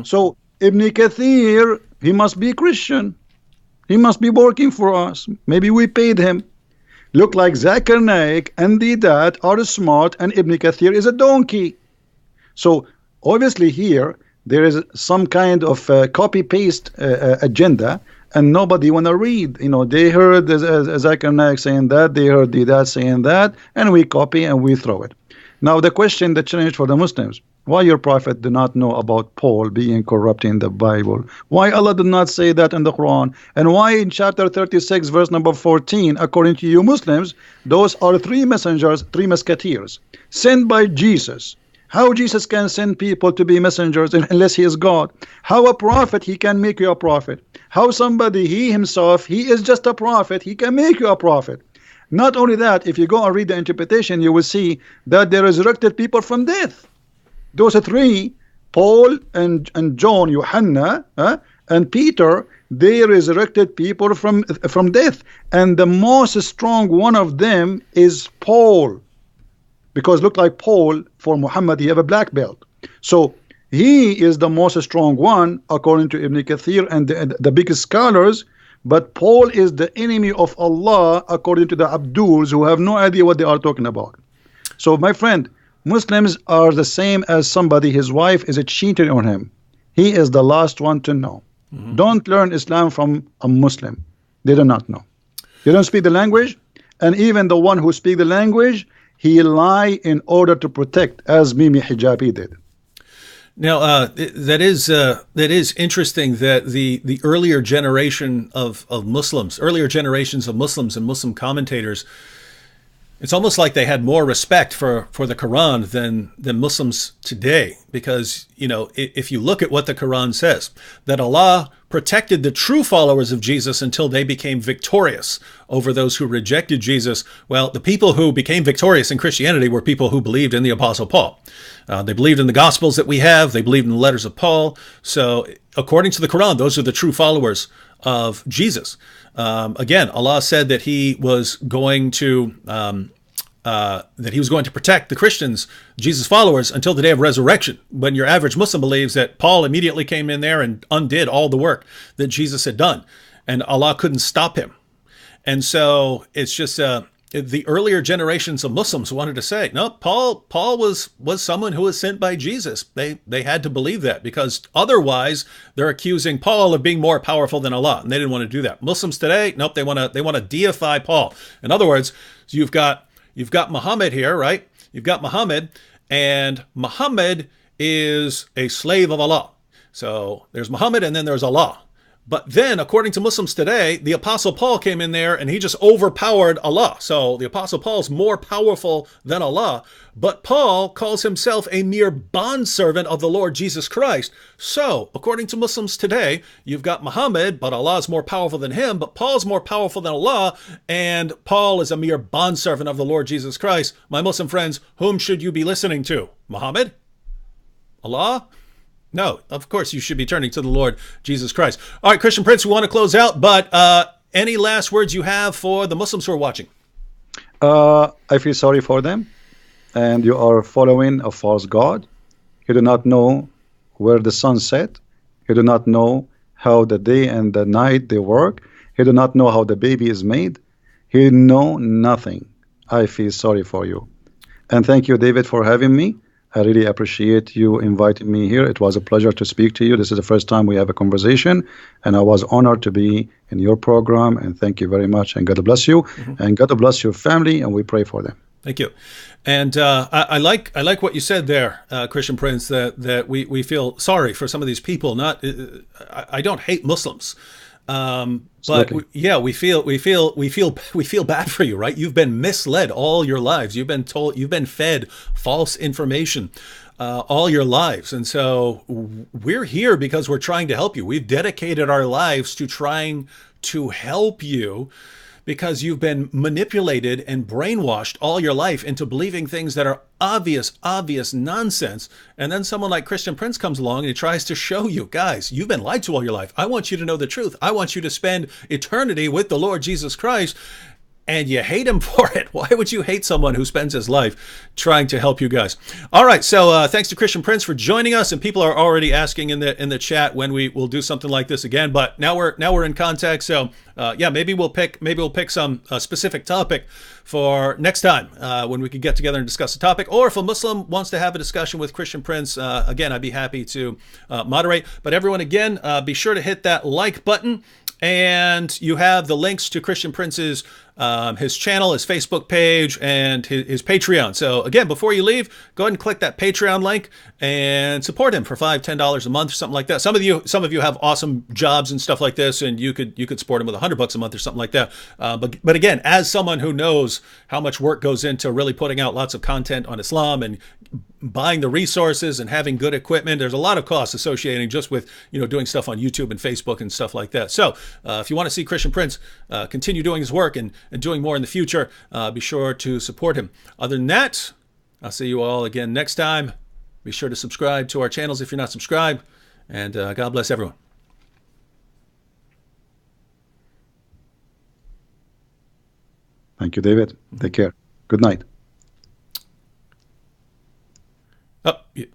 So Ibn Kathir, he must be Christian. He must be working for us. Maybe we paid him. Look like Zakir Naik and Didat are smart and Ibn Kathir is a donkey. So obviously here there is some kind of copy-paste agenda, and nobody want to read. You know, they heard Zakir Naik saying that, they heard Didat saying that, and we copy and we throw it. Now the question, the challenge for the Muslims, Why your prophet do not know about Paul being corrupt in the Bible? Why Allah did not say that in the Quran? And why in chapter 36 verse number 14, according to you Muslims, those are three messengers, three musketeers sent by Jesus? How Jesus can send people to be messengers unless he is God? How a prophet, he can make you a prophet? How somebody, he himself, he is just a prophet, he can make you a prophet? Not only that, if you go and read the interpretation, you will see that they resurrected people from death. Those three, Paul and John, Johanna, and Peter, they resurrected people from death. And the most strong one of them is Paul. Because look like Paul, for Muhammad, he have a black belt. So he is the most strong one, according to Ibn Kathir and the biggest scholars. But Paul is the enemy of Allah, according to the Abduls, who have no idea what they are talking about. So my friend, Muslims are the same as somebody, his wife is a cheater on him. He is the last one to know. Don't learn Islam from a Muslim. They do not know. They don't speak the language. And even the one who speaks the language, he lie in order to protect, as Mimi Hijabi did. Now, that is interesting that the earlier generation of Muslims, earlier generations of Muslims and Muslim commentators, it's almost like they had more respect for the Quran than Muslims today. Because, you know, if you look at what the Quran says, that Allah protected the true followers of Jesus until they became victorious over those who rejected Jesus. Well, the people who became victorious in Christianity were people who believed in the Apostle Paul. They believed in the Gospels that we have. They believed in the letters of Paul. So according to the Quran, those are the true followers of Jesus. Again, Allah said that he was going to protect the Christians, Jesus followers, until the day of resurrection. When your average Muslim believes that Paul immediately came in there and undid all the work that Jesus had done, and Allah couldn't stop him. And so it's just the earlier generations of Muslims wanted to say, no, Paul was someone who was sent by Jesus. They had to believe that, because otherwise they're accusing Paul of being more powerful than Allah, and they didn't want to do that. Muslims today, nope, they want to deify Paul. In other words, you've got Muhammad here, right? You've got Muhammad, and Muhammad is a slave of Allah. So there's Muhammad and then there's Allah. But then, according to Muslims today, the Apostle Paul came in there and he just overpowered Allah. So the Apostle Paul's more powerful than Allah, but Paul calls himself a mere bondservant of the Lord Jesus Christ. So, according to Muslims today, you've got Muhammad, but Allah is more powerful than him, but Paul's more powerful than Allah, and Paul is a mere bondservant of the Lord Jesus Christ. My Muslim friends, whom should you be listening to? Muhammad? Allah? No, of course you should be turning to the Lord Jesus Christ. All right, Christian Prince, we want to close out, but any last words you have for the Muslims who are watching? I feel sorry for them, and you are following a false god. You do not know where the sun set. You do not know how the day and the night they work. You do not know how the baby is made. You know nothing. I feel sorry for you. And thank you, David, for having me. I really appreciate you inviting me here. It was a pleasure to speak to you. This is the first time we have a conversation, and I was honored to be in your program, and thank you very much, and God bless you, and God bless your family, and we pray for them. Thank you. And I like what you said there, Christian Prince, that we feel sorry for some of these people. I don't hate Muslims. But we feel bad for you, right? You've been misled all your lives. You've been fed false information all your lives. And so we're here because we're trying to help you. We've dedicated our lives to trying to help you, because you've been manipulated and brainwashed all your life into believing things that are obvious nonsense. And then someone like Christian Prince comes along and he tries to show you, guys, you've been lied to all your life. I want you to know the truth. I want you to spend eternity with the Lord Jesus Christ. And you hate him for it. Why would you hate someone who spends his life trying to help you guys? All right, so thanks to Christian Prince for joining us, and people are already asking in the chat when we will do something like this again. But now we're in contact, so maybe we'll pick some specific topic for next time when we can get together and discuss a topic. Or if a Muslim wants to have a discussion with Christian Prince, again, I'd be happy to moderate. But everyone, again, be sure to hit that like button. And you have the links to Christian Prince's his channel, his Facebook page, and his Patreon. So again, before you leave, go ahead and click that Patreon link and support him for $5, $10 a month, or something like that. Some of you have awesome jobs and stuff like this, and you could support him with $100 a month or something like that. But again, as someone who knows how much work goes into really putting out lots of content on Islam and buying the resources and having good equipment, there's a lot of costs associated just with doing stuff on YouTube and Facebook and stuff like that. So if you want to see Christian Prince continue doing his work and doing more in the future, be sure to support him. Other than that, I'll see you all again next time. Be sure to subscribe to our channels if you're not subscribed, and God bless everyone. Thank you, David. Take care. Good night. Oh, yeah.